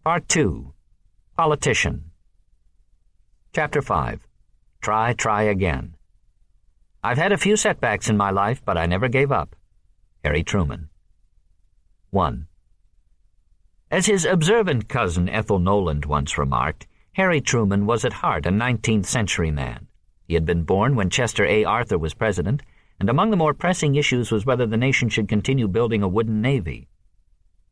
Part 2. Politician. Chapter 5. Try again. I've had a few setbacks in my life, but I never gave up. Harry Truman. 1. As his observant cousin Ethel Noland once remarked, Harry Truman was at heart a 19th-century man. He had been born when Chester A. Arthur was president, and among the more pressing issues was whether the nation should continue building a wooden navy.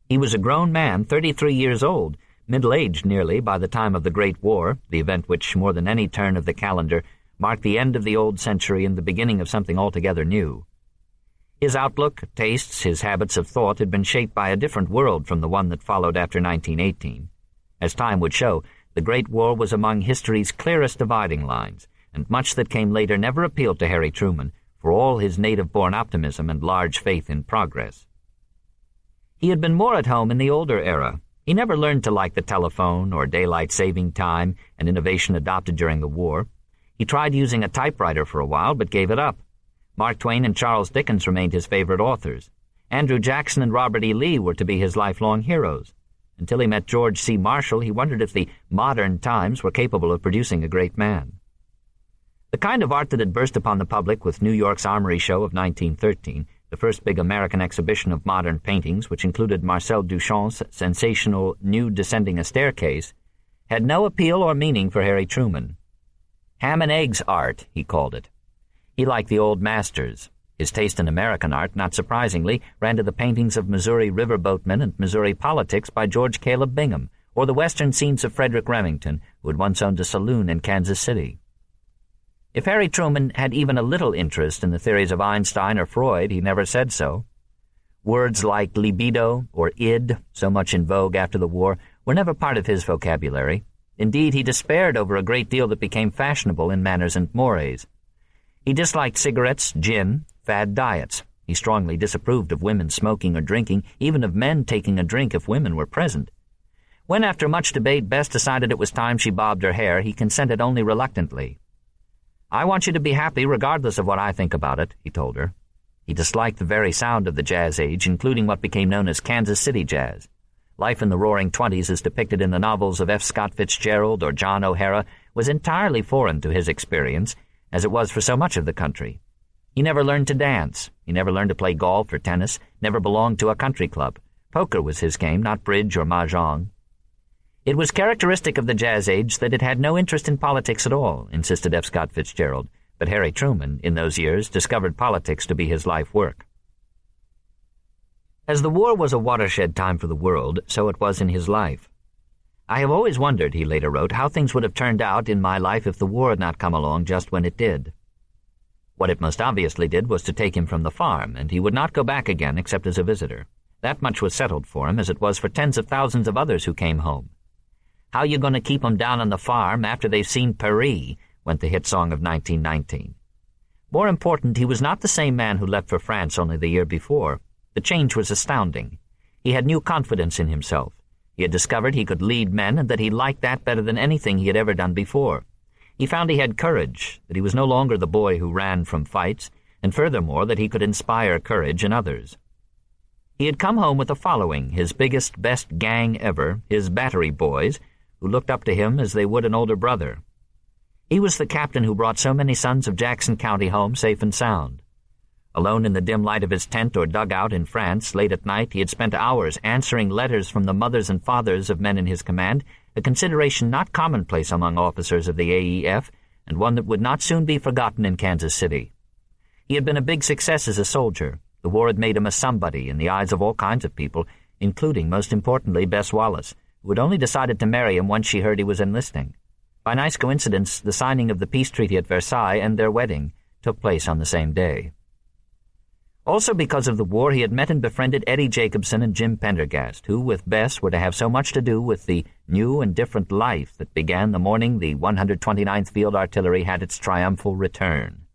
He was a grown man, 33 years old, middle-aged nearly by the time of the Great War, the event which, more than any turn of the calendar, marked the end of the old century and the beginning of something altogether new. His outlook, tastes, his habits of thought had been shaped by a different world from the one that followed after 1918. As time would show, the Great War was among history's clearest dividing lines, and much that came later never appealed to Harry Truman, for all his native-born optimism and large faith in progress. He had been more at home in the older era. He never learned to like the telephone or daylight saving time, an innovation adopted during the war. He tried using a typewriter for a while, but gave it up. Mark Twain and Charles Dickens remained his favorite authors. Andrew Jackson and Robert E. Lee were to be his lifelong heroes. Until he met George C. Marshall, he wondered if the modern times were capable of producing a great man. The kind of art that had burst upon the public with New York's Armory Show of 1913, the first big American exhibition of modern paintings, which included Marcel Duchamp's sensational Nude Descending a Staircase, had no appeal or meaning for Harry Truman. Ham and eggs art, he called it. He liked the old masters. His taste in American art, not surprisingly, ran to the paintings of Missouri riverboatmen and Missouri politics by George Caleb Bingham, or the western scenes of Frederick Remington, who had once owned a saloon in Kansas City. If Harry Truman had even a little interest in the theories of Einstein or Freud, he never said so. Words like libido or id, so much in vogue after the war, were never part of his vocabulary. Indeed, he despaired over a great deal that became fashionable in manners and mores. He disliked cigarettes, gin, fad diets. He strongly disapproved of women smoking or drinking, even of men taking a drink if women were present. When, after much debate, Bess decided it was time she bobbed her hair, he consented only reluctantly. "I want you to be happy regardless of what I think about it," he told her. He disliked the very sound of the jazz age, including what became known as Kansas City jazz. Life in the Roaring Twenties, as depicted in the novels of F. Scott Fitzgerald or John O'Hara, was entirely foreign to his experience, as it was for so much of the country. He never learned to dance. He never learned to play golf or tennis, never belonged to a country club. Poker was his game, not bridge or mahjong. It was characteristic of the jazz age that it had no interest in politics at all, insisted F. Scott Fitzgerald, but Harry Truman, in those years, discovered politics to be his life work. As the war was a watershed time for the world, so it was in his life. "I have always wondered," he later wrote, "how things would have turned out in my life if the war had not come along just when it did." What it most obviously did was to take him from the farm, and he would not go back again except as a visitor. That much was settled for him, as it was for tens of thousands of others who came home. "How you going to keep 'em down on the farm after they've seen Paris?" went the hit song of 1919. More important, he was not the same man who left for France only the year before. The change was astounding. He had new confidence in himself. He had discovered he could lead men and that he liked that better than anything he had ever done before. He found he had courage, that he was no longer the boy who ran from fights, and furthermore that he could inspire courage in others. He had come home with a following, his biggest, best gang ever, his battery boys, who looked up to him as they would an older brother. He was the captain who brought so many sons of Jackson County home safe and sound. Alone in the dim light of his tent or dugout in France, late at night, he had spent hours answering letters from the mothers and fathers of men in his command, a consideration not commonplace among officers of the AEF, and one that would not soon be forgotten in Kansas City. He had been a big success as a soldier. The war had made him a somebody in the eyes of all kinds of people, including, most importantly, Bess Wallace, who had only decided to marry him once she heard he was enlisting. By nice coincidence, the signing of the peace treaty at Versailles and their wedding took place on the same day. Also because of the war, he had met and befriended Eddie Jacobson and Jim Pendergast, who, with Bess, were to have so much to do with the new and different life that began the morning the 129th Field Artillery had its triumphal return.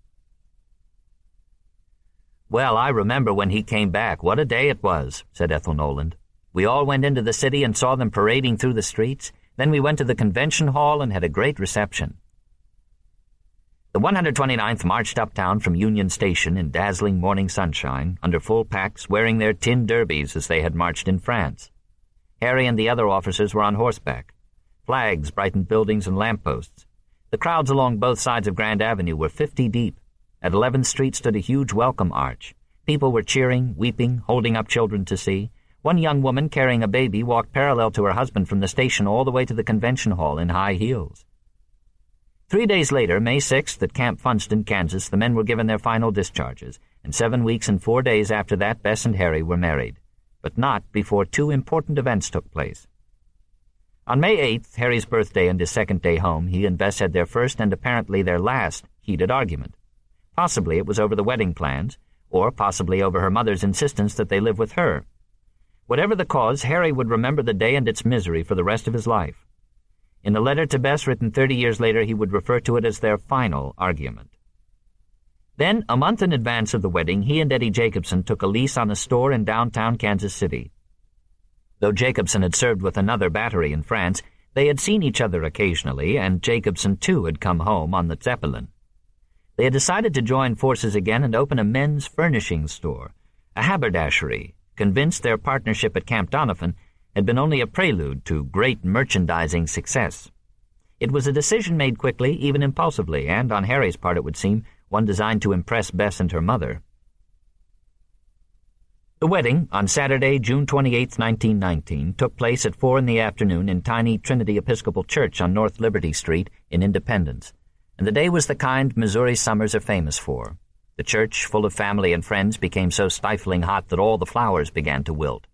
"Well, I remember when he came back. What a day it was," said Ethel Noland. "We all went into the city and saw them parading through the streets. Then we went to the convention hall and had a great reception." The 129th marched uptown from Union Station in dazzling morning sunshine, under full packs, wearing their tin derbies as they had marched in France. Harry and the other officers were on horseback. Flags brightened buildings and lampposts. The crowds along both sides of Grand Avenue were 50 deep. At 11th Street stood a huge welcome arch. People were cheering, weeping, holding up children to see. One young woman carrying a baby walked parallel to her husband from the station all the way to the convention hall in high heels. 3 days later, May 6th, at Camp Funston, Kansas, the men were given their final discharges, and 7 weeks and 4 days after that, Bess and Harry were married. But not before two important events took place. On May 8th, Harry's birthday and his second day home, he and Bess had their first and apparently their last heated argument. Possibly it was over the wedding plans, or possibly over her mother's insistence that they live with her. Whatever the cause, Harry would remember the day and its misery for the rest of his life. In a letter to Bess written 30 years later, he would refer to it as their final argument. Then, a month in advance of the wedding, he and Eddie Jacobson took a lease on a store in downtown Kansas City. Though Jacobson had served with another battery in France, they had seen each other occasionally, and Jacobson, too, had come home on the Zeppelin. They had decided to join forces again and open a men's furnishing store, a haberdashery, convinced their partnership at Camp Donovan had been only a prelude to great merchandising success. It was a decision made quickly, even impulsively, and on Harry's part, it would seem, one designed to impress Bess and her mother. The wedding, on Saturday, June 28, 1919, took place at 4 p.m. in tiny Trinity Episcopal Church on North Liberty Street in Independence, and the day was the kind Missouri summers are famous for. The church, full of family and friends, became so stifling hot that all the flowers began to wilt.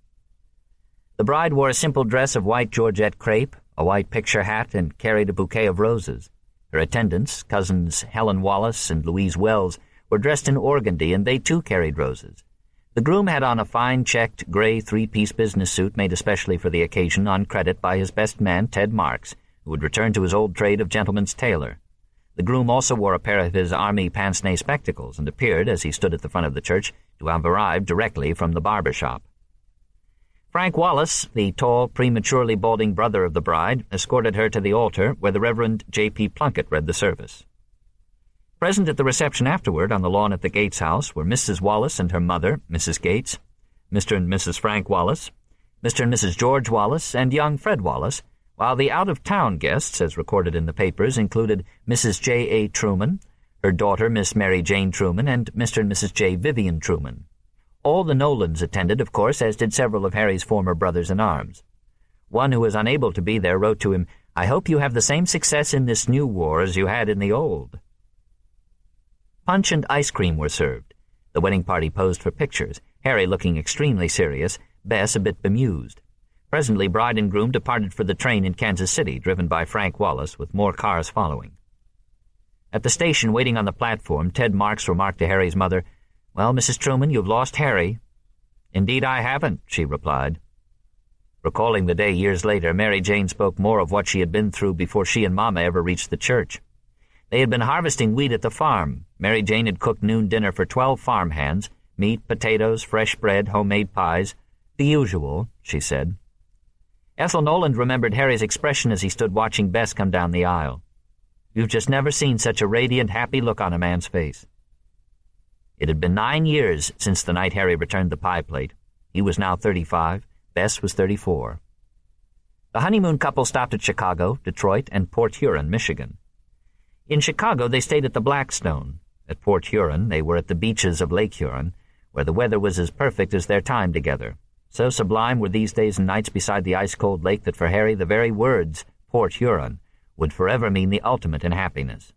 The bride wore a simple dress of white georgette crepe, a white picture hat, and carried a bouquet of roses. Her attendants, cousins Helen Wallace and Louise Wells, were dressed in organdy, and they too carried roses. The groom had on a fine checked gray three-piece business suit made especially for the occasion, on credit by his best man, Ted Marks, who would return to his old trade of gentleman's tailor. The groom also wore a pair of his army pince-nez spectacles and appeared, as he stood at the front of the church, to have arrived directly from the barber shop. Frank Wallace, the tall, prematurely balding brother of the bride, escorted her to the altar where the Reverend J.P. Plunkett read the service. Present at the reception afterward on the lawn at the Gates house were Mrs. Wallace and her mother, Mrs. Gates, Mr. and Mrs. Frank Wallace, Mr. and Mrs. George Wallace, and young Fred Wallace, while the out-of-town guests, as recorded in the papers, included Mrs. J.A. Truman, her daughter Miss Mary Jane Truman, and Mr. and Mrs. J. Vivian Truman. All the Nolans attended, of course, as did several of Harry's former brothers-in-arms. One who was unable to be there wrote to him, "I hope you have the same success in this new war as you had in the old." Punch and ice cream were served. The wedding party posed for pictures, Harry looking extremely serious, Bess a bit bemused. Presently, bride and groom departed for the train in Kansas City, driven by Frank Wallace, with more cars following. At the station, waiting on the platform, Ted Marks remarked to Harry's mother, "Well, Mrs. Truman, you've lost Harry." "Indeed I haven't," she replied. Recalling the day years later, Mary Jane spoke more of what she had been through before she and Mama ever reached the church. They had been harvesting wheat at the farm. Mary Jane had cooked noon dinner for 12 farm hands, meat, potatoes, fresh bread, homemade pies. "The usual," she said. Ethel Noland remembered Harry's expression as he stood watching Bess come down the aisle. "You've just never seen such a radiant, happy look on a man's face." It had been 9 years since the night Harry returned the pie plate. He was now 35. Bess was 34. The honeymoon couple stopped at Chicago, Detroit, and Port Huron, Michigan. In Chicago, they stayed at the Blackstone. At Port Huron, they were at the beaches of Lake Huron, where the weather was as perfect as their time together. So sublime were these days and nights beside the ice-cold lake that for Harry the very words, Port Huron, would forever mean the ultimate in happiness.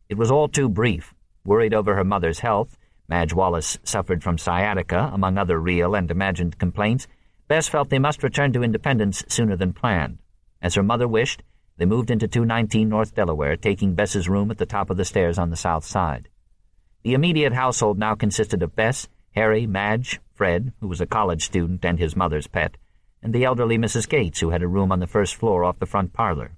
It was all too brief. Worried over her mother's health, Madge Wallace suffered from sciatica, among other real and imagined complaints. Bess felt they must return to Independence sooner than planned. As her mother wished, they moved into 219 North Delaware, taking Bess's room at the top of the stairs on the south side. The immediate household now consisted of Bess, Harry, Madge, Fred, who was a college student and his mother's pet, and the elderly Mrs. Gates, who had a room on the first floor off the front parlor.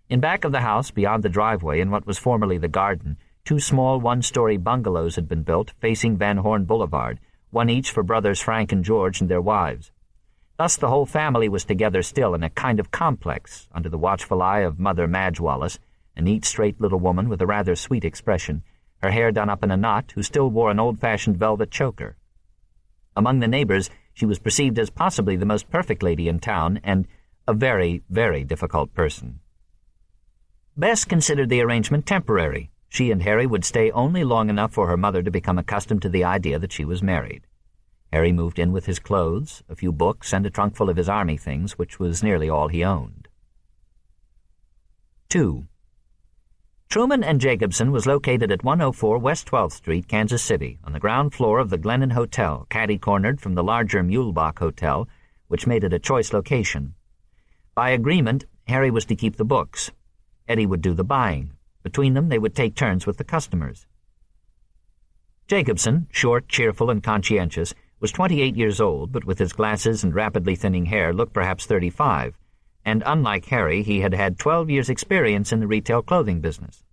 In back of the house, beyond the driveway, in what was formerly the garden, 2 small one-story bungalows had been built, facing Van Horn Boulevard, one each for brothers Frank and George and their wives. Thus the whole family was together still in a kind of complex, under the watchful eye of Mother Madge Wallace, a neat, straight little woman with a rather sweet expression, her hair done up in a knot, who still wore an old-fashioned velvet choker. Among the neighbors, She was perceived as possibly the most perfect lady in town and a very, very difficult person. Bess considered the arrangement temporary. She and Harry would stay only long enough for her mother to become accustomed to the idea that she was married. Harry moved in with his clothes, a few books, and a trunk full of his army things, which was nearly all he owned. 2. Truman and Jacobson was located at 104 West 12th Street, Kansas City, on the ground floor of the Glennon Hotel, catty-cornered from the larger Muehlbach Hotel, which made it a choice location. By agreement, Harry was to keep the books. Eddie would do the buying. Between them, they would take turns with the customers. Jacobson, short, cheerful, and conscientious, was 28 years old, but with his glasses and rapidly thinning hair looked perhaps 35, and unlike Harry, he had had 12 years' experience in the retail clothing business.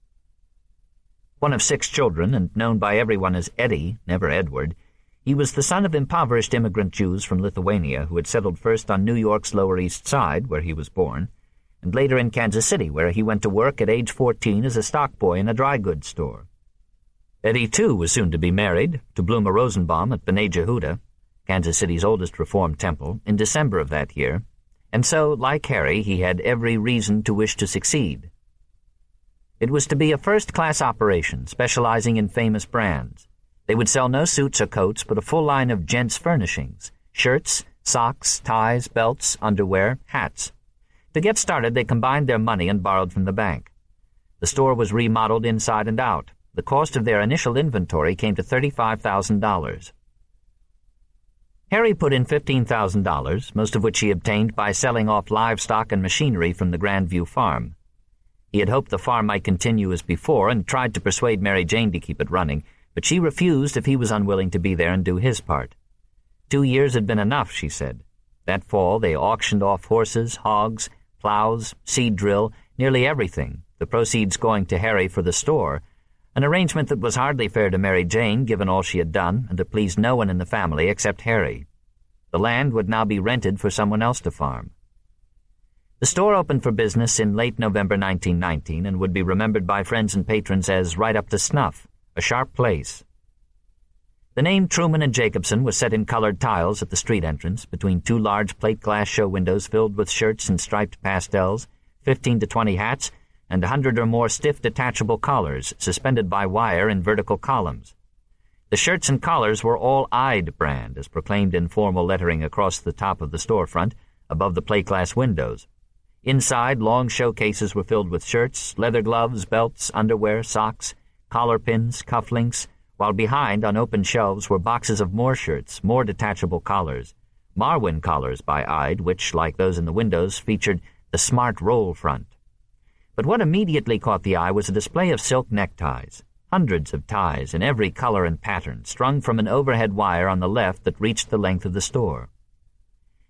One of 6 children, and known by everyone as Eddie, never Edward, he was the son of impoverished immigrant Jews from Lithuania who had settled first on New York's Lower East Side, where he was born, and later in Kansas City, where he went to work at age 14 as a stock boy in a dry goods store. Eddie, too, was soon to be married to Bluma Rosenbaum at B'nai Jehuda, Kansas City's oldest Reformed temple, in December of that year, and so, like Harry, he had every reason to wish to succeed. It was to be a first-class operation, specializing in famous brands. They would sell no suits or coats, but a full line of gents' furnishings, shirts, socks, ties, belts, underwear, hats. To get started, they combined their money and borrowed from the bank. The store was remodeled inside and out. The cost of their initial inventory came to $35,000. Harry put in $15,000, most of which he obtained by selling off livestock and machinery from the Grandview farm. He had hoped the farm might continue as before and tried to persuade Mary Jane to keep it running, but she refused if he was unwilling to be there and do his part. 2 years had been enough, she said. That fall they auctioned off horses, hogs, plows, seed drill, nearly everything, the proceeds going to Harry for the store, an arrangement that was hardly fair to Mary Jane, given all she had done, and to please no one in the family except Harry. The land would now be rented for someone else to farm. The store opened for business in late November 1919 and would be remembered by friends and patrons as right up to snuff, a sharp place. The name Truman and Jacobson was set in colored tiles at the street entrance, between 2 large plate-glass show windows filled with shirts in striped pastels, 15 to 20 hats, and 100 or more stiff detachable collars suspended by wire in vertical columns. The shirts and collars were all Ide brand, as proclaimed in formal lettering across the top of the storefront, above the plate-glass windows. Inside, long showcases were filled with shirts, leather gloves, belts, underwear, socks, collar pins, cufflinks, while behind, on open shelves, were boxes of more shirts, more detachable collars, Marwin collars by Ide, which, like those in the windows, featured the smart roll front. But what immediately caught the eye was a display of silk neckties, hundreds of ties in every color and pattern, strung from an overhead wire on the left that reached the length of the store.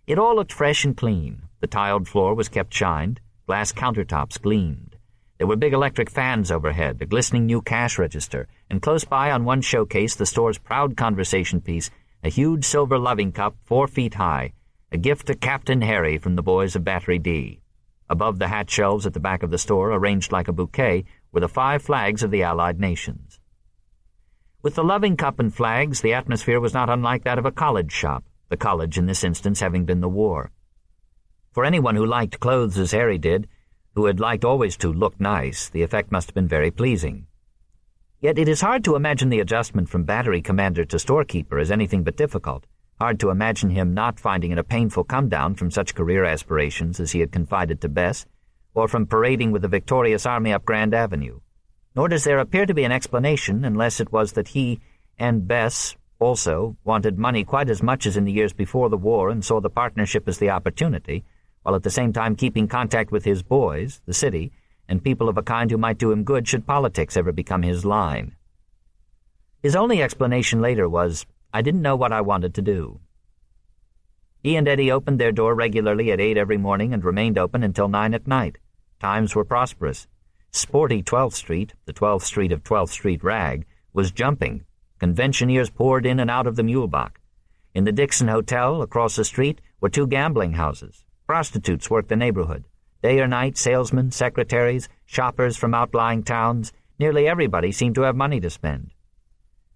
It all looked fresh and clean. The tiled floor was kept shined, glass countertops gleamed. There were big electric fans overhead, a glistening new cash register, and close by on one showcase the store's proud conversation piece, a huge silver loving cup 4 feet high, a gift to Captain Harry from the boys of Battery D. Above the hat shelves at the back of the store, arranged like a bouquet, were the 5 flags of the Allied nations. With the loving cup and flags, the atmosphere was not unlike that of a college shop, the college in this instance having been the war. For anyone who liked clothes as Harry did, who had liked always to look nice, the effect must have been very pleasing. Yet it is hard to imagine the adjustment from battery commander to storekeeper as anything but difficult. Hard to imagine him not finding it a painful come-down from such career aspirations as he had confided to Bess, or from parading with the victorious army up Grand Avenue. Nor does there appear to be an explanation, unless it was that he and Bess also wanted money quite as much as in the years before the war and saw the partnership as the opportunity, while at the same time keeping contact with his boys, the city, and people of a kind who might do him good should politics ever become his line. His only explanation later was, "I didn't know what I wanted to do." He and Eddie opened their door regularly at 8 every morning and remained open until 9 at night. Times were prosperous. Sporty 12th Street, the 12th Street of 12th Street rag, was jumping. Conventioneers poured in and out of the Muehlbach. In the Dixon Hotel, across the street, were 2 gambling houses. Prostitutes worked the neighborhood. Day or night, salesmen, secretaries, shoppers from outlying towns, nearly everybody seemed to have money to spend.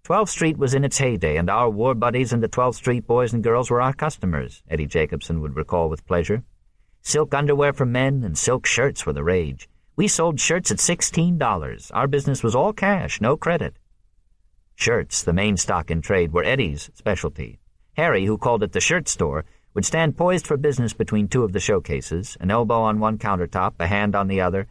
12th Street was in its heyday, and our war buddies and the 12th Street boys and girls were our customers, Eddie Jacobson would recall with pleasure. Silk underwear for men and silk shirts were the rage. We sold shirts at $16. Our business was all cash, no credit. Shirts, the main stock in trade, were Eddie's specialty. Harry, who called it the shirt store, would stand poised for business between two of the showcases, an elbow on one countertop, a hand on the other.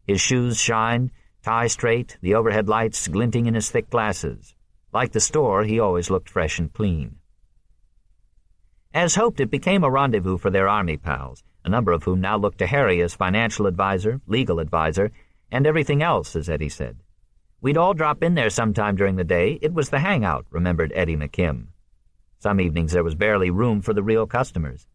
His shoes shined, tie straight, the overhead lights glinting in his thick glasses. Like the store, he always looked fresh and clean. As hoped, it became a rendezvous for their army pals, a number of whom now looked to Harry as financial advisor, legal advisor, and everything else, as Eddie said. We'd all drop in there sometime during the day. It was the hangout, remembered Eddie McKim. Some evenings there was barely room for the real customers.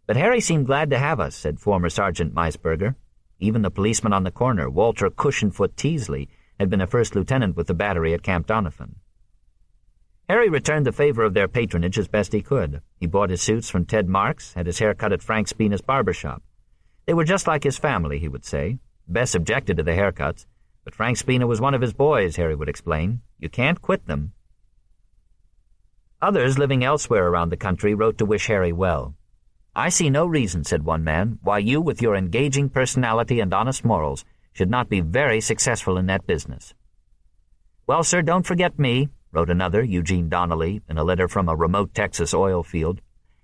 But Harry seemed glad to have us, said former Sergeant Meisberger. Even the policeman on the corner, Walter Cushionfoot Teasley, had been a first lieutenant with the battery at Camp Doniphan. Harry returned the favor of their patronage as best he could. He bought his suits from Ted Marks, had his hair cut at Frank Spina's barber shop. They were just like his family, he would say. Bess objected to the haircuts, but Frank Spina was one of his boys, Harry would explain. You can't quit them. Others living elsewhere around the country wrote to wish Harry well. I see no reason, said one man, why you, with your engaging personality and honest morals, should not be very successful in that business. Well, sir, don't forget me, wrote another, Eugene Donnelly, in a letter from a remote Texas oil field.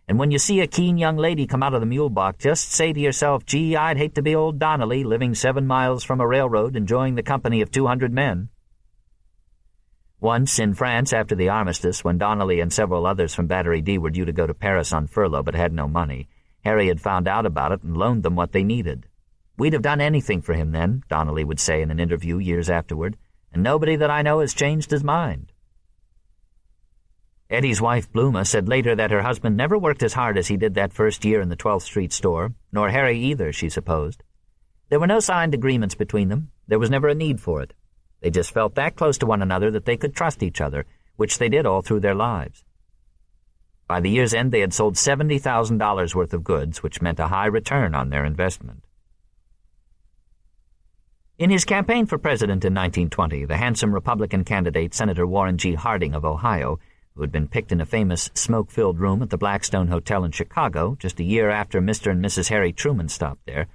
And when you see a keen young lady come out of the mule box, just say to yourself, gee, I'd hate to be old Donnelly, living 7 miles from a railroad, enjoying the company of 200 men. Once, in France, after the armistice, when Donnelly and several others from Battery D were due to go to Paris on furlough but had no money, Harry had found out about it and loaned them what they needed. We'd have done anything for him then, Donnelly would say in an interview years afterward, and nobody that I know has changed his mind. Eddie's wife, Bluma, said later that her husband never worked as hard as he did that first year in the 12th Street store, nor Harry either, she supposed. There were no signed agreements between them. There was never a need for it. They just felt that close to one another that they could trust each other, which they did all through their lives. By the year's end, they had sold $70,000 worth of goods, which meant a high return on their investment. In his campaign for president in 1920, the handsome Republican candidate, Senator Warren G. Harding of Ohio, who had been picked in a famous smoke-filled room at the Blackstone Hotel in Chicago just a year after Mr. and Mrs. Harry Truman stopped there,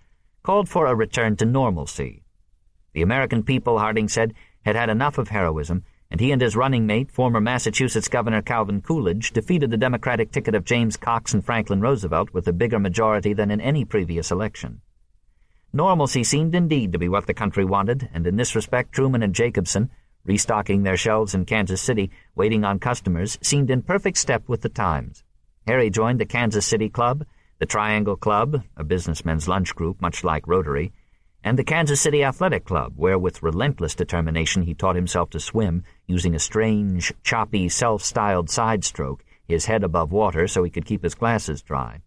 called for a return to normalcy. The American people, Harding said, had had enough of heroism, and he and his running mate, former Massachusetts Governor Calvin Coolidge, defeated the Democratic ticket of James Cox and Franklin Roosevelt with a bigger majority than in any previous election. Normalcy seemed indeed to be what the country wanted, and in this respect Truman and Jacobson, restocking their shelves in Kansas City, waiting on customers, seemed in perfect step with the times. Harry joined the Kansas City Club, the Triangle Club, a businessmen's lunch group much like Rotary, and the Kansas City Athletic Club, where with relentless determination he taught himself to swim, using a strange, choppy, self-styled side stroke, his head above water so he could keep his glasses dry.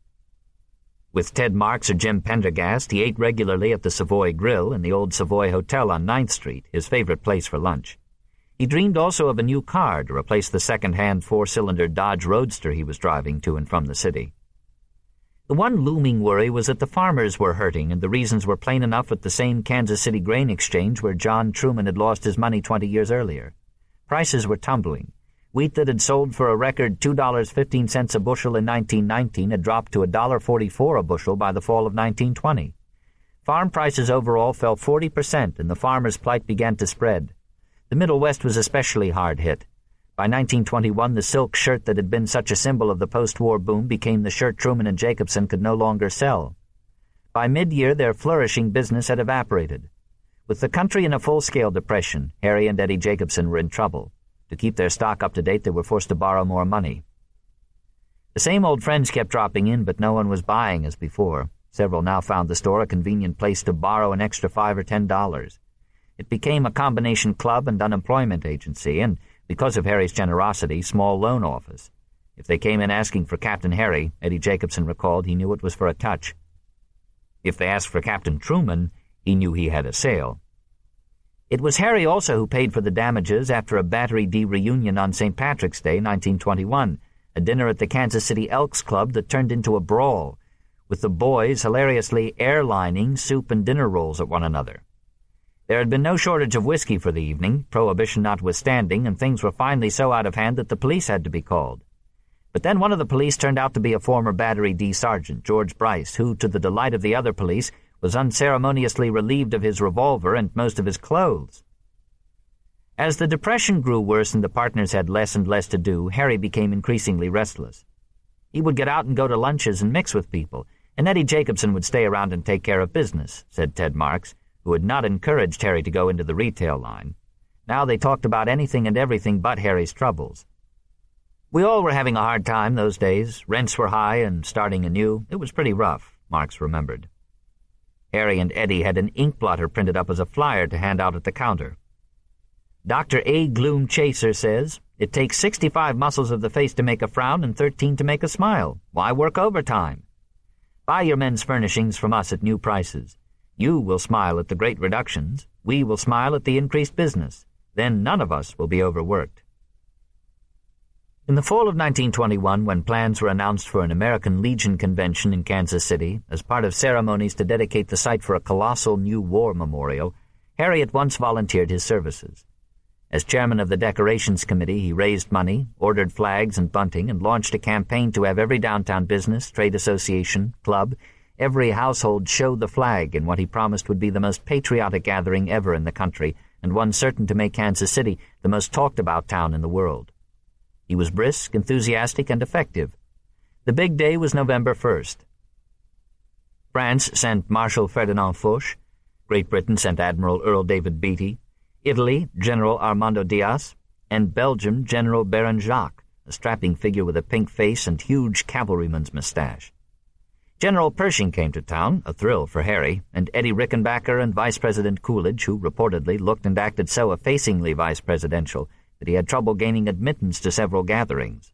With Ted Marks or Jim Pendergast, he ate regularly at the Savoy Grill in the old Savoy Hotel on 9th Street, his favorite place for lunch. He dreamed also of a new car to replace the second-hand 4-cylinder Dodge Roadster he was driving to and from the city. The one looming worry was that the farmers were hurting, and the reasons were plain enough at the same Kansas City grain exchange where John Truman had lost his money 20 years earlier. Prices were tumbling. Wheat that had sold for a record $2.15 a bushel in 1919 had dropped to $1.44 a bushel by the fall of 1920. Farm prices overall fell 40%, and the farmers' plight began to spread. The Middle West was especially hard hit. By 1921, the silk shirt that had been such a symbol of the post-war boom became the shirt Truman and Jacobson could no longer sell. By mid-year, their flourishing business had evaporated. With the country in a full-scale depression, Harry and Eddie Jacobson were in trouble. To keep their stock up to date, they were forced to borrow more money. The same old friends kept dropping in, but no one was buying as before. Several now found the store a convenient place to borrow an extra $5 or $10. It became a combination club and unemployment agency, and because of Harry's generosity, small loan office. If they came in asking for Captain Harry, Eddie Jacobson recalled, he knew it was for a touch. If they asked for Captain Truman, he knew he had a sale. It was Harry also who paid for the damages after a Battery D reunion on St. Patrick's Day, 1921, a dinner at the Kansas City Elks Club that turned into a brawl, with the boys hilariously airlining soup and dinner rolls at one another. There had been no shortage of whiskey for the evening, prohibition notwithstanding, and things were finally so out of hand that the police had to be called. But then one of the police turned out to be a former Battery D sergeant, George Bryce, who, to the delight of the other police, was unceremoniously relieved of his revolver and most of his clothes. As the depression grew worse and the partners had less and less to do, Harry became increasingly restless. He would get out and go to lunches and mix with people, and Eddie Jacobson would stay around and take care of business, said Ted Marks, who had not encouraged Harry to go into the retail line. Now they talked about anything and everything but Harry's troubles. We all were having a hard time those days. Rents were high and starting anew. It was pretty rough, Marks remembered. Harry and Eddie had an ink blotter printed up as a flyer to hand out at the counter. Dr. A. Gloom Chaser says, "It takes 65 muscles of the face to make a frown and 13 to make a smile. Why work overtime? Buy your men's furnishings from us at new prices. You will smile at the great reductions. We will smile at the increased business. Then none of us will be overworked." In the fall of 1921, when plans were announced for an American Legion convention in Kansas City as part of ceremonies to dedicate the site for a colossal new war memorial, Harry at once volunteered his services. As chairman of the Decorations Committee, he raised money, ordered flags and bunting, and launched a campaign to have every downtown business, trade association, club, every household show the flag in what he promised would be the most patriotic gathering ever in the country, and one certain to make Kansas City the most talked-about town in the world. He was brisk, enthusiastic, and effective. The big day was November 1st. France sent Marshal Ferdinand Foch. Great Britain sent Admiral Earl David Beatty. Italy, General Armando Diaz. And Belgium, General Baron Jacques, a strapping figure with a pink face and huge cavalryman's mustache. General Pershing came to town, a thrill for Harry, and Eddie Rickenbacker and Vice President Coolidge, who reportedly looked and acted so effacingly vice-presidential that he had trouble gaining admittance to several gatherings.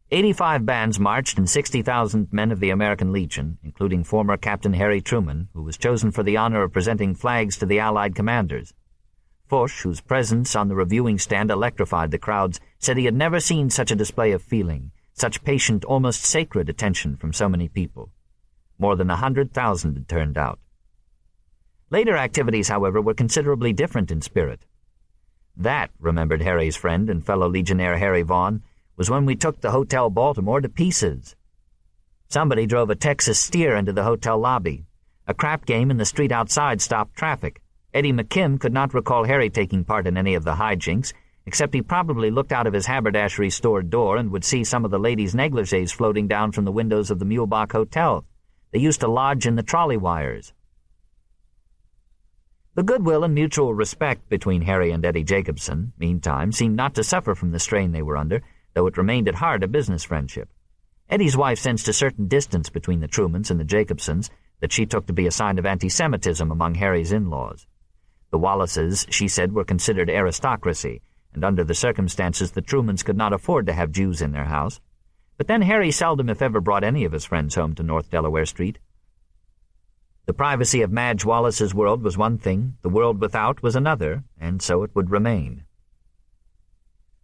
85 bands marched and 60,000 men of the American Legion, including former Captain Harry Truman, who was chosen for the honor of presenting flags to the Allied commanders. Foch, whose presence on the reviewing stand electrified the crowds, said he had never seen such a display of feeling, such patient, almost sacred attention from so many people. More than 100,000 had turned out. Later activities, however, were considerably different in spirit. That, remembered Harry's friend and fellow Legionnaire Harry Vaughn, was when we took the Hotel Baltimore to pieces. Somebody drove a Texas steer into the hotel lobby. A crap game in the street outside stopped traffic. Eddie McKim could not recall Harry taking part in any of the hijinks, except he probably looked out of his haberdashery store door and would see some of the ladies' negligées floating down from the windows of the Mulebach Hotel. They used to lodge in the trolley wires. The goodwill and mutual respect between Harry and Eddie Jacobson, meantime, seemed not to suffer from the strain they were under, though it remained at heart a business friendship. Eddie's wife sensed a certain distance between the Trumans and the Jacobsons that she took to be a sign of anti-Semitism among Harry's in-laws. The Wallaces, she said, were considered aristocracy, and under the circumstances the Trumans could not afford to have Jews in their house. But then Harry seldom if ever brought any of his friends home to North Delaware Street. The privacy of Madge Wallace's world was one thing, the world without was another, and so it would remain.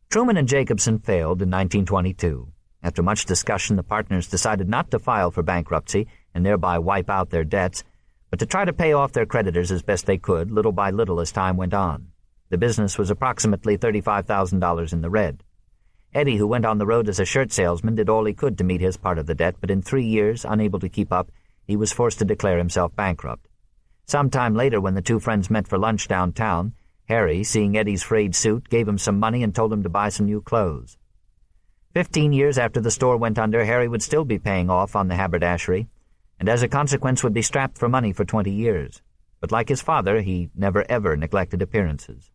Truman and Jacobson failed in 1922. After much discussion, the partners decided not to file for bankruptcy and thereby wipe out their debts, but to try to pay off their creditors as best they could, little by little as time went on. The business was approximately $35,000 in the red. Eddie, who went on the road as a shirt salesman, did all he could to meet his part of the debt, but in 3 years, unable to keep up, he was forced to declare himself bankrupt. Some time later, when the two friends met for lunch downtown, Harry, seeing Eddie's frayed suit, gave him some money and told him to buy some new clothes. 15 years after the store went under, Harry would still be paying off on the haberdashery, and as a consequence would be strapped for money for 20 years. But like his father, he never ever neglected appearances.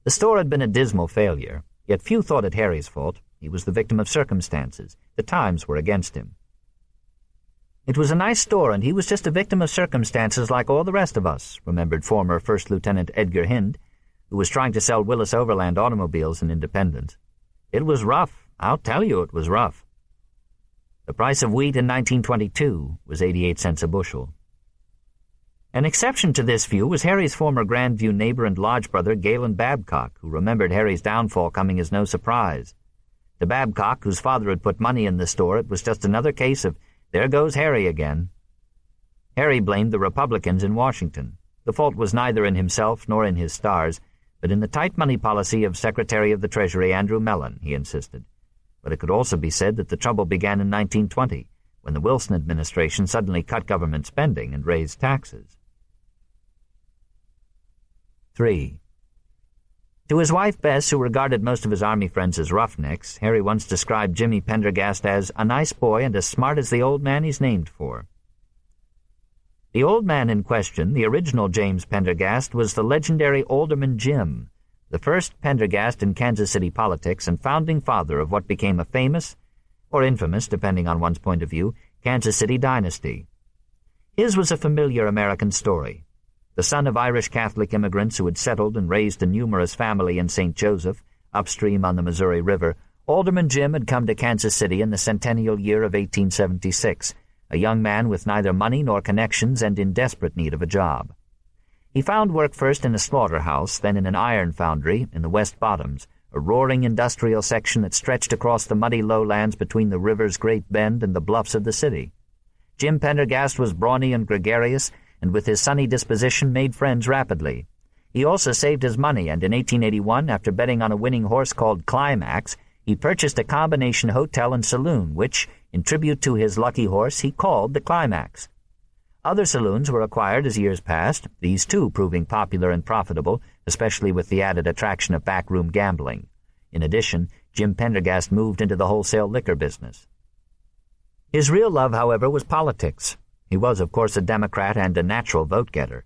The store had been a dismal failure, yet few thought it Harry's fault. He was the victim of circumstances. The times were against him. It was a nice store, and he was just a victim of circumstances like all the rest of us, remembered former First Lieutenant Edgar Hind, who was trying to sell Willis Overland automobiles in Independence. It was rough. I'll tell you it was rough. The price of wheat in 1922 was 88 cents a bushel. An exception to this view was Harry's former Grandview neighbor and lodge brother Galen Babcock, who remembered Harry's downfall coming as no surprise. To Babcock, whose father had put money in the store, it was just another case of "there goes Harry again." Harry blamed the Republicans in Washington. The fault was neither in himself nor in his stars, but in the tight money policy of Secretary of the Treasury Andrew Mellon, he insisted. But it could also be said that the trouble began in 1920, when the Wilson administration suddenly cut government spending and raised taxes. 3. To his wife Bess, who regarded most of his army friends as roughnecks, Harry once described Jimmy Pendergast as a nice boy and as smart as the old man he's named for. The old man in question, the original James Pendergast, was the legendary Alderman Jim, the first Pendergast in Kansas City politics and founding father of what became a famous, or infamous, depending on one's point of view, Kansas City dynasty. His was a familiar American story. The son of Irish Catholic immigrants who had settled and raised a numerous family in St. Joseph, upstream on the Missouri River, Alderman Jim had come to Kansas City in the centennial year of 1876, a young man with neither money nor connections and in desperate need of a job. He found work first in a slaughterhouse, then in an iron foundry in the West Bottoms, a roaring industrial section that stretched across the muddy lowlands between the river's Great Bend and the bluffs of the city. Jim Pendergast was brawny and gregarious, and with his sunny disposition made friends rapidly. He also saved his money, and in 1881, after betting on a winning horse called Climax, he purchased a combination hotel and saloon, which, in tribute to his lucky horse, he called the Climax. Other saloons were acquired as years passed, these too proving popular and profitable, especially with the added attraction of backroom gambling. In addition, Jim Pendergast moved into the wholesale liquor business. His real love, however, was politics. He was, of course, a Democrat and a natural vote-getter.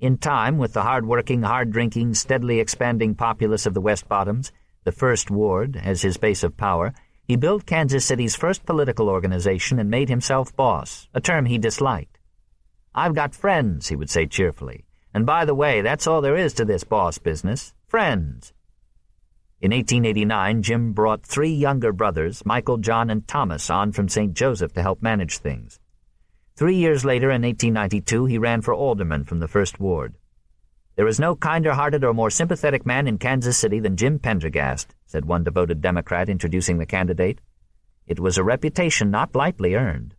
In time, with the hard-working, hard-drinking, steadily expanding populace of the West Bottoms, the First Ward, as his base of power, he built Kansas City's first political organization and made himself boss, a term he disliked. "I've got friends," he would say cheerfully, "and by the way, that's all there is to this boss business, friends." In 1889, Jim brought 3 younger brothers, Michael, John, and Thomas, on from St. Joseph to help manage things. 3 years later, in 1892, he ran for alderman from the First Ward. "There is no kinder-hearted or more sympathetic man in Kansas City than Jim Pendergast," said one devoted Democrat introducing the candidate. It was a reputation not lightly earned.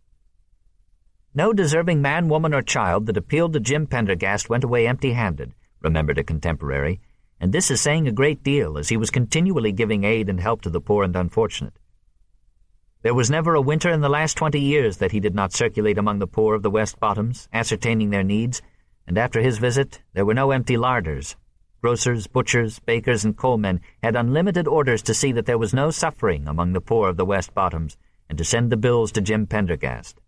"No deserving man, woman, or child that appealed to Jim Pendergast went away empty-handed," remembered a contemporary, and this is saying a great deal, as he was continually giving aid and help to the poor and unfortunate. There was never a winter in the last 20 years that he did not circulate among the poor of the West Bottoms, ascertaining their needs, and after his visit there were no empty larders. Grocers, butchers, bakers, and coalmen had unlimited orders to see that there was no suffering among the poor of the West Bottoms, and to send the bills to Jim Pendergast.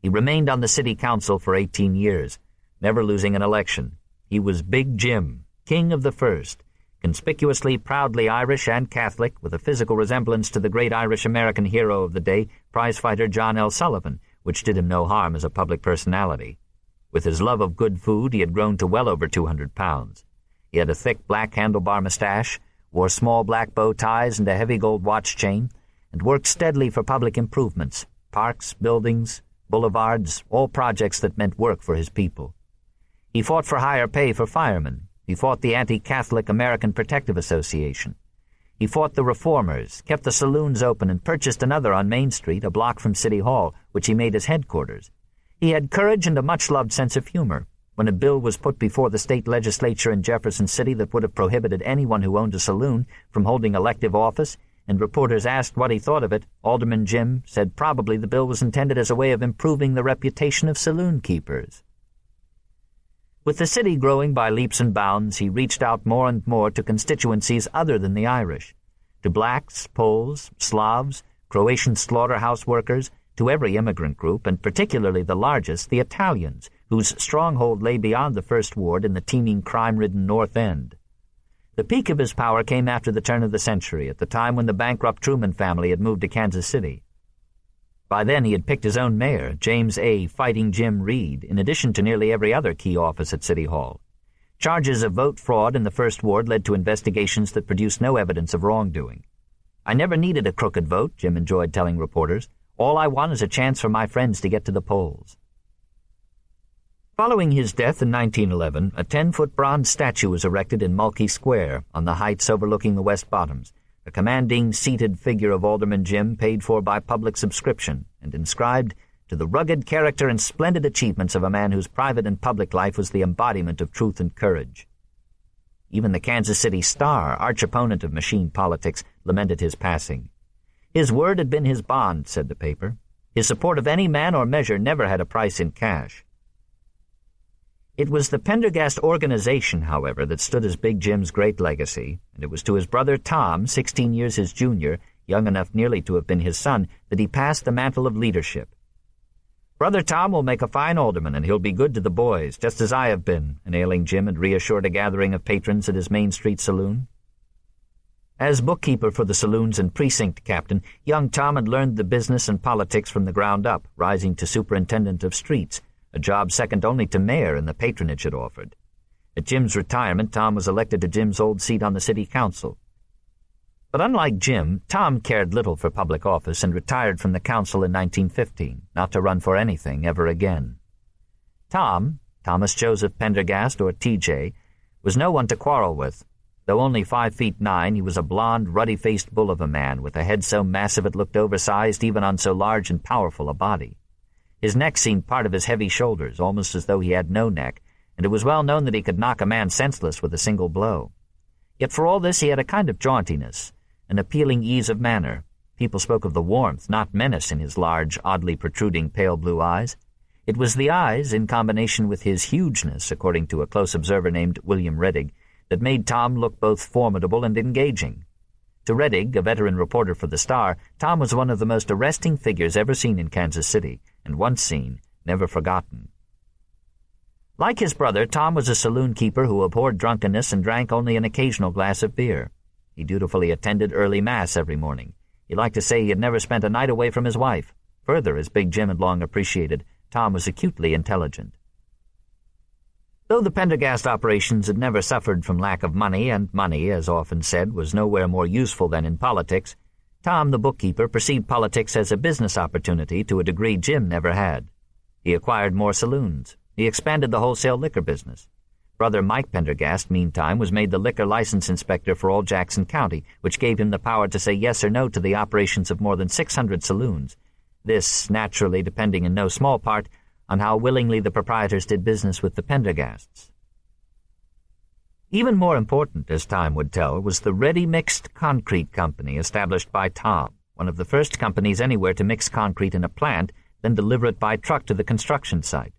He remained on the city council for 18 years, never losing an election. He was Big Jim, king of the first, conspicuously proudly Irish and Catholic, with a physical resemblance to the great Irish-American hero of the day, prizefighter John L. Sullivan, which did him no harm as a public personality. With his love of good food, he had grown to well over 200 pounds. He had a thick black handlebar mustache, wore small black bow ties and a heavy gold watch chain, and worked steadily for public improvements, parks, buildings, boulevards, all projects that meant work for his people. He fought for higher pay for firemen. He fought the anti-Catholic American Protective Association. He fought the reformers, kept the saloons open, and purchased another on Main Street, a block from City Hall, which he made his headquarters. He had courage and a much-loved sense of humor. When a bill was put before the state legislature in Jefferson City that would have prohibited anyone who owned a saloon from holding elective office, and reporters asked what he thought of it, Alderman Jim said probably the bill was intended as a way of improving the reputation of saloon keepers. With the city growing by leaps and bounds, he reached out more and more to constituencies other than the Irish, to blacks, Poles, Slavs, Croatian slaughterhouse workers, to every immigrant group, and particularly the largest, the Italians, whose stronghold lay beyond the First Ward in the teeming crime-ridden North End. The peak of his power came after the turn of the century, at the time when the bankrupt Truman family had moved to Kansas City. By then he had picked his own mayor, James A. Fighting Jim Reed, in addition to nearly every other key office at City Hall. Charges of vote fraud in the First Ward led to investigations that produced no evidence of wrongdoing. "I never needed a crooked vote," Jim enjoyed telling reporters. "All I want is a chance for my friends to get to the polls." Following his death in 1911, a 10-foot bronze statue was erected in Mulkey Square on the heights overlooking the West Bottoms, a commanding, seated figure of Alderman Jim paid for by public subscription and inscribed, to the rugged character and splendid achievements of a man whose private and public life was the embodiment of truth and courage. Even the Kansas City Star, arch-opponent of machine politics, lamented his passing. His word had been his bond, said the paper. His support of any man or measure never had a price in cash. It was the Pendergast organization, however, that stood as Big Jim's great legacy, and it was to his brother Tom, 16 years his junior, young enough nearly to have been his son, that he passed the mantle of leadership. "Brother Tom will make a fine alderman, and he'll be good to the boys, just as I have been," an ailing Jim had reassured a gathering of patrons at his Main Street saloon. As bookkeeper for the saloons and precinct captain, young Tom had learned the business and politics from the ground up, rising to superintendent of streets, a job second only to mayor in the patronage it offered. At Jim's retirement, Tom was elected to Jim's old seat on the city council. But unlike Jim, Tom cared little for public office and retired from the council in 1915, not to run for anything ever again. Tom, Thomas Joseph Pendergast, or TJ, was no one to quarrel with. Though only 5'9", he was a blond, ruddy-faced bull of a man, with a head so massive it looked oversized even on so large and powerful a body. His neck seemed part of his heavy shoulders, almost as though he had no neck, and it was well known that he could knock a man senseless with a single blow. Yet for all this he had a kind of jauntiness, an appealing ease of manner. People spoke of the warmth, not menace, in his large, oddly protruding pale blue eyes. It was the eyes, in combination with his hugeness, according to a close observer named William Reddig, that made Tom look both formidable and engaging. To Reddig, a veteran reporter for the Star, Tom was one of the most arresting figures ever seen in Kansas City, and once seen, never forgotten. Like his brother, Tom was a saloon keeper who abhorred drunkenness and drank only an occasional glass of beer. He dutifully attended early mass every morning. He liked to say he had never spent a night away from his wife. Further, as Big Jim had long appreciated, Tom was acutely intelligent. Though the Pendergast operations had never suffered from lack of money, and money, as often said, was nowhere more useful than in politics, Tom, the bookkeeper, perceived politics as a business opportunity to a degree Jim never had. He acquired more saloons. He expanded the wholesale liquor business. Brother Mike Pendergast, meantime, was made the liquor license inspector for all Jackson County, which gave him the power to say yes or no to the operations of more than 600 saloons. This, naturally, depending in no small part on how willingly the proprietors did business with the Pendergasts. Even more important, as time would tell, was the ready-mixed concrete company established by Tom, one of the first companies anywhere to mix concrete in a plant, then deliver it by truck to the construction site.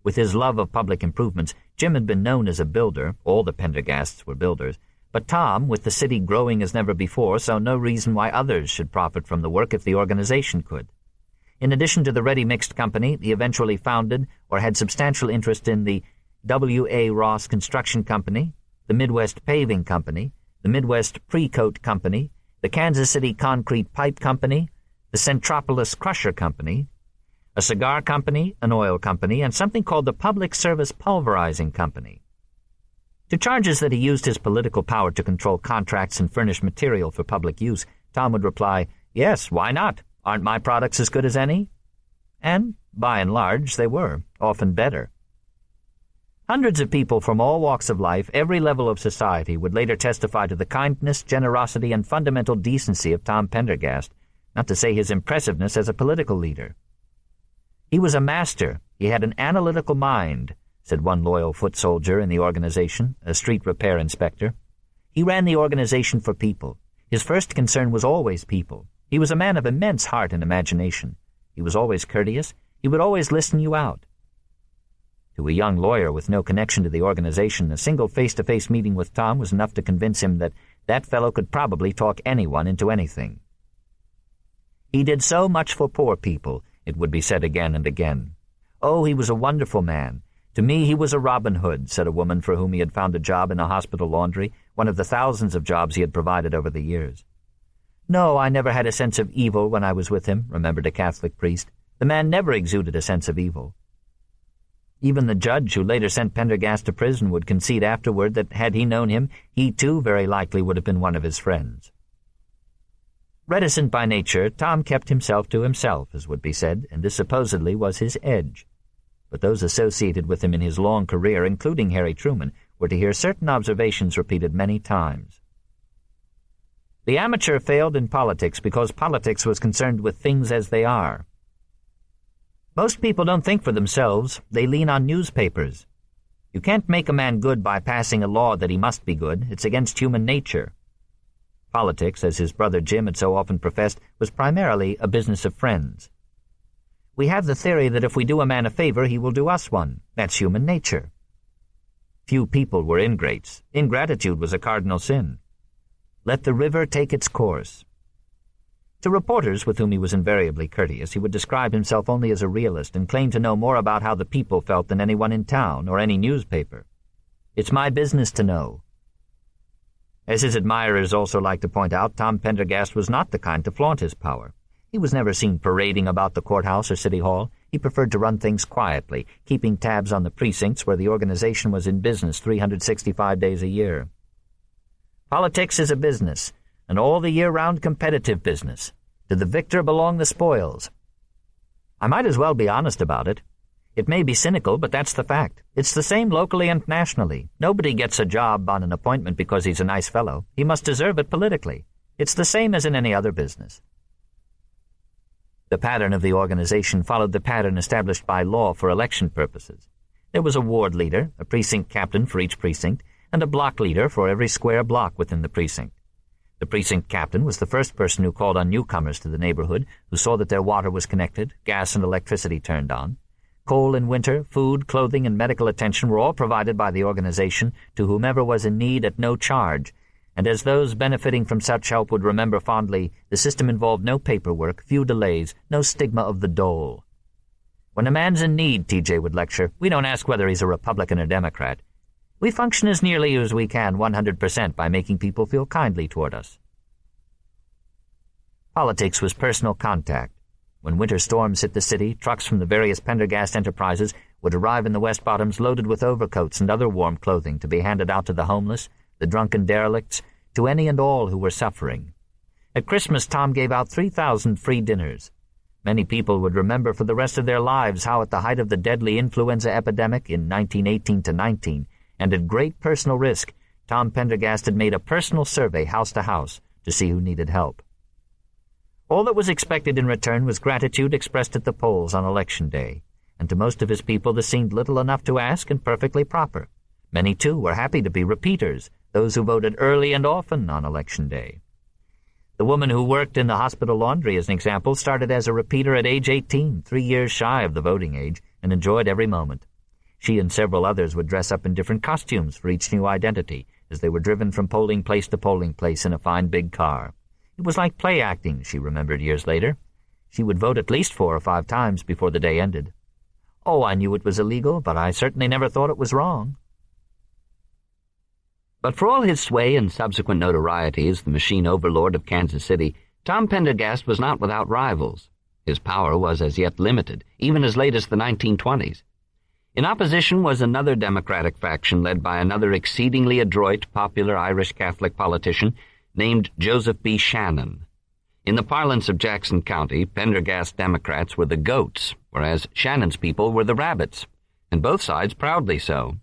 With his love of public improvements, Jim had been known as a builder. All the Pendergasts were builders. But Tom, with the city growing as never before, saw no reason why others should profit from the work if the organization could. In addition to the ready-mixed company, he eventually founded or had substantial interest in the W.A. Ross Construction Company, the Midwest Paving Company, the Midwest Precoat Company, the Kansas City Concrete Pipe Company, the Centropolis Crusher Company, a cigar company, an oil company, and something called the Public Service Pulverizing Company. To charges that he used his political power to control contracts and furnish material for public use, Tom would reply, "Yes, why not? Aren't my products as good as any?" And, by and large, they were, often better. Hundreds of people from all walks of life, every level of society, would later testify to the kindness, generosity, and fundamental decency of Tom Pendergast, not to say his impressiveness as a political leader. "He was a master. He had an analytical mind," said one loyal foot soldier in the organization, a street repair inspector. "He ran the organization for people. His first concern was always people. He was a man of immense heart and imagination. He was always courteous. He would always listen you out." To a young lawyer with no connection to the organization, a single face-to-face meeting with Tom was enough to convince him that that fellow could probably talk anyone into anything. "He did so much for poor people," it would be said again and again. "Oh, he was a wonderful man. To me he was a Robin Hood," said a woman for whom he had found a job in a hospital laundry, one of the thousands of jobs he had provided over the years. "No, I never had a sense of evil when I was with him," remembered a Catholic priest. "The man never exuded a sense of evil." Even the judge who later sent Pendergast to prison would concede afterward that, had he known him, he too very likely would have been one of his friends. Reticent by nature, Tom kept himself to himself, as would be said, and this supposedly was his edge. But those associated with him in his long career, including Harry Truman, were to hear certain observations repeated many times. The amateur failed in politics because politics was concerned with things as they are. Most people don't think for themselves. They lean on newspapers. You can't make a man good by passing a law that he must be good. It's against human nature. Politics, as his brother Jim had so often professed, was primarily a business of friends. We have the theory that if we do a man a favor, he will do us one. That's human nature. Few people were ingrates. Ingratitude was a cardinal sin. Let the river take its course. To reporters, with whom he was invariably courteous, he would describe himself only as a realist and claim to know more about how the people felt than anyone in town or any newspaper. It's my business to know. As his admirers also liked to point out, Tom Pendergast was not the kind to flaunt his power. He was never seen parading about the courthouse or city hall. He preferred to run things quietly, keeping tabs on the precincts where the organization was in business 365 days a year. Politics is a business, and all the year-round competitive business. To the victor belong the spoils. I might as well be honest about it. It may be cynical, but that's the fact. It's the same locally and nationally. Nobody gets a job on an appointment because he's a nice fellow. He must deserve it politically. It's the same as in any other business. The pattern of the organization followed the pattern established by law for election purposes. There was a ward leader, a precinct captain for each precinct, and a block leader for every square block within the precinct. The precinct captain was the first person who called on newcomers to the neighborhood, who saw that their water was connected, gas and electricity turned on. Coal in winter, food, clothing, and medical attention were all provided by the organization to whomever was in need at no charge, and as those benefiting from such help would remember fondly, the system involved no paperwork, few delays, no stigma of the dole. When a man's in need, TJ would lecture, we don't ask whether he's a Republican or Democrat. We function as nearly as we can 100% by making people feel kindly toward us. Politics was personal contact. When winter storms hit the city, trucks from the various Pendergast enterprises would arrive in the West Bottoms loaded with overcoats and other warm clothing to be handed out to the homeless, the drunken derelicts, to any and all who were suffering. At Christmas, Tom gave out 3,000 free dinners. Many people would remember for the rest of their lives how at the height of the deadly influenza epidemic in 1918-19, and at great personal risk, Tom Pendergast had made a personal survey house to house to see who needed help. All that was expected in return was gratitude expressed at the polls on Election Day, and to most of his people this seemed little enough to ask and perfectly proper. Many, too, were happy to be repeaters, those who voted early and often on Election Day. The woman who worked in the hospital laundry, as an example, started as a repeater at age 18, 3 years shy of the voting age, and enjoyed every moment. She and several others would dress up in different costumes for each new identity as they were driven from polling place to polling place in a fine big car. It was like play acting, she remembered years later. She would vote at least 4 or 5 times before the day ended. Oh, I knew it was illegal, but I certainly never thought it was wrong. But for all his sway and subsequent notoriety as the machine overlord of Kansas City, Tom Pendergast was not without rivals. His power was as yet limited, even as late as the 1920s. In opposition was another Democratic faction led by another exceedingly adroit, popular Irish Catholic politician named Joseph B. Shannon. In the parlance of Jackson County, Pendergast Democrats were the goats, whereas Shannon's people were the rabbits, and both sides proudly so.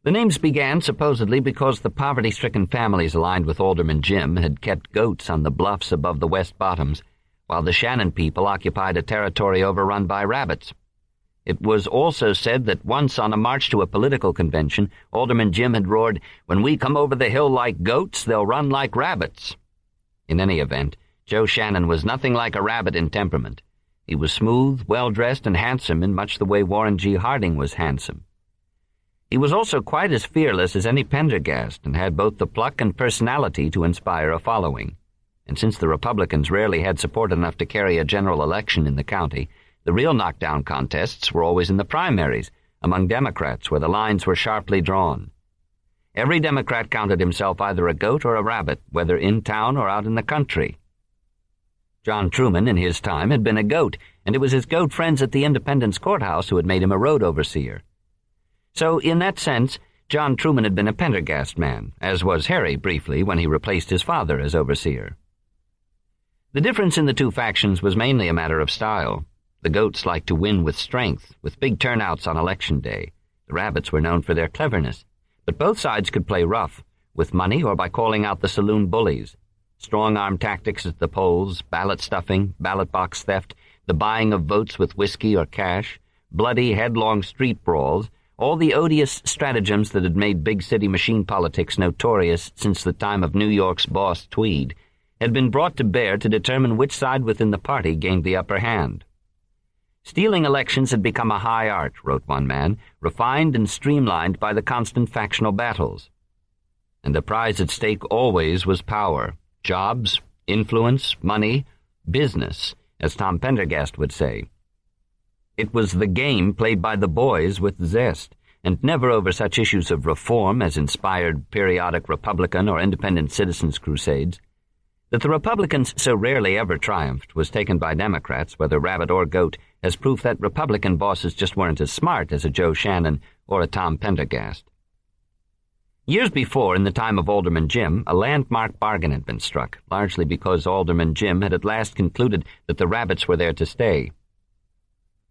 The names began supposedly because the poverty-stricken families aligned with Alderman Jim had kept goats on the bluffs above the West Bottoms, while the Shannon people occupied a territory overrun by rabbits. It was also said that once on a march to a political convention, Alderman Jim had roared, "When we come over the hill like goats, they'll run like rabbits." In any event, Joe Shannon was nothing like a rabbit in temperament. He was smooth, well-dressed, and handsome in much the way Warren G. Harding was handsome. He was also quite as fearless as any Pendergast, and had both the pluck and personality to inspire a following. And since the Republicans rarely had support enough to carry a general election in the county, the real knockdown contests were always in the primaries, among Democrats where the lines were sharply drawn. Every Democrat counted himself either a goat or a rabbit, whether in town or out in the country. John Truman, in his time, had been a goat, and it was his goat friends at the Independence Courthouse who had made him a road overseer. So, in that sense, John Truman had been a Pendergast man, as was Harry briefly when he replaced his father as overseer. The difference in the two factions was mainly a matter of style. The goats liked to win with strength, with big turnouts on Election Day. The rabbits were known for their cleverness, but both sides could play rough, with money or by calling out the saloon bullies. Strong-arm tactics at the polls, ballot stuffing, ballot box theft, the buying of votes with whiskey or cash, bloody, headlong street brawls, all the odious stratagems that had made big city machine politics notorious since the time of New York's boss Tweed, had been brought to bear to determine which side within the party gained the upper hand. Stealing elections had become a high art, wrote one man, refined and streamlined by the constant factional battles. And the prize at stake always was power, jobs, influence, money, business, as Tom Pendergast would say. It was the game played by the boys with zest, and never over such issues of reform as inspired periodic Republican or independent citizens' crusades. That the Republicans so rarely ever triumphed was taken by Democrats, whether rabbit or goat, as proof that Republican bosses just weren't as smart as a Joe Shannon or a Tom Pendergast. Years before, in the time of Alderman Jim, a landmark bargain had been struck, largely because Alderman Jim had at last concluded that the rabbits were there to stay.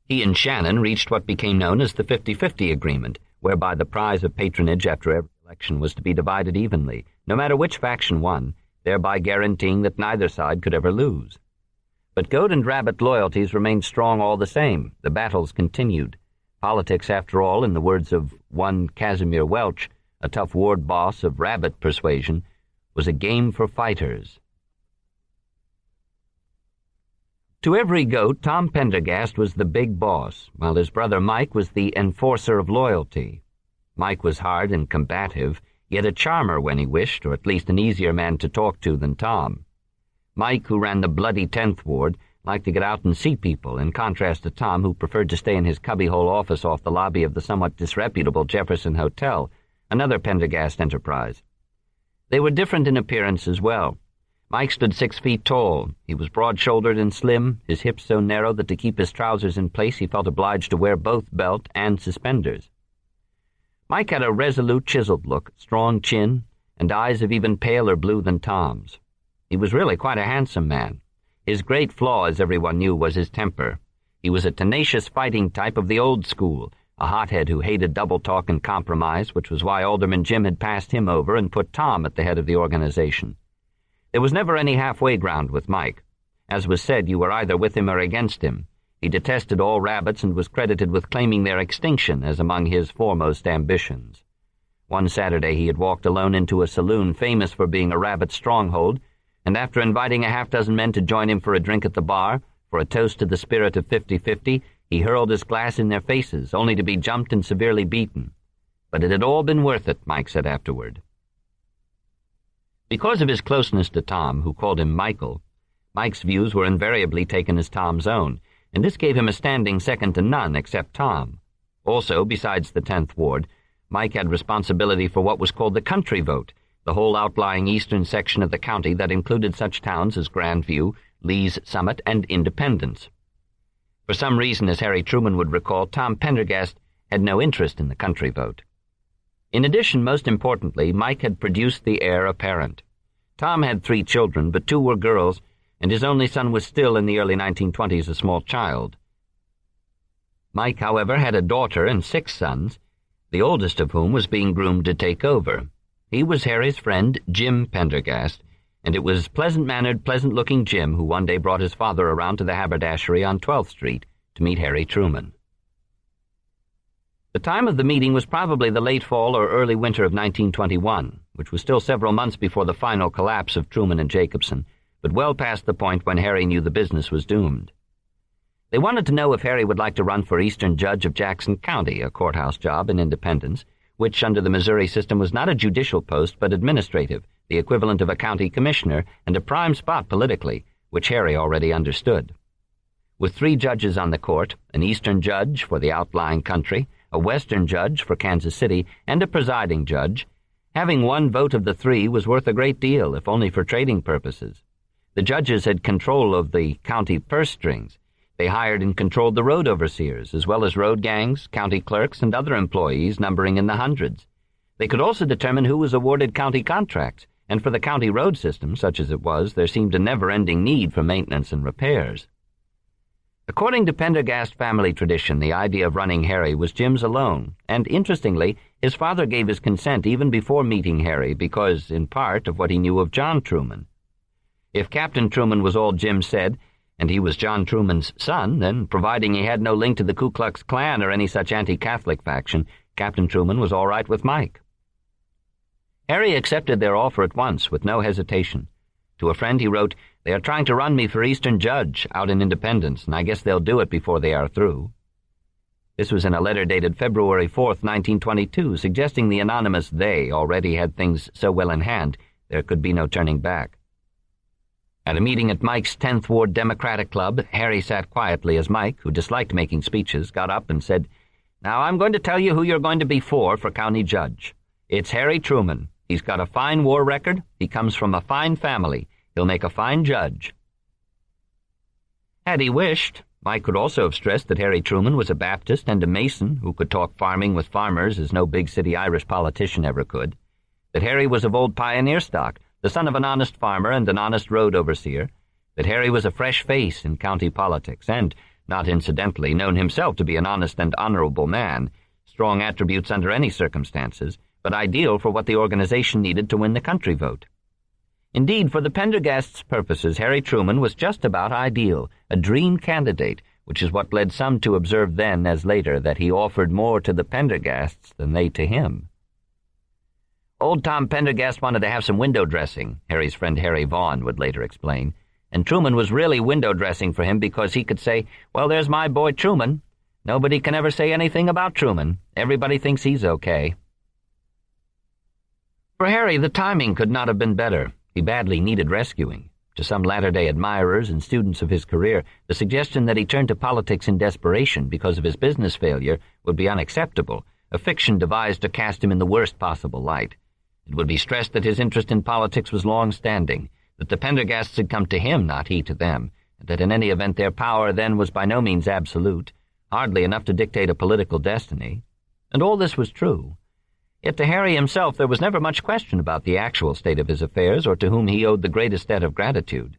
He and Shannon reached what became known as the 50-50 agreement, whereby the prize of patronage after every election was to be divided evenly, no matter which faction won, thereby guaranteeing that neither side could ever lose. But goat and rabbit loyalties remained strong all the same. The battles continued. Politics, after all, in the words of one Casimir Welch, a tough ward boss of rabbit persuasion, was a game for fighters. To every goat, Tom Pendergast was the big boss, while his brother Mike was the enforcer of loyalty. Mike was hard and combative, yet a charmer when he wished, or at least an easier man to talk to than Tom. Mike, who ran the bloody 10th Ward, liked to get out and see people, in contrast to Tom, who preferred to stay in his cubbyhole office off the lobby of the somewhat disreputable Jefferson Hotel, another Pendergast enterprise. They were different in appearance as well. Mike stood 6 feet tall. He was broad-shouldered and slim, his hips so narrow that to keep his trousers in place he felt obliged to wear both belt and suspenders. Mike had a resolute, chiseled look, strong chin, and eyes of even paler blue than Tom's. He was really quite a handsome man. His great flaw, as everyone knew, was his temper. He was a tenacious fighting type of the old school, a hothead who hated double talk and compromise, which was why Alderman Jim had passed him over and put Tom at the head of the organization. There was never any halfway ground with Mike. As was said, you were either with him or against him. He detested all rabbits and was credited with claiming their extinction as among his foremost ambitions. One Saturday he had walked alone into a saloon famous for being a rabbit stronghold, and after inviting a half-dozen men to join him for a drink at the bar, for a toast to the spirit of 50-50, he hurled his glass in their faces, only to be jumped and severely beaten. But it had all been worth it, Mike said afterward. Because of his closeness to Tom, who called him Michael, Mike's views were invariably taken as Tom's own, and this gave him a standing second to none except Tom. Also, besides the 10th Ward, Mike had responsibility for what was called the country vote, the whole outlying eastern section of the county that included such towns as Grandview, Lee's Summit, and Independence. For some reason, as Harry Truman would recall, Tom Pendergast had no interest in the country vote. In addition, most importantly, Mike had produced the heir apparent. Tom had 3 children, but 2 were girls, and his only son was still in the early 1920s a small child. Mike, however, had a daughter and 6 sons, the oldest of whom was being groomed to take over. He was Harry's friend, Jim Pendergast, and it was pleasant-mannered, pleasant-looking Jim who one day brought his father around to the haberdashery on 12th Street to meet Harry Truman. The time of the meeting was probably the late fall or early winter of 1921, which was still several months before the final collapse of Truman and Jacobson, but well past the point when Harry knew the business was doomed. They wanted to know if Harry would like to run for Eastern Judge of Jackson County, a courthouse job in Independence, which under the Missouri system was not a judicial post but administrative, the equivalent of a county commissioner, and a prime spot politically, which Harry already understood. With 3 judges on the court, an Eastern judge for the outlying country, a Western judge for Kansas City, and a presiding judge, having 1 vote of the 3 was worth a great deal, if only for trading purposes. The judges had control of the county purse strings. They hired and controlled the road overseers, as well as road gangs, county clerks, and other employees numbering in the hundreds. They could also determine who was awarded county contracts, and for the county road system, such as it was, there seemed a never-ending need for maintenance and repairs. According to Pendergast family tradition, the idea of running Harry was Jim's alone, and interestingly, his father gave his consent even before meeting Harry because, in part, of what he knew of John Truman. If Captain Truman was all Jim said, and he was John Truman's son, then, providing he had no link to the Ku Klux Klan or any such anti-Catholic faction, Captain Truman was all right with Mike. Harry accepted their offer at once, with no hesitation. To a friend he wrote, "They are trying to run me for Eastern Judge out in Independence, and I guess they'll do it before they are through." This was in a letter dated February 4th, 1922, suggesting the anonymous they already had things so well in hand there could be no turning back. At a meeting at Mike's 10th Ward Democratic Club, Harry sat quietly as Mike, who disliked making speeches, got up and said, "Now I'm going to tell you who you're going to be for county judge. It's Harry Truman. He's got a fine war record. He comes from a fine family. He'll make a fine judge." Had he wished, Mike could also have stressed that Harry Truman was a Baptist and a Mason who could talk farming with farmers as no big-city Irish politician ever could, that Harry was of old pioneer stock, the son of an honest farmer and an honest road overseer, that Harry was a fresh face in county politics and, not incidentally, known himself to be an honest and honorable man, strong attributes under any circumstances, but ideal for what the organization needed to win the country vote. Indeed, for the Pendergasts' purposes, Harry Truman was just about ideal, a dream candidate, which is what led some to observe then as later that he offered more to the Pendergasts than they to him. Old Tom Pendergast wanted to have some window dressing, Harry's friend Harry Vaughan would later explain, and Truman was really window dressing for him because he could say, "Well, there's my boy Truman. Nobody can ever say anything about Truman. Everybody thinks he's okay." For Harry, the timing could not have been better. He badly needed rescuing. To some latter-day admirers and students of his career, the suggestion that he turned to politics in desperation because of his business failure would be unacceptable, a fiction devised to cast him in the worst possible light. It would be stressed that his interest in politics was long-standing, that the Pendergasts had come to him, not he to them, and that in any event their power then was by no means absolute, hardly enough to dictate a political destiny. And all this was true. Yet to Harry himself there was never much question about the actual state of his affairs or to whom he owed the greatest debt of gratitude.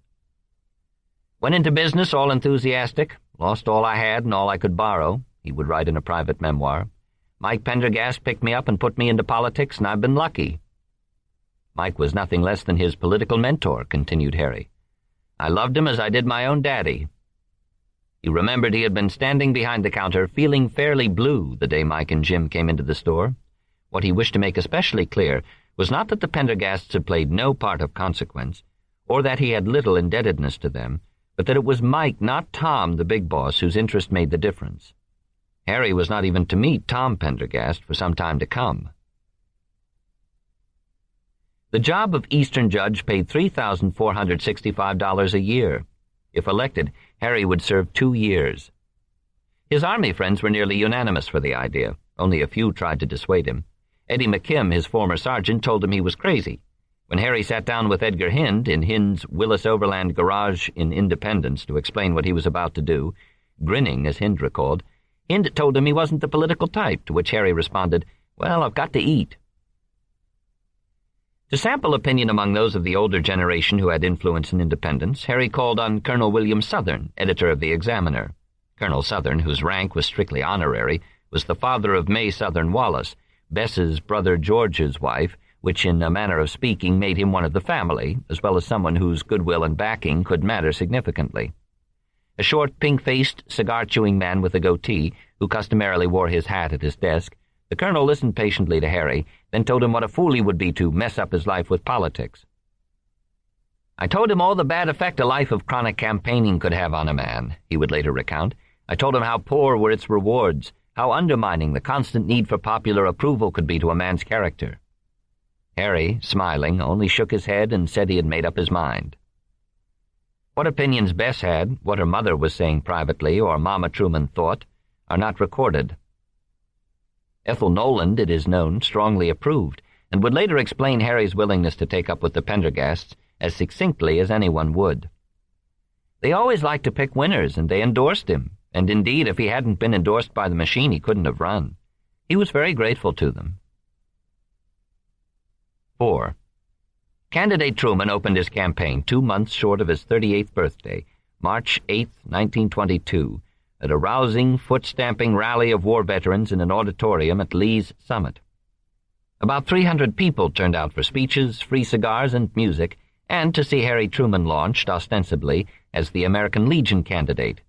"Went into business all enthusiastic, lost all I had and all I could borrow," he would write in a private memoir. "Mike Pendergast picked me up and put me into politics, and I've been lucky." Mike was nothing less than his political mentor, continued Harry. "I loved him as I did my own daddy." He remembered he had been standing behind the counter, feeling fairly blue the day Mike and Jim came into the store. What he wished to make especially clear was not that the Pendergasts had played no part of consequence, or that he had little indebtedness to them, but that it was Mike, not Tom, the big boss, whose interest made the difference. Harry was not even to meet Tom Pendergast for some time to come. The job of Eastern Judge paid $3,465 a year. If elected, Harry would serve 2 years. His Army friends were nearly unanimous for the idea. Only a few tried to dissuade him. Eddie McKim, his former sergeant, told him he was crazy. When Harry sat down with Edgar Hind in Hind's Willis Overland garage in Independence to explain what he was about to do, grinning as Hind recalled, Hind told him he wasn't the political type, to which Harry responded, "Well, I've got to eat." To sample opinion among those of the older generation who had influence in Independence, Harry called on Colonel William Southern, editor of the Examiner. Colonel Southern, whose rank was strictly honorary, was the father of May Southern Wallace, Bess's brother George's wife, which in a manner of speaking made him one of the family, as well as someone whose goodwill and backing could matter significantly. A short, pink-faced, cigar-chewing man with a goatee, who customarily wore his hat at his desk, the colonel listened patiently to Harry, then told him what a fool he would be to mess up his life with politics. "I told him all the bad effect a life of chronic campaigning could have on a man," he would later recount. "I told him how poor were its rewards, how undermining the constant need for popular approval could be to a man's character." Harry, smiling, only shook his head and said he had made up his mind. What opinions Bess had, what her mother was saying privately, or Mama Truman thought, are not recorded. Ethel Noland, it is known, strongly approved, and would later explain Harry's willingness to take up with the Pendergasts as succinctly as anyone would. They always liked to pick winners, and they endorsed him. And indeed, if he hadn't been endorsed by the machine, he couldn't have run. He was very grateful to them. 4. Candidate Truman opened his campaign 2 months short of his 38th birthday, March 8, 1922, at a rousing, foot-stamping rally of war veterans in an auditorium at Lee's Summit. About 300 people turned out for speeches, free cigars, and music, and to see Harry Truman launched, ostensibly, as the American Legion candidate,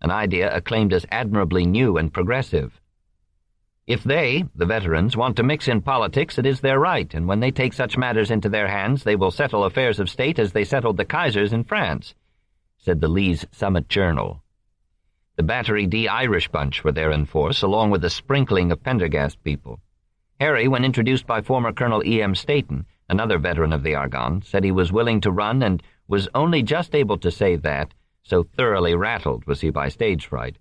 an idea acclaimed as admirably new and progressive. If they, the veterans, want to mix in politics, it is their right, and when they take such matters into their hands, they will settle affairs of state as they settled the Kaisers in France, said the Lee's Summit Journal. The Battery D Irish bunch were there in force, along with a sprinkling of Pendergast people. Harry, when introduced by former Colonel E.M. Staton, another veteran of the Argonne, said he was willing to run and was only just able to say that, so thoroughly rattled was he by stage fright.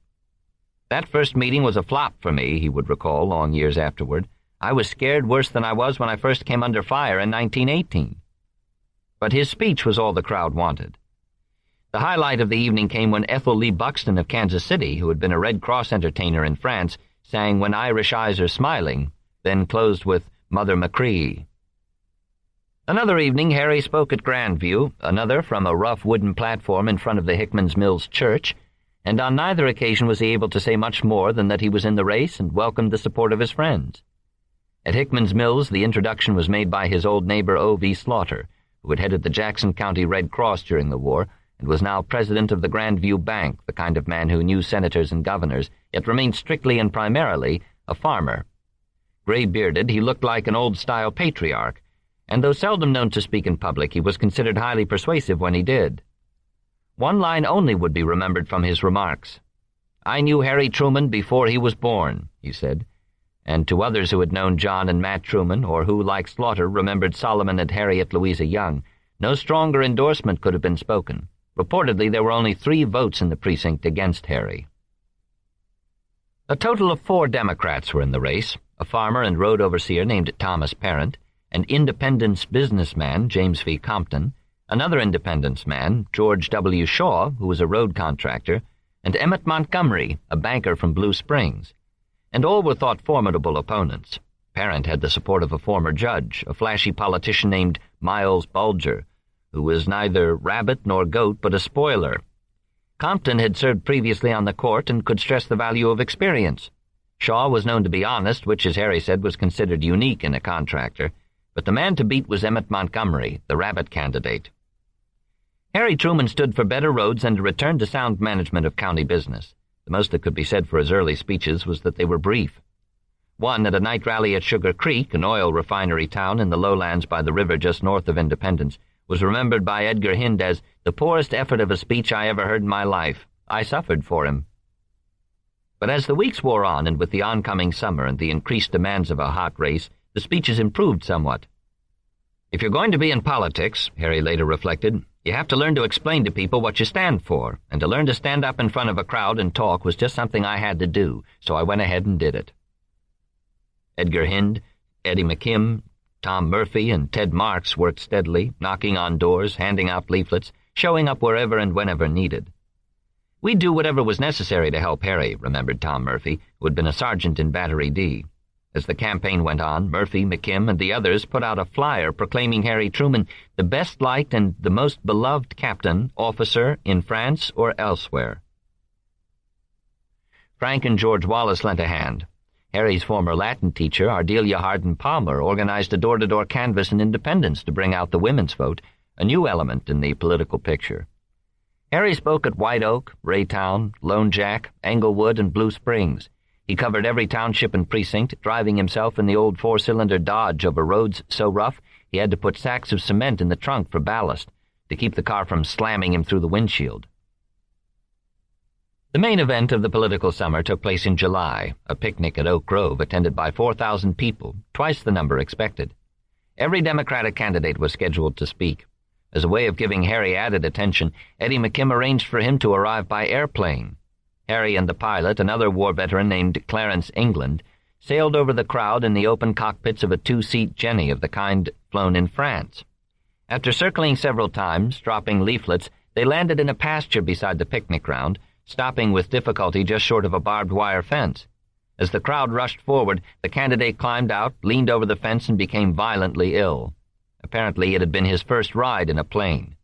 That first meeting was a flop for me, he would recall long years afterward. I was scared worse than I was when I first came under fire in 1918. But his speech was all the crowd wanted. The highlight of the evening came when Ethel Lee Buxton of Kansas City, who had been a Red Cross entertainer in France, sang When Irish Eyes Are Smiling, then closed with Mother Machree. Another evening Harry spoke at Grandview, another from a rough wooden platform in front of the Hickman's Mills Church, and on neither occasion was he able to say much more than that he was in the race and welcomed the support of his friends. At Hickman's Mills the introduction was made by his old neighbor O.V. Slaughter, who had headed the Jackson County Red Cross during the war, and was now president of the Grandview Bank, the kind of man who knew senators and governors, yet remained strictly and primarily a farmer. Gray-bearded, he looked like an old-style patriarch, and though seldom known to speak in public, he was considered highly persuasive when he did. One line only would be remembered from his remarks. "I knew Harry Truman before he was born," he said, and to others who had known John and Matt Truman, or who, like Slaughter, remembered Solomon and Harriet Louisa Young, no stronger endorsement could have been spoken. Reportedly, there were only 3 votes in the precinct against Harry. A total of 4 Democrats were in the race, a farmer and road overseer named Thomas Parent, an Independence businessman, James V. Compton, another Independence man, George W. Shaw, who was a road contractor, and Emmett Montgomery, a banker from Blue Springs. And all were thought formidable opponents. Parent had the support of a former judge, a flashy politician named Miles Bulger, who was neither rabbit nor goat but a spoiler. Compton had served previously on the court and could stress the value of experience. Shaw was known to be honest, which, as Harry said, was considered unique in a contractor, but the man to beat was Emmett Montgomery, the rabbit candidate. Harry Truman stood for better roads and a return to sound management of county business. The most that could be said for his early speeches was that they were brief. One at a night rally at Sugar Creek, an oil refinery town in the lowlands by the river just north of Independence, was remembered by Edgar Hind as the poorest effort of a speech I ever heard in my life. I suffered for him. But as the weeks wore on, and with the oncoming summer and the increased demands of a hot race, the speeches improved somewhat. If you're going to be in politics, Harry later reflected, you have to learn to explain to people what you stand for, and to learn to stand up in front of a crowd and talk was just something I had to do, so I went ahead and did it. Edgar Hind, Eddie McKim, Tom Murphy, and Ted Marks worked steadily, knocking on doors, handing out leaflets, showing up wherever and whenever needed. We'd do whatever was necessary to help Harry, remembered Tom Murphy, who had been a sergeant in Battery D. As the campaign went on, Murphy, McKim, and the others put out a flyer proclaiming Harry Truman the best liked and the most beloved captain, officer in France or elsewhere. Frank and George Wallace lent a hand. Harry's former Latin teacher, Ardelia Hardin Palmer, organized a door-to-door canvass in Independence to bring out the women's vote, a new element in the political picture. Harry spoke at White Oak, Raytown, Lone Jack, Englewood, and Blue Springs. He covered every township and precinct, driving himself in the old 4-cylinder Dodge over roads so rough he had to put sacks of cement in the trunk for ballast to keep the car from slamming him through the windshield. The main event of the political summer took place in July, a picnic at Oak Grove attended by 4,000 people, twice the number expected. Every Democratic candidate was scheduled to speak. As a way of giving Harry added attention, Eddie McKim arranged for him to arrive by airplane. Harry and the pilot, another war veteran named Clarence England, sailed over the crowd in the open cockpits of a 2-seat Jenny of the kind flown in France. After circling several times, dropping leaflets, they landed in a pasture beside the picnic ground, stopping with difficulty just short of a barbed wire fence. As the crowd rushed forward, the candidate climbed out, leaned over the fence, and became violently ill. Apparently it had been his first ride in a plane.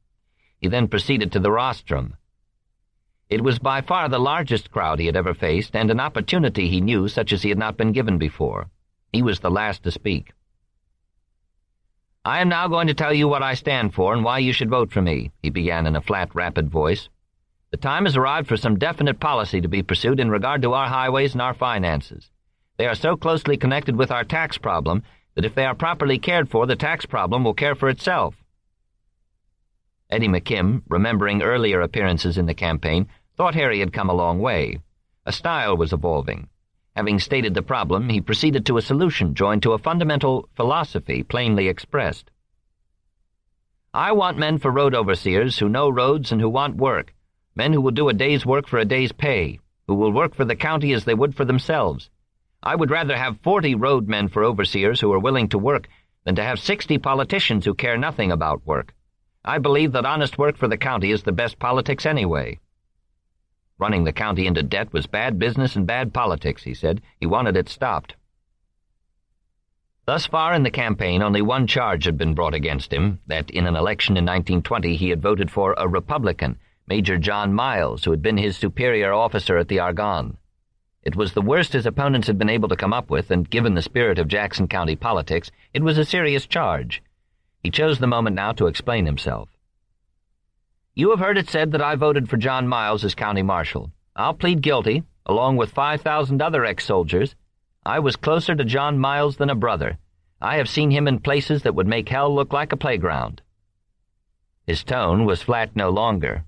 He then proceeded to the rostrum. It was by far the largest crowd he had ever faced, and an opportunity, he knew, such as he had not been given before. He was the last to speak. "I am now going to tell you what I stand for and why you should vote for me," he began in a flat, rapid voice. The time has arrived for some definite policy to be pursued in regard to our highways and our finances. They are so closely connected with our tax problem that if they are properly cared for, the tax problem will care for itself." Eddie McKim, remembering earlier appearances in the campaign, thought Harry had come a long way. A style was evolving. Having stated the problem, he proceeded to a solution joined to a fundamental philosophy plainly expressed. "I want men for road overseers who know roads and who want work, men who will do a day's work for a day's pay, who will work for the county as they would for themselves. I would rather have 40 roadmen for overseers who are willing to work than to have 60 politicians who care nothing about work. I believe that honest work for the county is the best politics anyway." Running the county into debt was bad business and bad politics, he said. He wanted it stopped. Thus far in the campaign, only one charge had been brought against him, that in an election in 1920 he had voted for a Republican, Major John Miles, who had been his superior officer at the Argonne. It was the worst his opponents had been able to come up with, and given the spirit of Jackson County politics, it was a serious charge. He chose the moment now to explain himself. "You have heard it said that I voted for John Miles as county marshal. I'll plead guilty, along with 5,000 other ex-soldiers. I was closer to John Miles than a brother. I have seen him in places that would make hell look like a playground." His tone was flat no longer.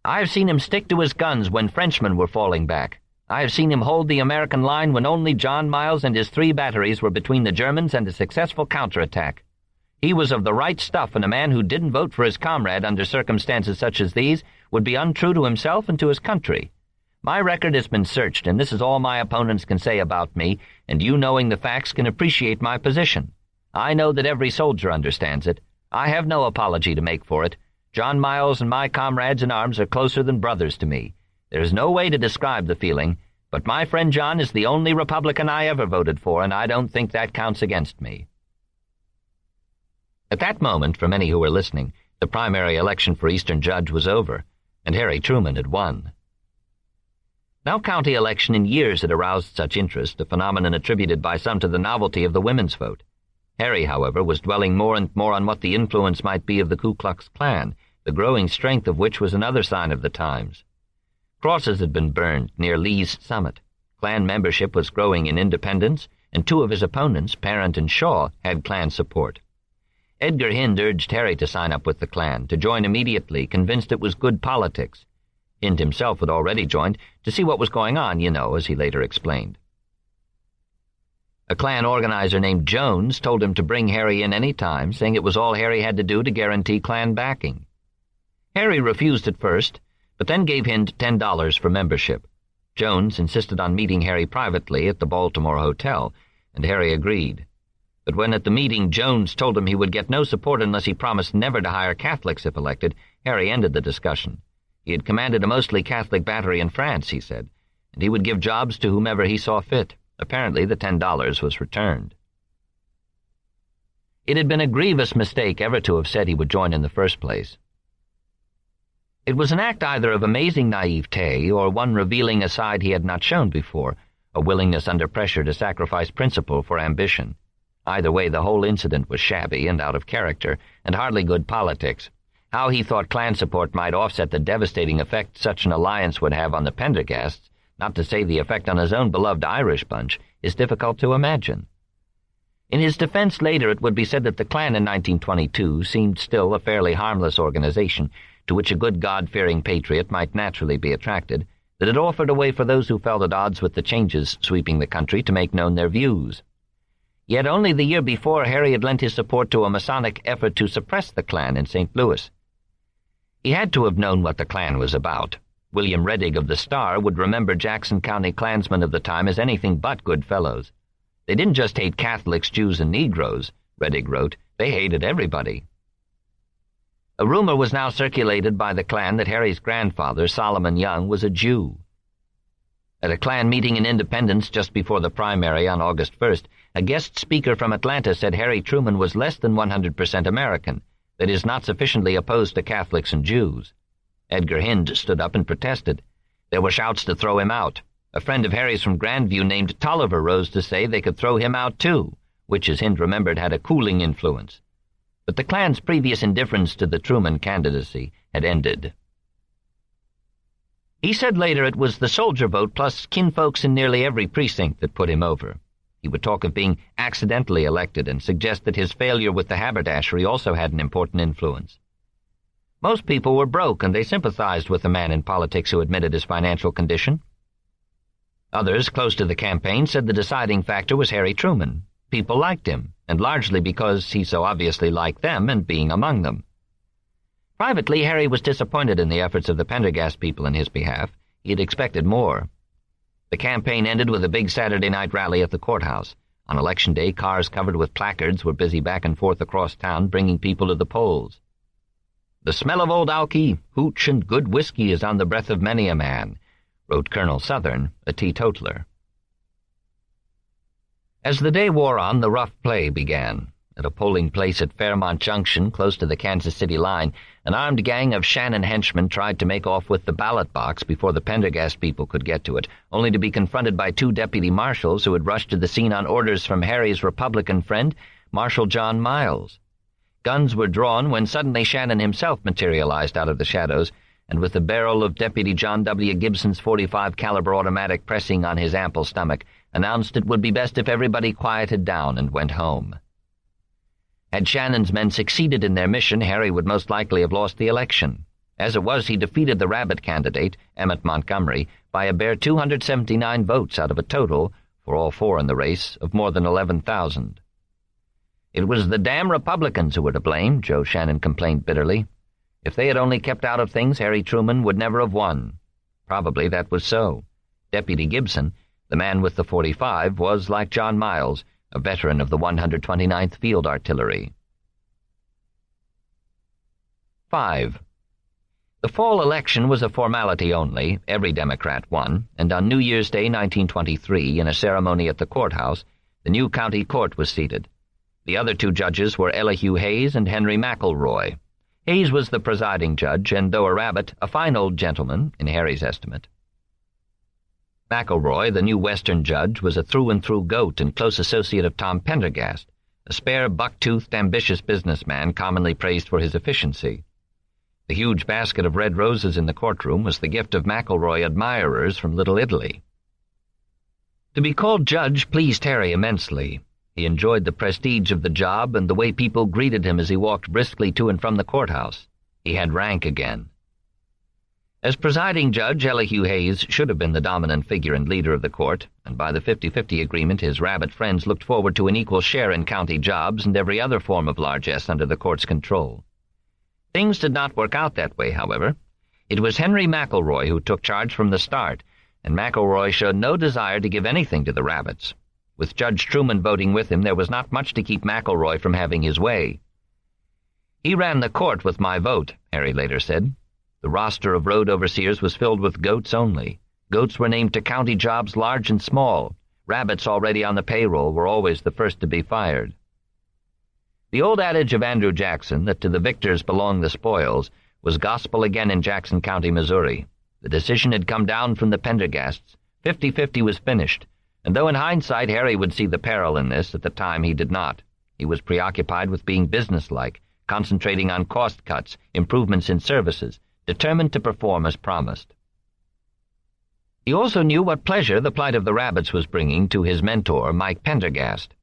"I have seen him stick to his guns when Frenchmen were falling back. I have seen him hold the American line when only John Miles and his 3 batteries were between the Germans and a successful counterattack. He was of the right stuff, and a man who didn't vote for his comrade under circumstances such as these would be untrue to himself and to his country. My record has been searched, and this is all my opponents can say about me, and you, knowing the facts, can appreciate my position. I know that every soldier understands it. I have no apology to make for it. John Miles and my comrades in arms are closer than brothers to me. There is no way to describe the feeling, but my friend John is the only Republican I ever voted for, and I don't think that counts against me." At that moment, for many who were listening, the primary election for Eastern Judge was over, and Harry Truman had won. No county election in years had aroused such interest, a phenomenon attributed by some to the novelty of the women's vote. Harry, however, was dwelling more and more on what the influence might be of the Ku Klux Klan, the growing strength of which was another sign of the times. Crosses had been burned near Lee's Summit. Klan membership was growing in Independence, and 2 of his opponents, Parent and Shaw, had Klan support. Edgar Hind urged Harry to sign up with the Klan, to join immediately, convinced it was good politics. Hind himself had already joined, to see what was going on, as he later explained. A Klan organizer named Jones told him to bring Harry in any time, saying it was all Harry had to do to guarantee Klan backing. Harry refused at first, but then gave Hind $10 for membership. Jones insisted on meeting Harry privately at the Baltimore Hotel, and Harry agreed. But when at the meeting Jones told him he would get no support unless he promised never to hire Catholics if elected, Harry ended the discussion. He had commanded a mostly Catholic battery in France, he said, and he would give jobs to whomever he saw fit. Apparently the $10 was returned. It had been a grievous mistake ever to have said he would join in the first place. It was an act either of amazing naivete or one revealing a side he had not shown before, a willingness under pressure to sacrifice principle for ambition. Either way, the whole incident was shabby and out of character, and hardly good politics. How he thought Klan support might offset the devastating effect such an alliance would have on the Pendergasts, not to say the effect on his own beloved Irish bunch, is difficult to imagine. In his defense later, it would be said that the Klan in 1922 seemed still a fairly harmless organization, to which a good God-fearing patriot might naturally be attracted, that it offered a way for those who felt at odds with the changes sweeping the country to make known their views. Yet only the year before, Harry had lent his support to a Masonic effort to suppress the Klan in St. Louis. He had to have known what the Klan was about. William Reddig of the Star would remember Jackson County Klansmen of the time as anything but good fellows. They didn't just hate Catholics, Jews, and Negroes, Reddig wrote. They hated everybody. A rumor was now circulated by the Klan that Harry's grandfather, Solomon Young, was a Jew. At a Klan meeting in Independence just before the primary on August 1st, a guest speaker from Atlanta said Harry Truman was less than 100% American, that is, not sufficiently opposed to Catholics and Jews. Edgar Hind stood up and protested. There were shouts to throw him out. A friend of Harry's from Grandview named Tolliver rose to say they could throw him out too, which, as Hind remembered, had a cooling influence. But the Klan's previous indifference to the Truman candidacy had ended. He said later it was the soldier vote plus kinfolks in nearly every precinct that put him over. He would talk of being accidentally elected and suggest that his failure with the haberdashery also had an important influence. Most people were broke, and they sympathized with the man in politics who admitted his financial condition. Others, close to the campaign, said the deciding factor was Harry Truman. People liked him, and largely because he so obviously liked them and being among them. Privately, Harry was disappointed in the efforts of the Pendergast people in his behalf. He had expected more. The campaign ended with a big Saturday night rally at the courthouse. On Election Day, cars covered with placards were busy back and forth across town, bringing people to the polls. "The smell of old alky, hooch, and good whiskey is on the breath of many a man," wrote Colonel Southern, a teetotaler. As the day wore on, the rough play began. At a polling place at Fairmont Junction, close to the Kansas City line, an armed gang of Shannon henchmen tried to make off with the ballot box before the Pendergast people could get to it, only to be confronted by two deputy marshals who had rushed to the scene on orders from Harry's Republican friend, Marshal John Miles. Guns were drawn when suddenly Shannon himself materialized out of the shadows, and with the barrel of Deputy John W. Gibson's .45 caliber automatic pressing on his ample stomach, announced it would be best if everybody quieted down and went home. Had Shannon's men succeeded in their mission, Harry would most likely have lost the election. As it was, he defeated the Rabbit candidate, Emmett Montgomery, by a bare 279 votes out of a total, for all four in the race, of more than 11,000. "It was the damn Republicans who were to blame," Joe Shannon complained bitterly. "If they had only kept out of things, Harry Truman would never have won." Probably that was so. Deputy Gibson, the man with the .45, was, like John Miles, a veteran of the 129th Field Artillery. 5. The fall election was a formality only. Every Democrat won, and on New Year's Day 1923, in a ceremony at the courthouse, the new county court was seated. The other two judges were Elihu Hayes and Henry McElroy. Hayes was the presiding judge, and though a rabbit, a fine old gentleman, in Harry's estimate. McElroy, the new Western judge, was a through-and-through goat and close associate of Tom Pendergast, a spare, buck-toothed, ambitious businessman commonly praised for his efficiency. The huge basket of red roses in the courtroom was the gift of McElroy admirers from Little Italy. To be called judge pleased Harry immensely. He enjoyed the prestige of the job and the way people greeted him as he walked briskly to and from the courthouse. He had rank again. As presiding judge, Elihu Hayes should have been the dominant figure and leader of the court, and by the 50-50 agreement his rabbit friends looked forward to an equal share in county jobs and every other form of largesse under the court's control. Things did not work out that way, however. It was Henry McElroy who took charge from the start, and McElroy showed no desire to give anything to the rabbits. With Judge Truman voting with him, there was not much to keep McElroy from having his way. "He ran the court with my vote," Harry later said. The roster of road overseers was filled with goats only. Goats were named to county jobs large and small. Rabbits already on the payroll were always the first to be fired. The old adage of Andrew Jackson, that to the victors belong the spoils, was gospel again in Jackson County, Missouri. The decision had come down from the Pendergasts. 50-50 was finished, and though in hindsight Harry would see the peril in this, at the time he did not. He was preoccupied with being businesslike, concentrating on cost cuts, improvements in services, determined to perform as promised. He also knew what pleasure the plight of the rabbits was bringing to his mentor, Mike Pendergast.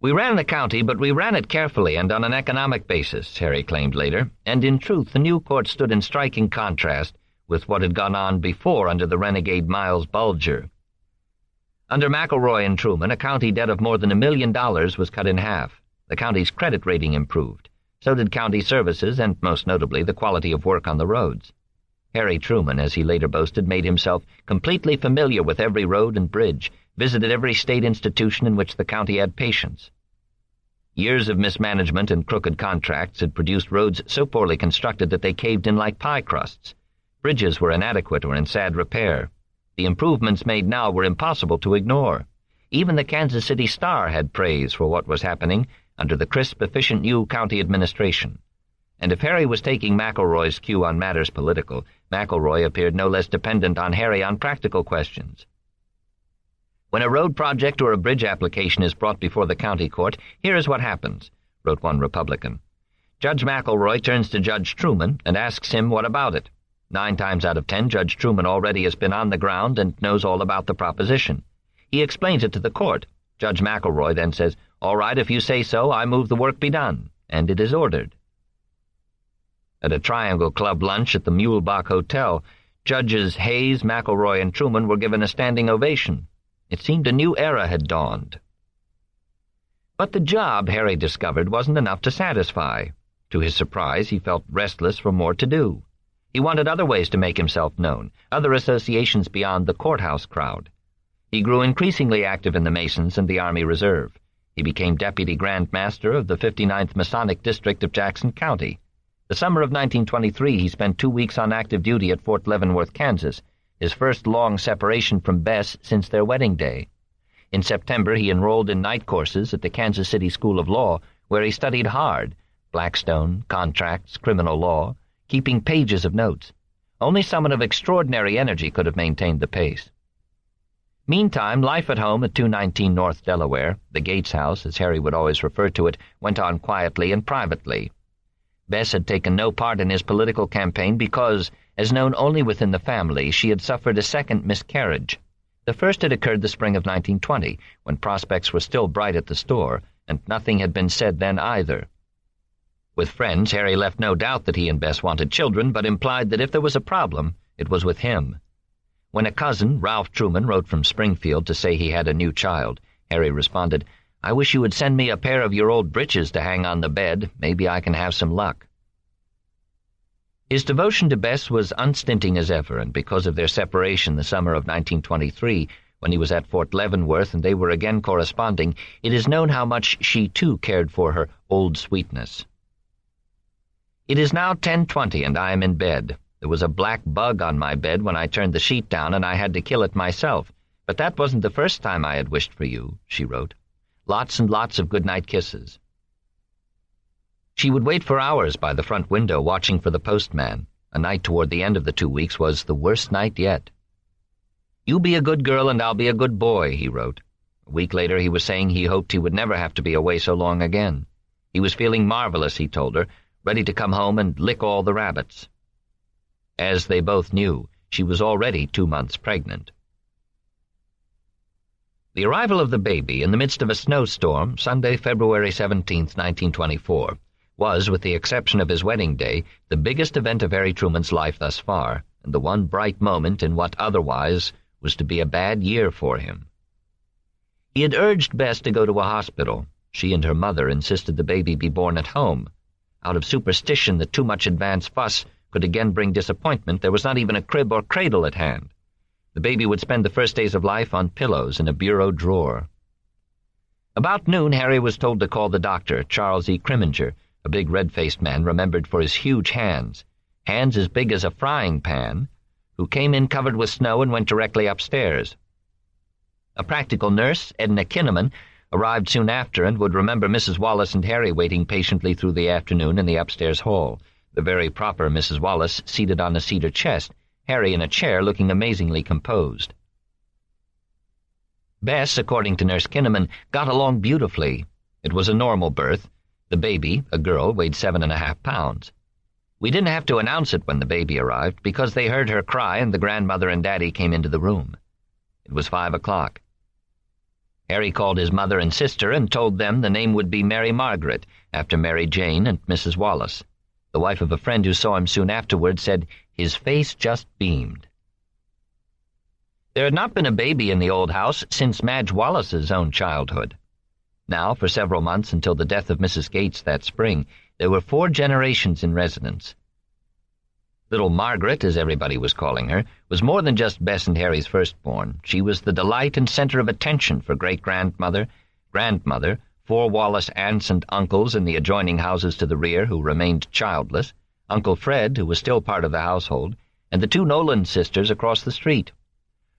"We ran the county, but we ran it carefully and on an economic basis," Harry claimed later, and in truth the new court stood in striking contrast with what had gone on before under the renegade Miles Bulger. Under McElroy and Truman, a county debt of more than $1 million was cut in half. The county's credit rating improved. So did county services, and most notably the quality of work on the roads. Harry Truman, as he later boasted, made himself completely familiar with every road and bridge, visited every state institution in which the county had patients. Years of mismanagement and crooked contracts had produced roads so poorly constructed that they caved in like pie crusts. Bridges were inadequate or in sad repair. The improvements made now were impossible to ignore. Even the Kansas City Star had praise for what was happening under the crisp, efficient new county administration. And if Harry was taking McElroy's cue on matters political, McElroy appeared no less dependent on Harry on practical questions. "When a road project or a bridge application is brought before the county court, here is what happens," wrote one Republican. "Judge McElroy turns to Judge Truman and asks him what about it. 9 times out of 10, Judge Truman already has been on the ground and knows all about the proposition. He explains it to the court. Judge McElroy then says, "All right, if you say so, I move the work be done," and it is ordered. At a Triangle Club lunch at the Mulebach Hotel, Judges Hayes, McElroy, and Truman were given a standing ovation. It seemed a new era had dawned. But the job, Harry discovered, wasn't enough to satisfy. To his surprise, he felt restless for more to do. He wanted other ways to make himself known, other associations beyond the courthouse crowd. He grew increasingly active in the Masons and the Army Reserve. He became Deputy Grand Master of the 59th Masonic District of Jackson County. The summer of 1923 he spent 2 weeks on active duty at Fort Leavenworth, Kansas, his first long separation from Bess since their wedding day. In September he enrolled in night courses at the Kansas City School of Law, where he studied hard, Blackstone, contracts, criminal law, keeping pages of notes. Only someone of extraordinary energy could have maintained the pace. Meantime, life at home at 219 North Delaware, the Gates house, as Harry would always refer to it, went on quietly and privately. Bess had taken no part in his political campaign because, as known only within the family, she had suffered a second miscarriage. The first had occurred the spring of 1920, when prospects were still bright at the store, and nothing had been said then either. With friends, Harry left no doubt that he and Bess wanted children, but implied that if there was a problem, it was with him. When a cousin, Ralph Truman, wrote from Springfield to say he had a new child, Harry responded, "I wish you would send me a pair of your old breeches to hang on the bed. Maybe I can have some luck." His devotion to Bess was unstinting as ever, and because of their separation the summer of 1923, when he was at Fort Leavenworth and they were again corresponding, it is known how much she too cared for her old sweetness. "It is now 10:20 and I am in bed. There was a black bug on my bed when I turned the sheet down and I had to kill it myself. But that wasn't the first time I had wished for you," she wrote. "Lots and lots of good-night kisses." She would wait for hours by the front window watching for the postman. A night toward the end of the 2 weeks was the worst night yet. "You be a good girl and I'll be a good boy," he wrote. A week later he was saying he hoped he would never have to be away so long again. He was feeling marvelous, he told her, ready to come home and lick all the rabbits. As they both knew, she was already 2 months pregnant. The arrival of the baby in the midst of a snowstorm, Sunday, February 17, 1924, was, with the exception of his wedding day, the biggest event of Harry Truman's life thus far, and the one bright moment in what otherwise was to be a bad year for him. He had urged Bess to go to a hospital. She and her mother insisted the baby be born at home. Out of superstition that too much advance fuss could again bring disappointment, there was not even a crib or cradle at hand. The baby would spend the first days of life on pillows in a bureau drawer. About noon, Harry was told to call the doctor, Charles E. Criminger, a big red-faced man remembered for his huge hands as big as a frying pan, who came in covered with snow and went directly upstairs. A practical nurse, Edna Kinnaman, arrived soon after and would remember Mrs. Wallace and Harry waiting patiently through the afternoon in the upstairs hall, the very proper Mrs. Wallace seated on a cedar chest, Harry in a chair looking amazingly composed. Bess, according to Nurse Kinnaman, got along beautifully. It was a normal birth. The baby, a girl, weighed 7.5 pounds. We didn't have to announce it when the baby arrived, because they heard her cry and the grandmother and daddy came into the room. It was 5 o'clock. Harry called his mother and sister and told them the name would be Mary Margaret, after Mary Jane and Mrs. Wallace. The wife of a friend who saw him soon afterward said his face just beamed. There had not been a baby in the old house since Madge Wallace's own childhood. Now, for several months until the death of Mrs. Gates that spring, there were 4 generations in residence. Little Margaret, as everybody was calling her, was more than just Bess and Harry's firstborn. She was the delight and center of attention for great-grandmother, grandmother, 4 Wallace aunts and uncles in the adjoining houses to the rear who remained childless, Uncle Fred, who was still part of the household, and the 2 Nolan sisters across the street.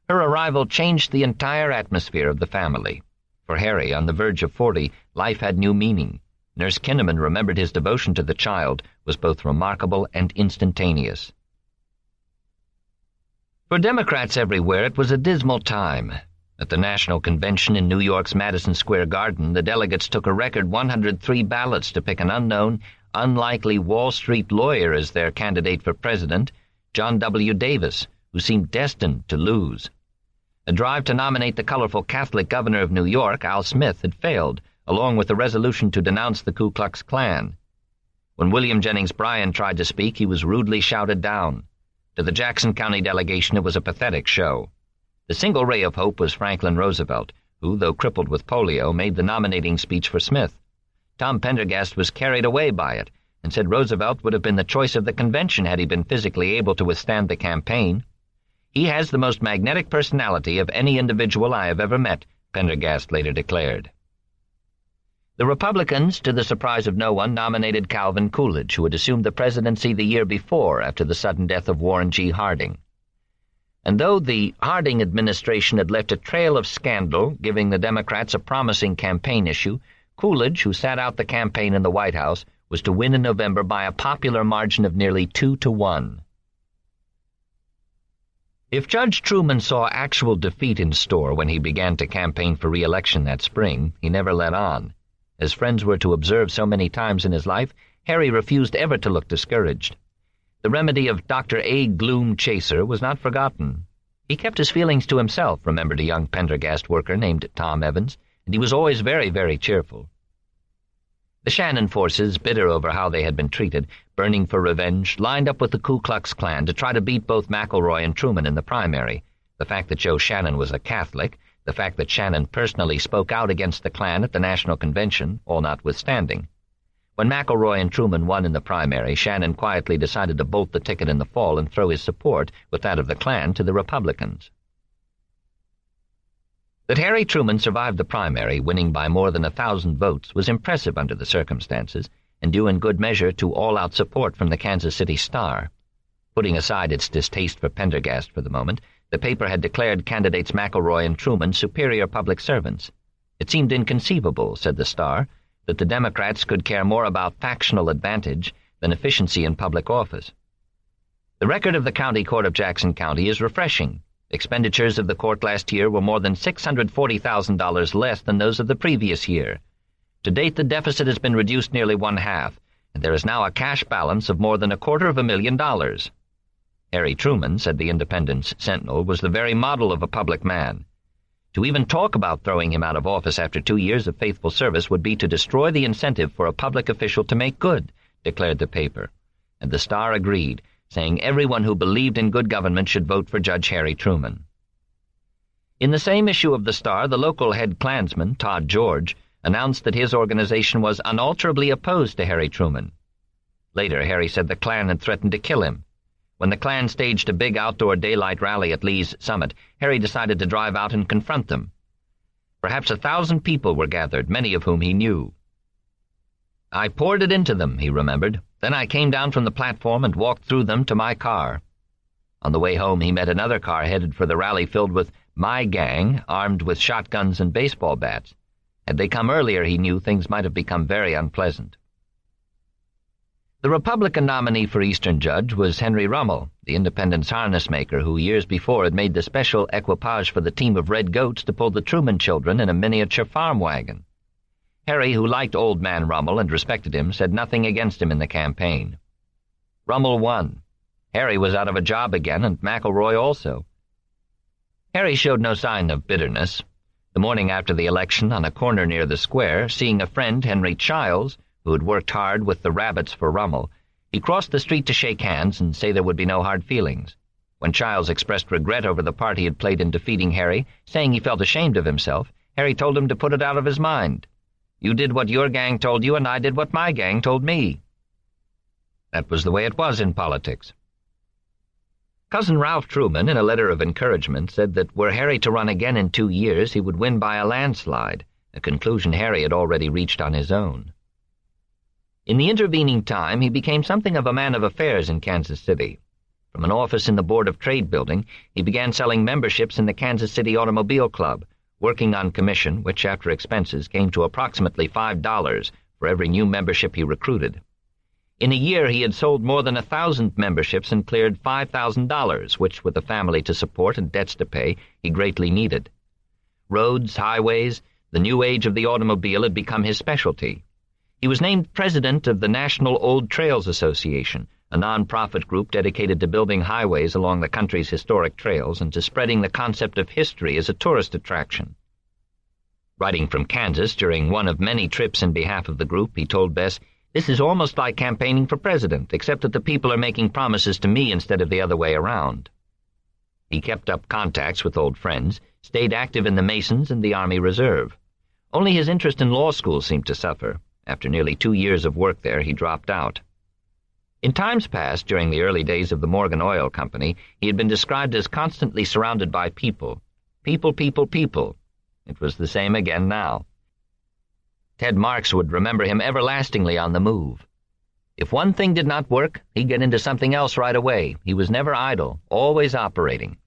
Her arrival changed the entire atmosphere of the family. For Harry, on the verge of 40, life had new meaning. Nurse Kinnaman remembered his devotion to the child was both remarkable and instantaneous. For Democrats everywhere, it was a dismal time. At the National Convention in New York's Madison Square Garden, the delegates took a record 103 ballots to pick an unknown, unlikely Wall Street lawyer as their candidate for president, John W. Davis, who seemed destined to lose. A drive to nominate the colorful Catholic governor of New York, Al Smith, had failed, along with a resolution to denounce the Ku Klux Klan. When William Jennings Bryan tried to speak, he was rudely shouted down. To the Jackson County delegation, it was a pathetic show. The single ray of hope was Franklin Roosevelt, who, though crippled with polio, made the nominating speech for Smith. Tom Pendergast was carried away by it, and said Roosevelt would have been the choice of the convention had he been physically able to withstand the campaign. "He has the most magnetic personality of any individual I have ever met," Pendergast later declared. The Republicans, to the surprise of no one, nominated Calvin Coolidge, who had assumed the presidency the year before after the sudden death of Warren G. Harding. And though the Harding administration had left a trail of scandal, giving the Democrats a promising campaign issue, Coolidge, who sat out the campaign in the White House, was to win in November by a popular margin of nearly 2-1. If Judge Truman saw actual defeat in store when he began to campaign for re-election that spring, he never let on. As friends were to observe so many times in his life, Harry refused ever to look discouraged. The remedy of Dr. A. Gloom Chaser was not forgotten. He kept his feelings to himself, remembered a young Pendergast worker named Tom Evans, and he was always very, very cheerful. The Shannon forces, bitter over how they had been treated, burning for revenge, lined up with the Ku Klux Klan to try to beat both McElroy and Truman in the primary. The fact that Joe Shannon was a Catholic, the fact that Shannon personally spoke out against the Klan at the National Convention, all notwithstanding. When McElroy and Truman won in the primary, Shannon quietly decided to bolt the ticket in the fall and throw his support, with that of the Klan, to the Republicans. That Harry Truman survived the primary, winning by more than 1,000 votes, was impressive under the circumstances, and due in good measure to all-out support from the Kansas City Star. Putting aside its distaste for Pendergast for the moment, the paper had declared candidates McElroy and Truman superior public servants. It seemed inconceivable, said the Star, that the Democrats could care more about factional advantage than efficiency in public office. The record of the County Court of Jackson County is refreshing. Expenditures of the court last year were more than $640,000 less than those of the previous year. To date, the deficit has been reduced nearly one-half, and there is now a cash balance of more than $250,000. Harry Truman, said the Independence Sentinel, was the very model of a public man. To even talk about throwing him out of office after 2 years of faithful service would be to destroy the incentive for a public official to make good, declared the paper, and the Star agreed, saying everyone who believed in good government should vote for Judge Harry Truman. In the same issue of the Star, the local head Klansman, Todd George, announced that his organization was unalterably opposed to Harry Truman. Later, Harry said the Klan had threatened to kill him. When the Klan staged a big outdoor daylight rally at Lee's Summit, Harry decided to drive out and confront them. Perhaps 1,000 people were gathered, many of whom he knew. "I poured it into them," he remembered. "Then I came down from the platform and walked through them to my car." On the way home, he met another car headed for the rally filled with my gang, armed with shotguns and baseball bats. Had they come earlier, he knew, things might have become very unpleasant. The Republican nominee for Eastern Judge was Henry Rummel, the Independence harness maker who years before had made the special equipage for the team of red goats to pull the Truman children in a miniature farm wagon. Harry, who liked Old Man Rummel and respected him, said nothing against him in the campaign. Rummel won. Harry was out of a job again, and McElroy also. Harry showed no sign of bitterness. The morning after the election, on a corner near the square, seeing a friend, Henry Childs, who had worked hard with the rabbits for Rummel, he crossed the street to shake hands and say there would be no hard feelings. When Childs expressed regret over the part he had played in defeating Harry, saying he felt ashamed of himself, Harry told him to put it out of his mind. "You did what your gang told you, and I did what my gang told me." That was the way it was in politics. Cousin Ralph Truman, in a letter of encouragement, said that were Harry to run again in 2 years, he would win by a landslide, a conclusion Harry had already reached on his own. In the intervening time, he became something of a man of affairs in Kansas City. From an office in the Board of Trade building, he began selling memberships in the Kansas City Automobile Club, working on commission, which after expenses came to approximately $5 for every new membership he recruited. In a year he had sold more than 1,000 memberships and cleared $5,000, which, with a family to support and debts to pay, he greatly needed. Roads, highways, the new age of the automobile had become his specialty. He was named president of the National Old Trails Association, a non-profit group dedicated to building highways along the country's historic trails and to spreading the concept of history as a tourist attraction. Writing from Kansas during one of many trips in behalf of the group, he told Bess, "This is almost like campaigning for president, except that the people are making promises to me instead of the other way around." He kept up contacts with old friends, stayed active in the Masons and the Army Reserve. Only his interest in law school seemed to suffer. After nearly 2 years of work there, he dropped out. In times past, during the early days of the Morgan Oil Company, he had been described as constantly surrounded by people. People, people, people. It was the same again now. Ted Marks would remember him everlastingly on the move. If one thing did not work, he'd get into something else right away. He was never idle, always operating.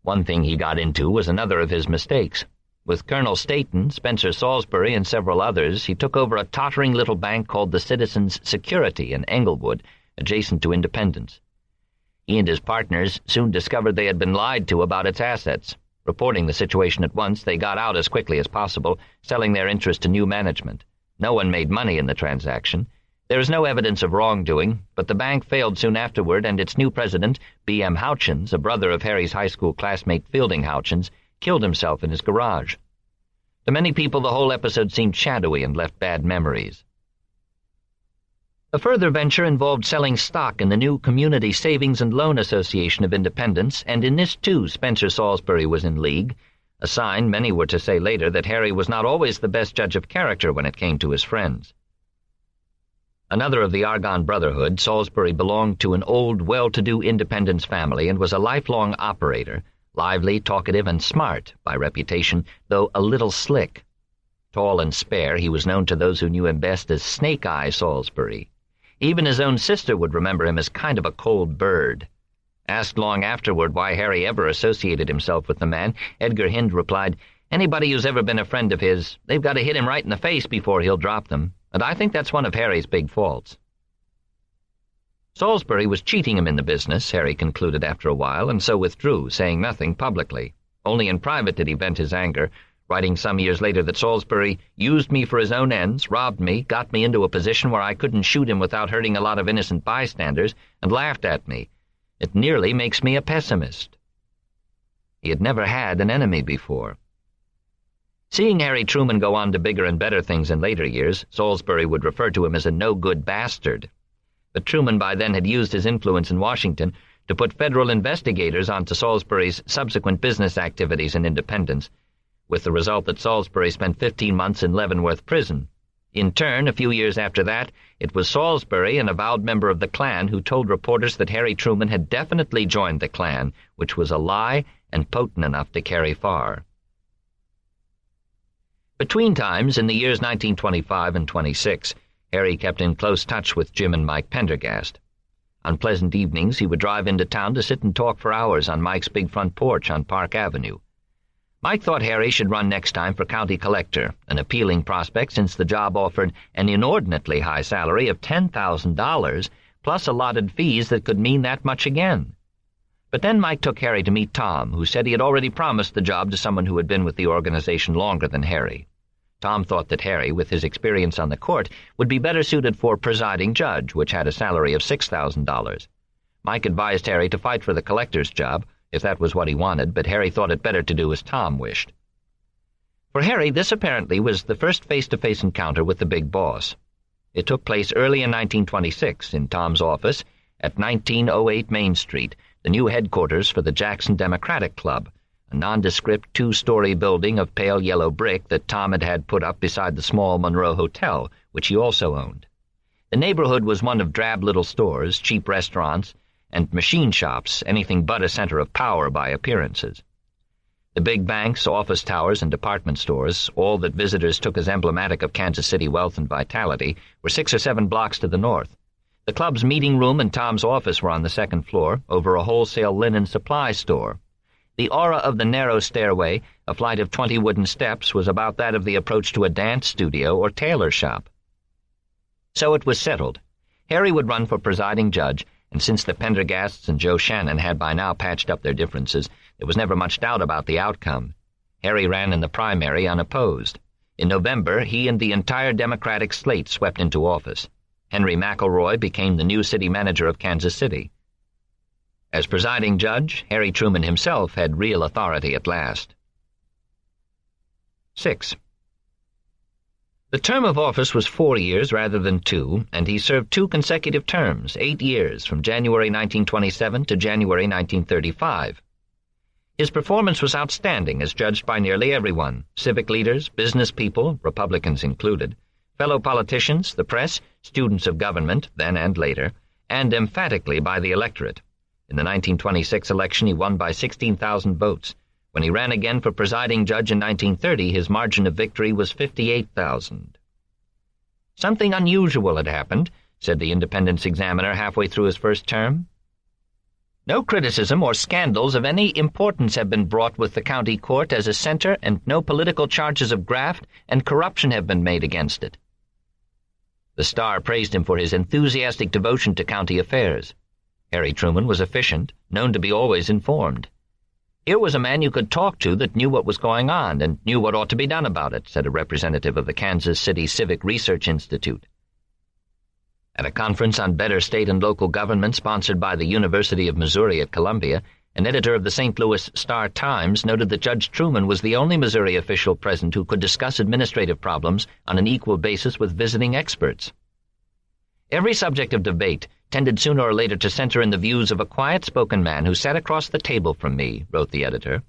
One thing he got into was another of his mistakes. With Colonel Staton, Spencer Salisbury, and several others, he took over a tottering little bank called the Citizens Security in Englewood, adjacent to Independence. He and his partners soon discovered they had been lied to about its assets. Reporting the situation at once, they got out as quickly as possible, selling their interest to new management. No one made money in the transaction. There is no evidence of wrongdoing, but the bank failed soon afterward, and its new president, B.M. Houchins, a brother of Harry's high school classmate Fielding Houchins, killed himself in his garage. To many people, the whole episode seemed shadowy and left bad memories. A further venture involved selling stock in the new Community Savings and Loan Association of Independence, and in this, too, Spencer Salisbury was in league, a sign many were to say later that Harry was not always the best judge of character when it came to his friends. Another of the Argonne Brotherhood, Salisbury belonged to an old, well-to-do Independence family and was a lifelong operator, lively, talkative, and smart by reputation, though a little slick. Tall and spare, he was known to those who knew him best as Snake Eye Salisbury. Even his own sister would remember him as kind of a cold bird. Asked long afterward why Harry ever associated himself with the man, Edgar Hind replied, "Anybody who's ever been a friend of his, they've got to hit him right in the face before he'll drop them, and I think that's one of Harry's big faults." Salisbury was cheating him in the business, Harry concluded after a while, and so withdrew, saying nothing publicly. Only in private did he vent his anger, writing some years later that Salisbury used me for his own ends, robbed me, got me into a position where I couldn't shoot him without hurting a lot of innocent bystanders, and laughed at me. It nearly makes me a pessimist. He had never had an enemy before. Seeing Harry Truman go on to bigger and better things in later years, Salisbury would refer to him as a no-good bastard. But Truman by then had used his influence in Washington to put federal investigators onto Salisbury's subsequent business activities in Independence, with the result that Salisbury spent 15 months in Leavenworth Prison. In turn, a few years after that, it was Salisbury, an avowed member of the Klan, who told reporters that Harry Truman had definitely joined the Klan, which was a lie and potent enough to carry far. Between times, in the years 1925 and 26, Harry kept in close touch with Jim and Mike Pendergast. On pleasant evenings, he would drive into town to sit and talk for hours on Mike's big front porch on Park Avenue. Mike thought Harry should run next time for county collector, an appealing prospect since the job offered an inordinately high salary of $10,000, plus allotted fees that could mean that much again. But then Mike took Harry to meet Tom, who said he had already promised the job to someone who had been with the organization longer than Harry. Tom thought that Harry, with his experience on the court, would be better suited for presiding judge, which had a salary of $6,000. Mike advised Harry to fight for the collector's job, if that was what he wanted, but Harry thought it better to do as Tom wished. For Harry, this apparently was the first face-to-face encounter with the big boss. It took place early in 1926 in Tom's office at 1908 Main Street, the new headquarters for the Jackson Democratic Club, a nondescript 2-story building of pale yellow brick that Tom had had put up beside the small Monroe Hotel, which he also owned. The neighborhood was one of drab little stores, cheap restaurants, and machine shops, anything but a center of power by appearances. The big banks, office towers, and department stores, all that visitors took as emblematic of Kansas City wealth and vitality, were 6 or 7 blocks to the north. The club's meeting room and Tom's office were on the second floor, over a wholesale linen supply store. The aura of the narrow stairway, a flight of 20 wooden steps, was about that of the approach to a dance studio or tailor shop. So it was settled. Harry would run for presiding judge, and since the Pendergasts and Joe Shannon had by now patched up their differences, there was never much doubt about the outcome. Harry ran in the primary unopposed. In November, he and the entire Democratic slate swept into office. Henry McElroy became the new city manager of Kansas City. As presiding judge, Harry Truman himself had real authority at last. 6. The term of office was 4 years rather than 2, and he served 2 consecutive terms, 8 years, from January 1927 to January 1935. His performance was outstanding as judged by nearly everyone, civic leaders, business people, Republicans included, fellow politicians, the press, students of government, then and later, and emphatically by the electorate. In the 1926 election he won by 16,000 votes. When he ran again for presiding judge in 1930, his margin of victory was 58,000. Something unusual had happened, said the Independence Examiner halfway through his first term. No criticism or scandals of any importance have been brought with the county court as a center, and no political charges of graft and corruption have been made against it. The Star praised him for his enthusiastic devotion to county affairs. Harry Truman was efficient, known to be always informed. Here was a man you could talk to that knew what was going on and knew what ought to be done about it, said a representative of the Kansas City Civic Research Institute. At a conference on better state and local government sponsored by the University of Missouri at Columbia, an editor of the St. Louis Star-Times noted that Judge Truman was the only Missouri official present who could discuss administrative problems on an equal basis with visiting experts. Every subject of debate tended sooner or later to center in the views of a quiet-spoken man who sat across the table from me, wrote the editor.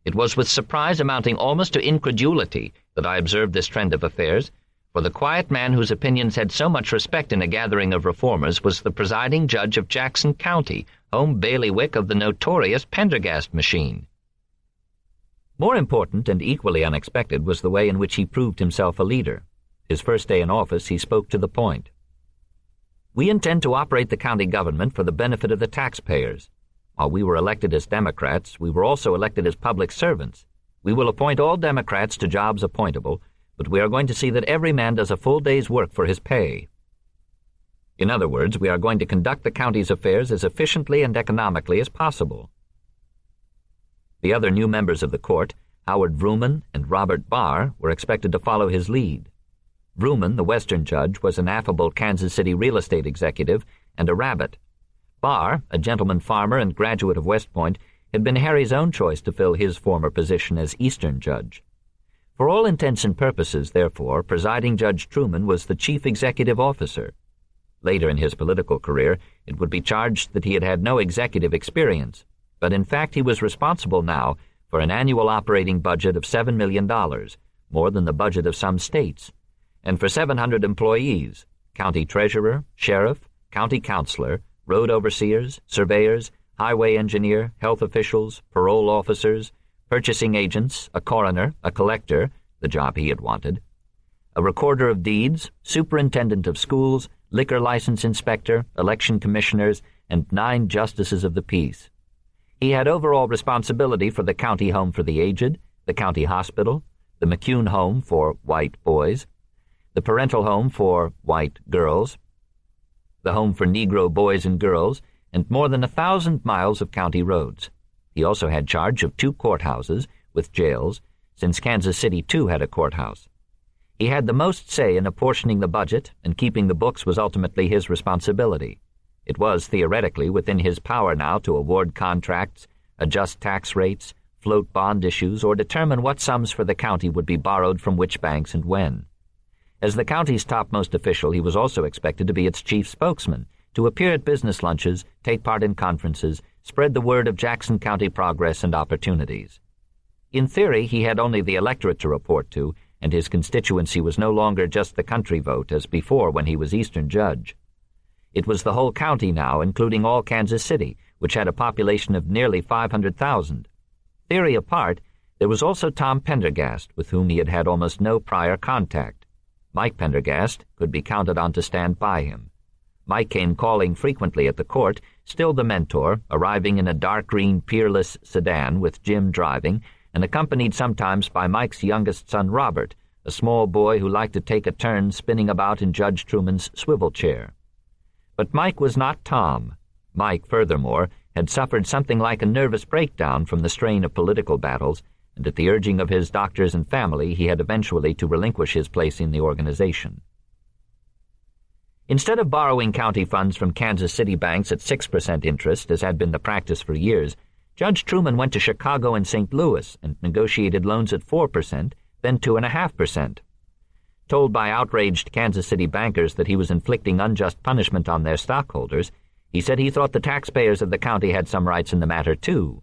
It was with surprise amounting almost to incredulity that I observed this trend of affairs, for the quiet man whose opinions had so much respect in a gathering of reformers was the presiding judge of Jackson County, home bailiwick of the notorious Pendergast machine. More important and equally unexpected was the way in which he proved himself a leader. His first day in office he spoke to the point. We intend to operate the county government for the benefit of the taxpayers. While we were elected as Democrats, we were also elected as public servants. We will appoint all Democrats to jobs appointable, but we are going to see that every man does a full day's work for his pay. In other words, we are going to conduct the county's affairs as efficiently and economically as possible. The other new members of the court, Howard Vrooman and Robert Barr, were expected to follow his lead. Vrooman, the Western judge, was an affable Kansas City real estate executive and a rabbit. Barr, a gentleman farmer and graduate of West Point, had been Harry's own choice to fill his former position as Eastern judge. For all intents and purposes, therefore, presiding Judge Truman was the chief executive officer. Later in his political career, it would be charged that he had had no executive experience, but in fact he was responsible now for an annual operating budget of $7 million, more than the budget of some states, and for 700 employees, county treasurer, sheriff, county counselor, road overseers, surveyors, highway engineer, health officials, parole officers, purchasing agents, a coroner, a collector, the job he had wanted, a recorder of deeds, superintendent of schools, liquor license inspector, election commissioners, and 9 justices of the peace. He had overall responsibility for the county home for the aged, the county hospital, the McCune home for white boys, the parental home for white girls, the home for Negro boys and girls, and more than 1,000 miles of county roads. He also had charge of 2 courthouses, with jails, since Kansas City too had a courthouse. He had the most say in apportioning the budget, and keeping the books was ultimately his responsibility. It was, theoretically, within his power now to award contracts, adjust tax rates, float bond issues, or determine what sums for the county would be borrowed from which banks and when. As the county's topmost official, he was also expected to be its chief spokesman, to appear at business lunches, take part in conferences, spread the word of Jackson County progress and opportunities. In theory, he had only the electorate to report to, and his constituency was no longer just the country vote as before when he was Eastern judge. It was the whole county now, including all Kansas City, which had a population of nearly 500,000. Theory apart, there was also Tom Pendergast, with whom he had had almost no prior contact. Mike Pendergast could be counted on to stand by him. Mike came calling frequently at the court, still the mentor, arriving in a dark green Peerless sedan with Jim driving, and accompanied sometimes by Mike's youngest son Robert, a small boy who liked to take a turn spinning about in Judge Truman's swivel chair. But Mike was not Tom. Mike, furthermore, had suffered something like a nervous breakdown from the strain of political battles, and at the urging of his doctors and family he had eventually to relinquish his place in the organization. Instead of borrowing county funds from Kansas City banks at 6% interest, as had been the practice for years, Judge Truman went to Chicago and St. Louis and negotiated loans at 4%, then 2.5%. Told by outraged Kansas City bankers that he was inflicting unjust punishment on their stockholders, he said he thought the taxpayers of the county had some rights in the matter, too.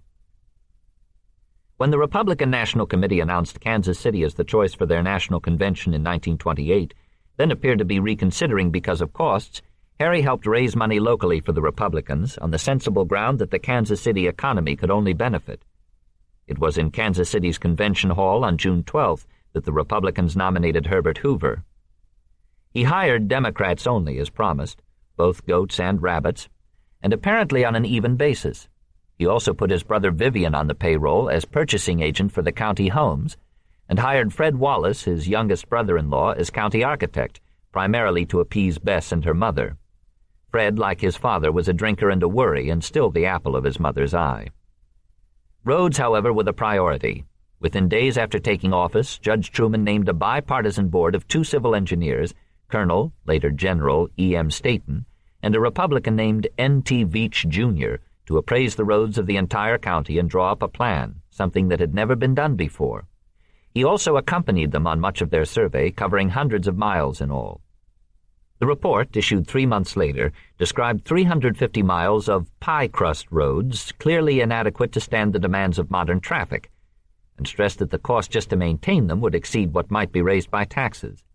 When the Republican National Committee announced Kansas City as the choice for their national convention in 1928, then appeared to be reconsidering because of costs, Harry helped raise money locally for the Republicans on the sensible ground that the Kansas City economy could only benefit. It was in Kansas City's convention hall on June 12th that the Republicans nominated Herbert Hoover. He hired Democrats only, as promised, both goats and rabbits, and apparently on an even basis. He also put his brother Vivian on the payroll as purchasing agent for the county homes, and hired Fred Wallace, his youngest brother-in-law, as county architect, primarily to appease Bess and her mother. Fred, like his father, was a drinker and a worry, and still the apple of his mother's eye. Roads, however, were the priority. Within days after taking office, Judge Truman named a bipartisan board of 2 civil engineers, Colonel, later General, E.M. Staton, and a Republican named N.T. Veach, Jr., to appraise the roads of the entire county and draw up a plan, something that had never been done before. He also accompanied them on much of their survey, covering hundreds of miles in all. The report, issued 3 months later, described 350 miles of pie-crust roads, clearly inadequate to stand the demands of modern traffic, and stressed that the cost just to maintain them would exceed what might be raised by taxes.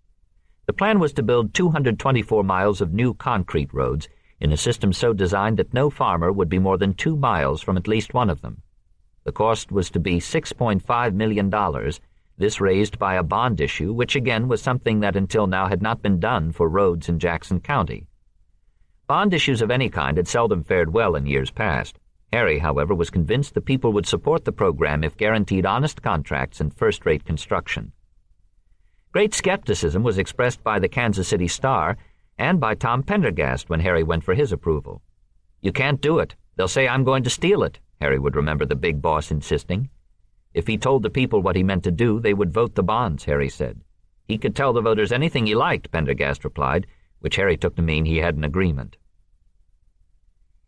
The plan was to build 224 miles of new concrete roads in a system so designed that no farmer would be more than 2 miles from at least one of them. The cost was to be $6.5 million, this raised by a bond issue, which again was something that until now had not been done for roads in Jackson County. Bond issues of any kind had seldom fared well in years past. Harry, however, was convinced the people would support the program if guaranteed honest contracts and first-rate construction. Great skepticism was expressed by the Kansas City Star and by Tom Pendergast when Harry went for his approval. "You can't do it. They'll say I'm going to steal it," Harry would remember the big boss insisting. If he told the people what he meant to do, they would vote the bonds, Harry said. He could tell the voters anything he liked, Pendergast replied, which Harry took to mean he had an agreement.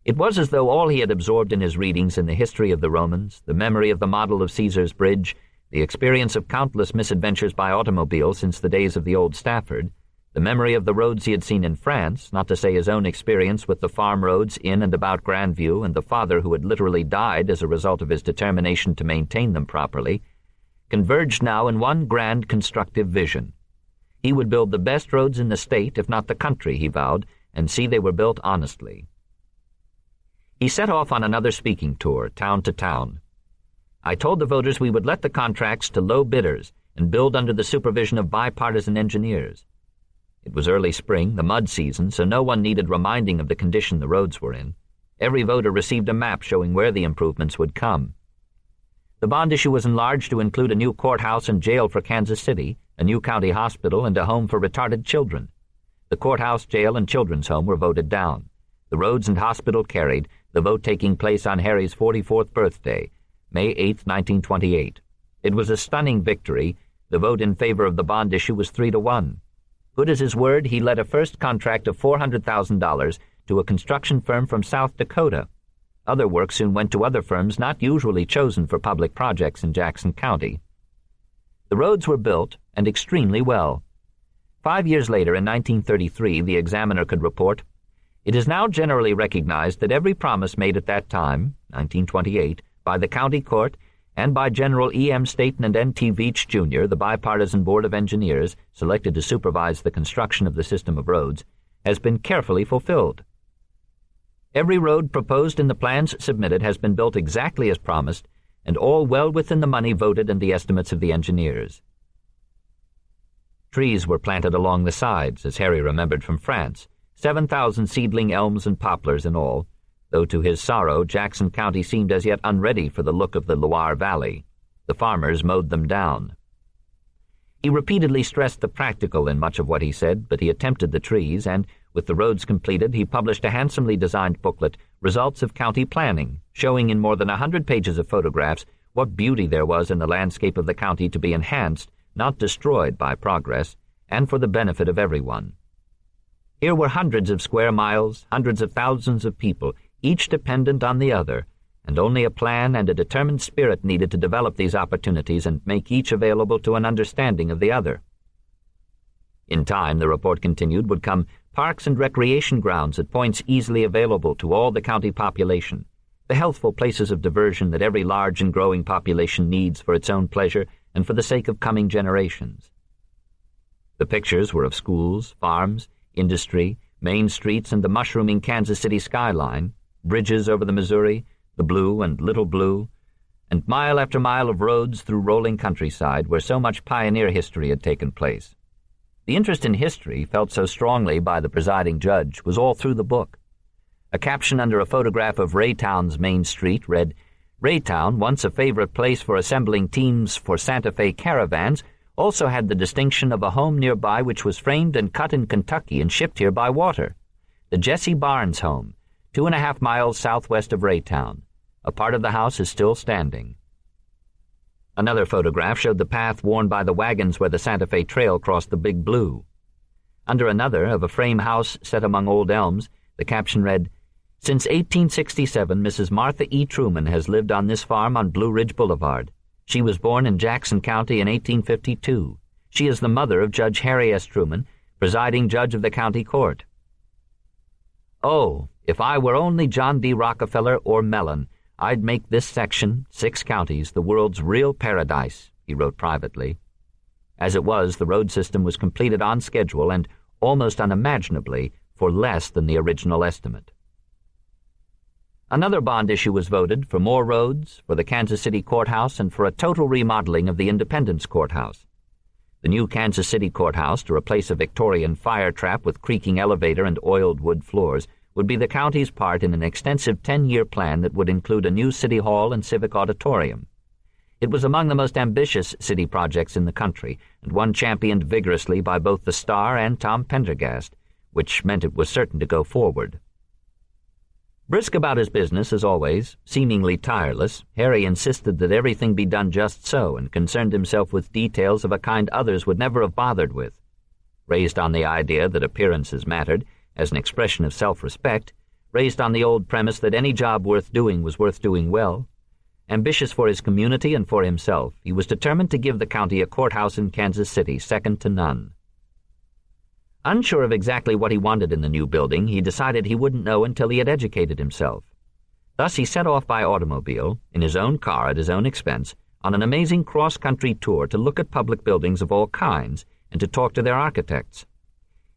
It was as though all he had absorbed in his readings in the history of the Romans, the memory of the model of Caesar's Bridge, the experience of countless misadventures by automobile since the days of the old Stafford, the memory of the roads he had seen in France, not to say his own experience with the farm roads in and about Grandview and the father who had literally died as a result of his determination to maintain them properly, converged now in one grand constructive vision. He would build the best roads in the state, if not the country, he vowed, and see they were built honestly. He set off on another speaking tour, town to town. "I told the voters we would let the contracts to low bidders and build under the supervision of bipartisan engineers." It was early spring, the mud season, so no one needed reminding of the condition the roads were in. Every voter received a map showing where the improvements would come. The bond issue was enlarged to include a new courthouse and jail for Kansas City, a new county hospital, and a home for retarded children. The courthouse, jail, and children's home were voted down. The roads and hospital carried, the vote taking place on Harry's 44th birthday, May 8, 1928. It was a stunning victory. The vote in favor of the bond issue was 3-1. Good as his word, he let a first contract of $400,000 to a construction firm from South Dakota. Other work soon went to other firms not usually chosen for public projects in Jackson County. The roads were built, and extremely well. 5 years later, in 1933, the Examiner could report, "It is now generally recognized that every promise made at that time, 1928, by the county court and by General E.M. Staton and N.T. Veach, Jr., the bipartisan board of engineers selected to supervise the construction of the system of roads, has been carefully fulfilled. Every road proposed in the plans submitted has been built exactly as promised, and all well within the money voted and the estimates of the engineers." Trees were planted along the sides, as Harry remembered from France, 7,000 seedling elms and poplars in all, though to his sorrow Jackson County seemed as yet unready for the look of the Loire Valley. The farmers mowed them down. He repeatedly stressed the practical in much of what he said, but he attempted the trees, and, with the roads completed, he published a handsomely designed booklet, Results of County Planning, showing in more than 100 pages of photographs what beauty there was in the landscape of the county to be enhanced, not destroyed by progress, and for the benefit of everyone. Here were hundreds of square miles, hundreds of thousands of people, each dependent on the other, and only a plan and a determined spirit needed to develop these opportunities and make each available to an understanding of the other. In time, the report continued, would come parks and recreation grounds at points easily available to all the county population, the healthful places of diversion that every large and growing population needs for its own pleasure and for the sake of coming generations. The pictures were of schools, farms, industry, main streets, and the mushrooming Kansas City skyline, bridges over the Missouri, the Blue and Little Blue, and mile after mile of roads through rolling countryside where so much pioneer history had taken place. The interest in history, felt so strongly by the presiding judge, was all through the book. A caption under a photograph of Raytown's main street read, "Raytown, once a favorite place for assembling teams for Santa Fe caravans, also had the distinction of a home nearby which was framed and cut in Kentucky and shipped here by water. The Jesse Barnes home, 2.5 miles southwest of Raytown. A part of the house is still standing." Another photograph showed the path worn by the wagons where the Santa Fe Trail crossed the Big Blue. Under another, of a frame house set among old elms, the caption read, "Since 1867, Mrs. Martha E. Truman has lived on this farm on Blue Ridge Boulevard. She was born in Jackson County in 1852. She is the mother of Judge Harry S. Truman, presiding judge of the county court." "Oh, if I were only John D. Rockefeller or Mellon, I'd make this section, 6 counties, the world's real paradise," he wrote privately. As it was, the road system was completed on schedule and, almost unimaginably, for less than the original estimate. Another bond issue was voted for more roads, for the Kansas City Courthouse, and for a total remodeling of the Independence Courthouse. The new Kansas City Courthouse, to replace a Victorian fire trap with creaking elevator and oiled wood floors, would be the county's part in an extensive 10-year plan that would include a new city hall and civic auditorium. It was among the most ambitious city projects in the country, and one championed vigorously by both the Star and Tom Pendergast, which meant it was certain to go forward. Brisk about his business, as always, seemingly tireless, Harry insisted that everything be done just so and concerned himself with details of a kind others would never have bothered with. Raised on the idea that appearances mattered, as an expression of self-respect, raised on the old premise that any job worth doing was worth doing well, ambitious for his community and for himself, he was determined to give the county a courthouse in Kansas City second to none. Unsure of exactly what he wanted in the new building, he decided he wouldn't know until he had educated himself. Thus he set off by automobile, in his own car at his own expense, on an amazing cross-country tour to look at public buildings of all kinds and to talk to their architects.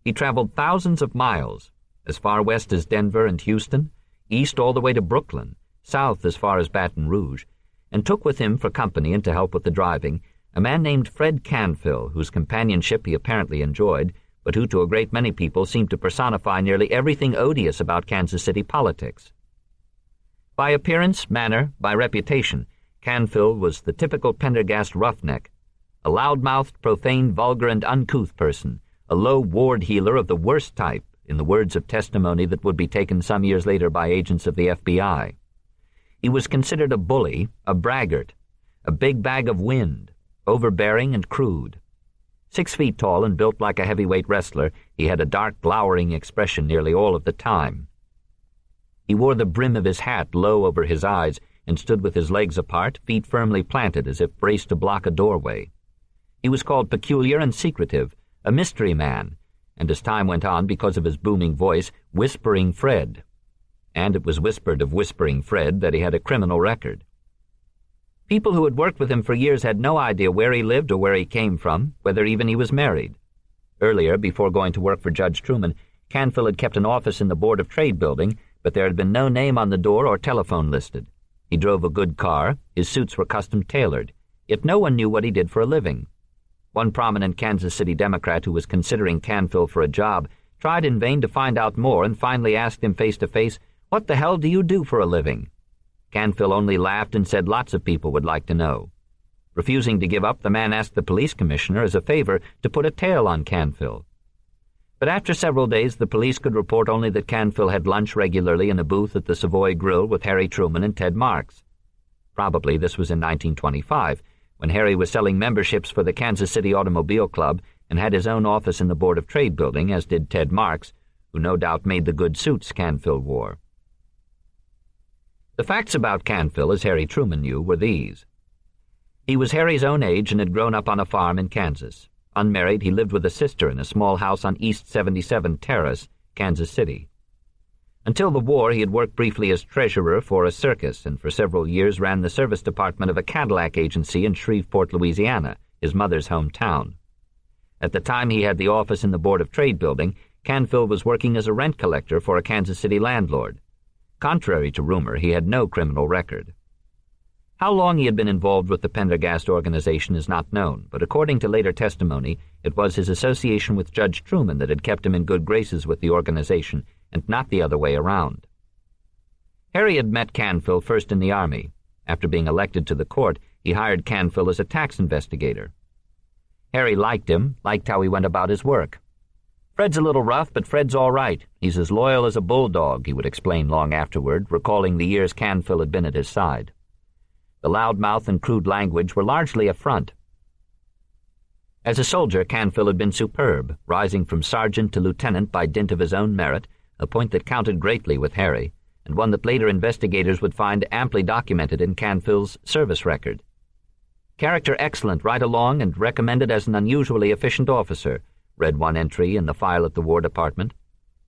He traveled thousands of miles, as far west as Denver and Houston, east all the way to Brooklyn, south as far as Baton Rouge, and took with him for company and to help with the driving a man named Fred Canfill, whose companionship he apparently enjoyed, but who to a great many people seemed to personify nearly everything odious about Kansas City politics. By appearance, manner, by reputation, Canfill was the typical Pendergast roughneck, a loud-mouthed, profane, vulgar, and uncouth person, a low ward heeler of the worst type, in the words of testimony that would be taken some years later by agents of the FBI. He was considered a bully, a braggart, a big bag of wind, overbearing and crude. 6 feet tall and built like a heavyweight wrestler, he had a dark, glowering expression nearly all of the time. He wore the brim of his hat low over his eyes and stood with his legs apart, feet firmly planted as if braced to block a doorway. He was called peculiar and secretive, a mystery man, and as time went on, because of his booming voice, Whispering Fred. And it was whispered of Whispering Fred that he had a criminal record. People who had worked with him for years had no idea where he lived or where he came from, whether even he was married. Earlier, before going to work for Judge Truman, Canfill had kept an office in the Board of Trade building, but there had been no name on the door or telephone listed. He drove a good car, his suits were custom-tailored, yet no one knew what he did for a living. One prominent Kansas City Democrat who was considering Canfill for a job tried in vain to find out more and finally asked him face-to-face, "What the hell do you do for a living?" Canfill only laughed and said lots of people would like to know. Refusing to give up, the man asked the police commissioner as a favor to put a tail on Canfill. But after several days, the police could report only that Canfill had lunch regularly in a booth at the Savoy Grill with Harry Truman and Ted Marks. Probably this was in 1925, when Harry was selling memberships for the Kansas City Automobile Club and had his own office in the Board of Trade building, as did Ted Marks, who no doubt made the good suits Canfill wore. The facts about Canfill, as Harry Truman knew, were these. He was Harry's own age and had grown up on a farm in Kansas. Unmarried, he lived with a sister in a small house on East 77 Terrace, Kansas City. Until the war, he had worked briefly as treasurer for a circus and for several years ran the service department of a Cadillac agency in Shreveport, Louisiana, his mother's hometown. At the time he had the office in the Board of Trade building, Canfill was working as a rent collector for a Kansas City landlord. Contrary to rumor, he had no criminal record. How long he had been involved with the Pendergast organization is not known, but according to later testimony, it was his association with Judge Truman that had kept him in good graces with the organization, and not the other way around. Harry had met Canfill first in the Army. After being elected to the court, he hired Canfill as a tax investigator. Harry liked him, liked how he went about his work. "Fred's a little rough, but Fred's all right. He's as loyal as a bulldog," he would explain long afterward, recalling the years Canfill had been at his side. The loudmouth and crude language were largely a front. As a soldier, Canfill had been superb, rising from sergeant to lieutenant by dint of his own merit, a point that counted greatly with Harry, and one that later investigators would find amply documented in Canfill's service record. "Character excellent right along and recommended as an unusually efficient officer," read one entry in the file at the War Department.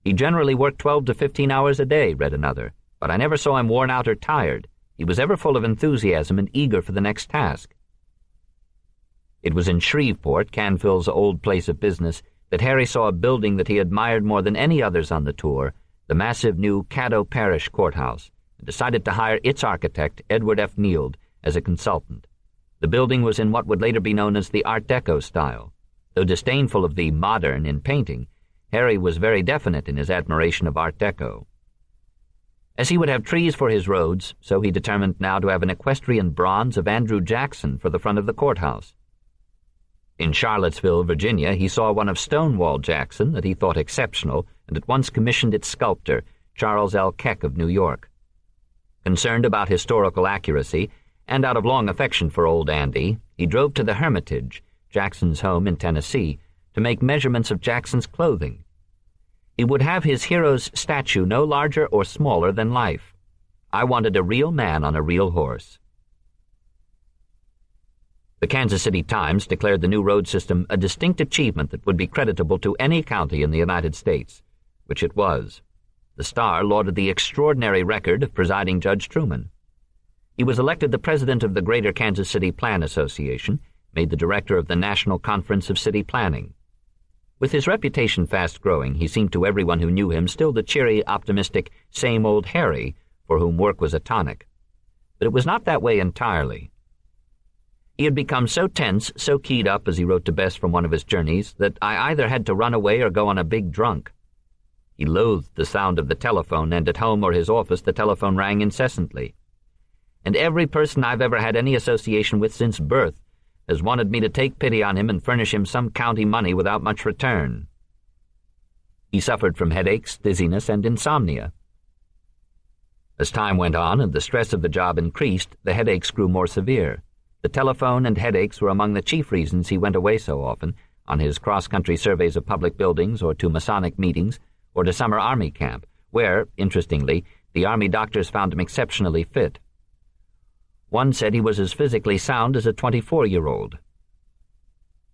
"He generally worked 12 to 15 hours a day," read another, "but I never saw him worn out or tired. He was ever full of enthusiasm and eager for the next task." It was in Shreveport, Canfill's old place of business, that Harry saw a building that he admired more than any others on the tour, the massive new Caddo Parish Courthouse, and decided to hire its architect, Edward F. Neild, as a consultant. The building was in what would later be known as the Art Deco style. Though disdainful of the modern in painting, Harry was very definite in his admiration of Art Deco. As he would have trees for his roads, so he determined now to have an equestrian bronze of Andrew Jackson for the front of the courthouse. In Charlottesville, Virginia, he saw one of Stonewall Jackson that he thought exceptional and at once commissioned its sculptor, Charles L. Keck of New York. Concerned about historical accuracy, and out of long affection for old Andy, he drove to the Hermitage, Jackson's home in Tennessee, to make measurements of Jackson's clothing. He would have his hero's statue no larger or smaller than life. "I wanted a real man on a real horse." The Kansas City Times declared the new road system a distinct achievement that would be creditable to any county in the United States, which it was. The Star lauded the extraordinary record of presiding Judge Truman. He was elected the president of the Greater Kansas City Plan Association, made the director of the National Conference of City Planning. With his reputation fast growing, he seemed to everyone who knew him still the cheery, optimistic, same old Harry, for whom work was a tonic. But it was not that way entirely. He had become so tense, so keyed up, as he wrote to Bess from one of his journeys, that I either had to run away or go on a big drunk. He loathed the sound of the telephone, and at home or his office the telephone rang incessantly. "And every person I've ever had any association with since birth has wanted me to take pity on him and furnish him some county money without much return." He suffered from headaches, dizziness, and insomnia. As time went on and the stress of the job increased, the headaches grew more severe. The telephone and headaches were among the chief reasons he went away so often, on his cross-country surveys of public buildings or to Masonic meetings or to summer Army camp, where, interestingly, the Army doctors found him exceptionally fit. One said he was as physically sound as a 24-year-old.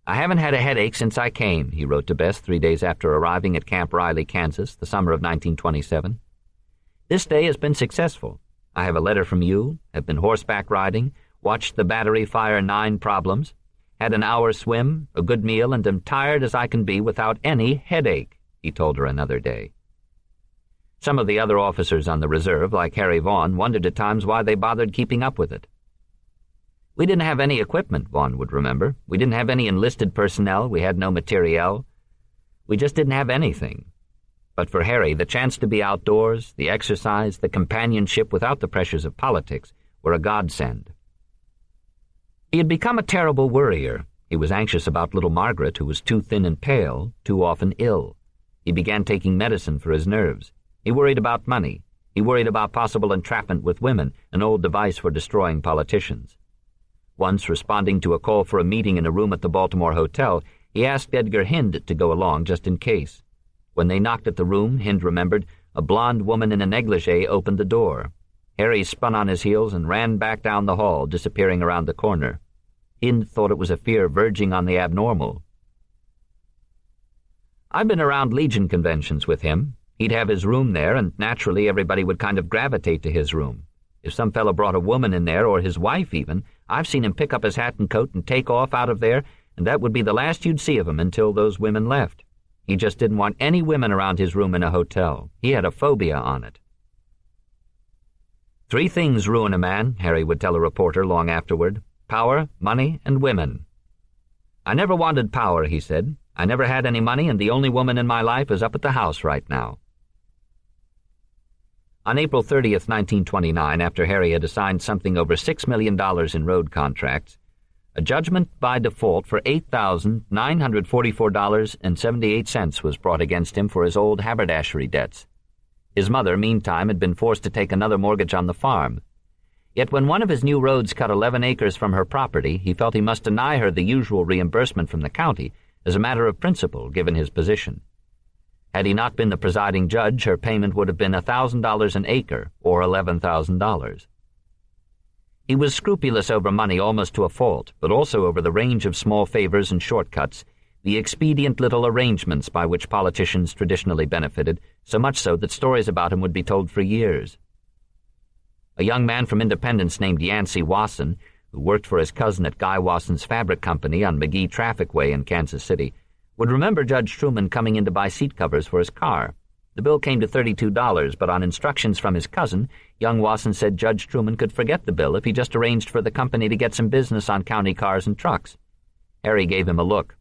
"I haven't had a headache since I came," he wrote to Bess 3 days after arriving at Camp Riley, Kansas, the summer of 1927. "This day has been successful. I have a letter from you, have been horseback riding, watched the battery fire 9 problems, had an hour's swim, a good meal, and am tired as I can be without any headache," he told her another day. Some of the other officers on the reserve, like Harry Vaughn, wondered at times why they bothered keeping up with it. "We didn't have any equipment," Vaughn would remember. "We didn't have any enlisted personnel. We had no materiel. We just didn't have anything." But for Harry, the chance to be outdoors, the exercise, the companionship without the pressures of politics were a godsend. He had become a terrible worrier. He was anxious about little Margaret, who was too thin and pale, too often ill. He began taking medicine for his nerves. He worried about money. He worried about possible entrapment with women, an old device for destroying politicians. Once, responding to a call for a meeting in a room at the Baltimore Hotel, he asked Edgar Hind to go along just in case. When they knocked at the room, Hind remembered, a blonde woman in a negligee opened the door. Harry spun on his heels and ran back down the hall, disappearing around the corner. Hind thought it was a fear verging on the abnormal. I've been around Legion conventions with him. He'd have his room there, and naturally everybody would kind of gravitate to his room. If some fellow brought a woman in there, or his wife even, I've seen him pick up his hat and coat and take off out of there, and that would be the last you'd see of him until those women left. He just didn't want any women around his room in a hotel. He had a phobia on it. 3 things ruin a man, Harry would tell a reporter long afterward: power, money, and women. I never wanted power, he said. I never had any money, and the only woman in my life is up at the house right now. On April 30th, 1929, after Harry had assigned something over $6 million in road contracts, a judgment by default for $8,944.78 was brought against him for his old haberdashery debts. His mother, meantime, had been forced to take another mortgage on the farm. Yet when one of his new roads cut 11 acres from her property, he felt he must deny her the usual reimbursement from the county as a matter of principle, given his position. Had he not been the presiding judge, her payment would have been $1,000 an acre, or $11,000. He was scrupulous over money almost to a fault, but also over the range of small favors and shortcuts, the expedient little arrangements by which politicians traditionally benefited, so much so that stories about him would be told for years. A young man from Independence named Yancey Wasson, who worked for his cousin at Guy Wasson's fabric company on McGee Traffic Way in Kansas City, would remember Judge Truman coming in to buy seat covers for his car. The bill came to $32, but on instructions from his cousin, young Wasson said Judge Truman could forget the bill if he just arranged for the company to get some business on county cars and trucks. Harry gave him a look.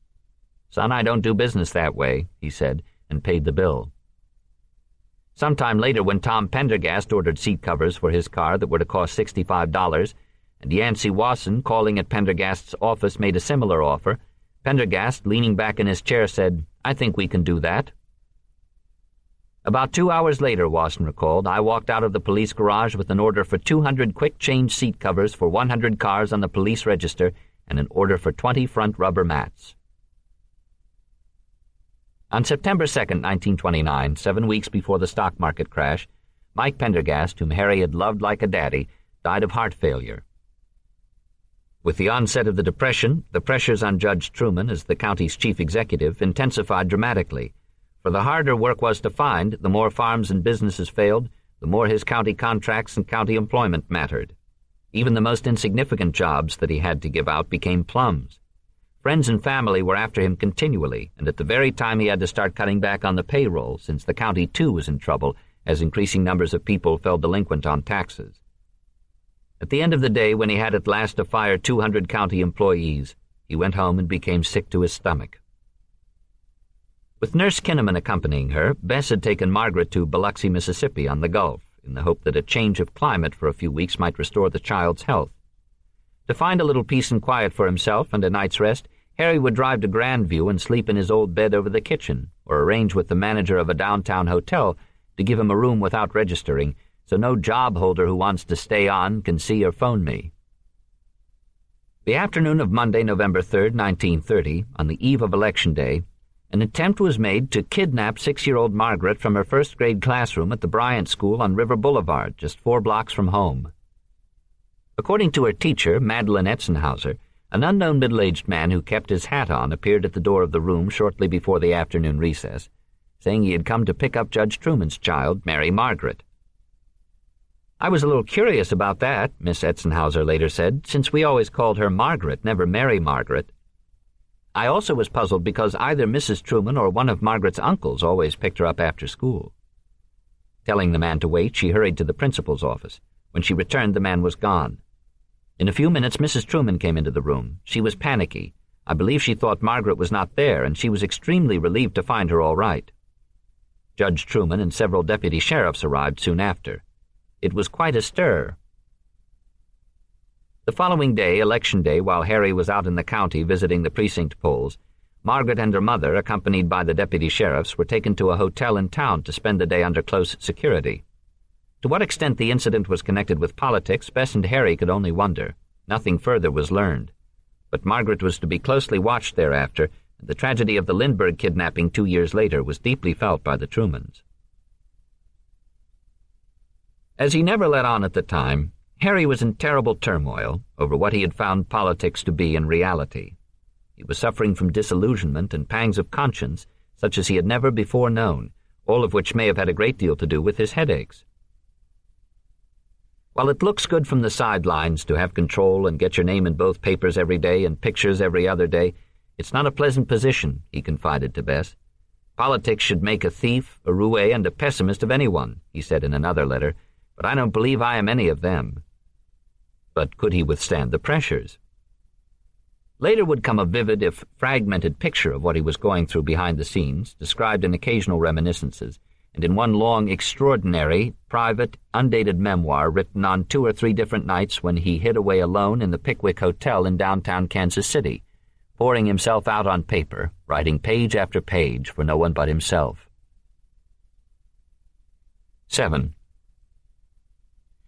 "Son, I don't do business that way," he said, and paid the bill. Sometime later, when Tom Pendergast ordered seat covers for his car that were to cost $65, and Yancey Wasson, calling at Pendergast's office, made a similar offer, Pendergast, leaning back in his chair, said, "I think we can do that." About 2 hours later, Wasson recalled, I walked out of the police garage with an order for 200 quick-change seat covers for 100 cars on the police register and an order for 20 front rubber mats. On September 2nd, 1929, 7 weeks before the stock market crash, Mike Pendergast, whom Harry had loved like a daddy, died of heart failure. With the onset of the Depression, the pressures on Judge Truman as the county's chief executive intensified dramatically. For the harder work was to find, the more farms and businesses failed, the more his county contracts and county employment mattered. Even the most insignificant jobs that he had to give out became plums. Friends and family were after him continually, and at the very time he had to start cutting back on the payroll, since the county too was in trouble, as increasing numbers of people fell delinquent on taxes. At the end of the day, when he had at last to fire 200 county employees, he went home and became sick to his stomach. With Nurse Kinnaman accompanying her, Bess had taken Margaret to Biloxi, Mississippi on the Gulf, in the hope that a change of climate for a few weeks might restore the child's health. To find a little peace and quiet for himself and a night's rest, Harry would drive to Grandview and sleep in his old bed over the kitchen, or arrange with the manager of a downtown hotel to give him a room without registering, so no job holder who wants to stay on can see or phone me. The afternoon of Monday, November 3rd, 1930, on the eve of Election Day, an attempt was made to kidnap 6-year-old Margaret from her first-grade classroom at the Bryant School on River Boulevard, just 4 blocks from home. According to her teacher, Madeline Etzenhauser, an unknown middle-aged man who kept his hat on appeared at the door of the room shortly before the afternoon recess, saying he had come to pick up Judge Truman's child, Mary Margaret. "I was a little curious about that," Miss Etzenhauser later said, "since we always called her Margaret, never Mary Margaret. I also was puzzled because either Mrs. Truman or one of Margaret's uncles always picked her up after school." Telling the man to wait, she hurried to the principal's office. When she returned, the man was gone. In a few minutes, Mrs. Truman came into the room. She was panicky. I believe she thought Margaret was not there, and she was extremely relieved to find her all right. Judge Truman and several deputy sheriffs arrived soon after. It was quite a stir. The following day, Election Day, while Harry was out in the county visiting the precinct polls, Margaret and her mother, accompanied by the deputy sheriffs, were taken to a hotel in town to spend the day under close security. To what extent the incident was connected with politics, Bess and Harry could only wonder. Nothing further was learned. But Margaret was to be closely watched thereafter, The tragedy of the Lindbergh kidnapping 2 years later was deeply felt by the Trumans. As he never let on at the time, Harry was in terrible turmoil over what he had found politics to be in reality. He was suffering from disillusionment and pangs of conscience such as he had never before known, all of which may have had a great deal to do with his headaches. While it looks good from the sidelines to have control and get your name in both papers every day and pictures every other day, it's not a pleasant position, he confided to Bess. Politics should make a thief, a roue, and a pessimist of anyone, he said in another letter, but I don't believe I am any of them. But could he withstand the pressures? Later would come a vivid, if fragmented, picture of what he was going through behind the scenes, described in occasional reminiscences, and in one long, extraordinary, private, undated memoir written on 2 or 3 different nights when he hid away alone in the Pickwick Hotel in downtown Kansas City, pouring himself out on paper, writing page after page for no one but himself. 7.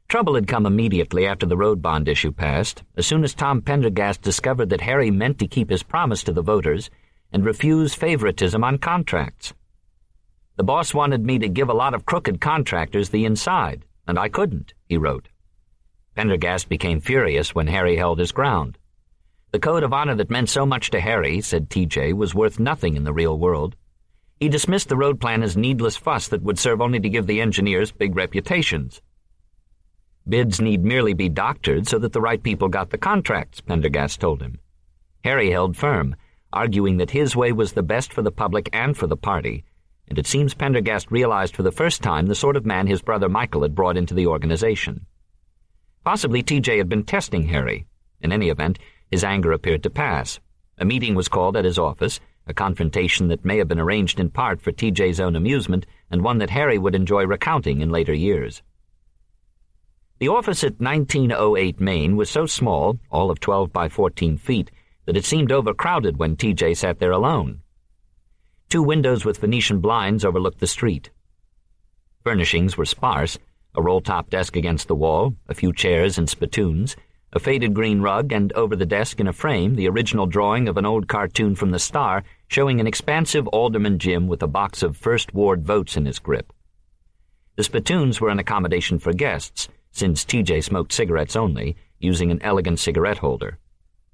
Trouble had come immediately after the road bond issue passed, as soon as Tom Pendergast discovered that Harry meant to keep his promise to the voters and refuse favoritism on contracts. The boss wanted me to give a lot of crooked contractors the inside, and I couldn't, he wrote. Pendergast became furious when Harry held his ground. The code of honor that meant so much to Harry, said TJ, was worth nothing in the real world. He dismissed the road plan as needless fuss that would serve only to give the engineers big reputations. Bids need merely be doctored so that the right people got the contracts, Pendergast told him. Harry held firm, arguing that his way was the best for the public and for the party, and it seems Pendergast realized for the first time the sort of man his brother Michael had brought into the organization. Possibly TJ had been testing Harry. In any event, his anger appeared to pass. A meeting was called at his office, a confrontation that may have been arranged in part for TJ's own amusement, and one that Harry would enjoy recounting in later years. The office at 1908 Main was so small, all of 12 by 14 feet, that it seemed overcrowded when TJ sat there alone. 2 windows with Venetian blinds overlooked the street. Furnishings were sparse, a roll-top desk against the wall, a few chairs and spittoons, a faded green rug, and over the desk in a frame the original drawing of an old cartoon from the Star showing an expansive Alderman Jim with a box of First Ward votes in his grip. The spittoons were an accommodation for guests, since TJ smoked cigarettes only, using an elegant cigarette holder.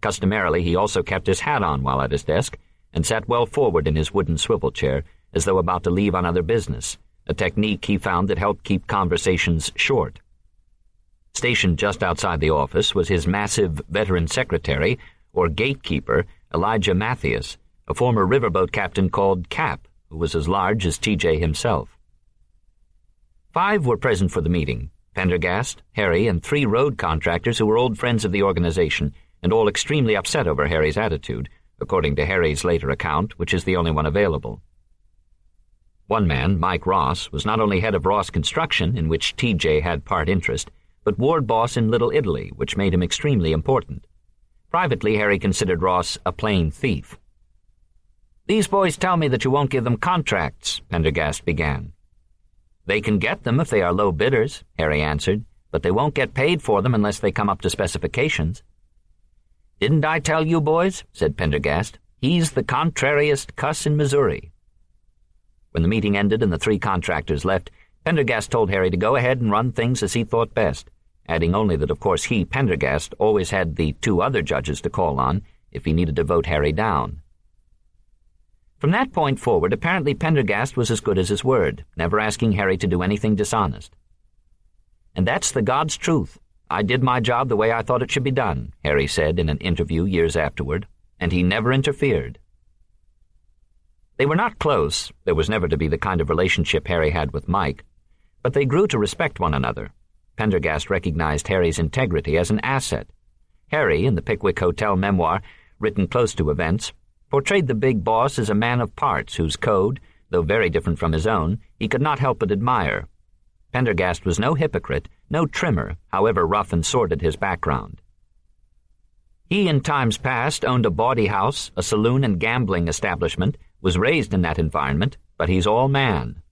Customarily, he also kept his hat on while at his desk, and sat well forward in his wooden swivel chair, as though about to leave on other business, a technique he found that helped keep conversations short. Stationed just outside the office was his massive veteran secretary, or gatekeeper, Elijah Mathias, a former riverboat captain called Cap, who was as large as TJ himself. 5 were present for the meeting: Pendergast, Harry, and 3 road contractors who were old friends of the organization, and all extremely upset over Harry's attitude, according to Harry's later account, which is the only one available. One man, Mike Ross, was not only head of Ross Construction, in which TJ had part interest, but ward boss in Little Italy, which made him extremely important. Privately, Harry considered Ross a plain thief. "These boys tell me that you won't give them contracts," Pendergast began. "They can get them if they are low bidders," Harry answered, "but they won't get paid for them unless they come up to specifications." "Didn't I tell you, boys?" said Pendergast. "He's the contrariest cuss in Missouri." When the meeting ended and the 3 contractors left, Pendergast told Harry to go ahead and run things as he thought best, adding only that of course he, Pendergast, always had the 2 other judges to call on if he needed to vote Harry down. From that point forward, apparently Pendergast was as good as his word, never asking Harry to do anything dishonest. "And that's the God's truth. I did my job the way I thought it should be done," Harry said in an interview years afterward, and he never interfered. They were not close. There was never to be the kind of relationship Harry had with Mike, but they grew to respect one another. Pendergast recognized Harry's integrity as an asset. Harry, in the Pickwick Hotel memoir, written close to events, portrayed the big boss as a man of parts whose code, though very different from his own, he could not help but admire. Pendergast was no hypocrite, no trimmer, however rough and sordid his background. He, in times past, owned a bawdy house, a saloon and gambling establishment, was raised in that environment, but he's all man.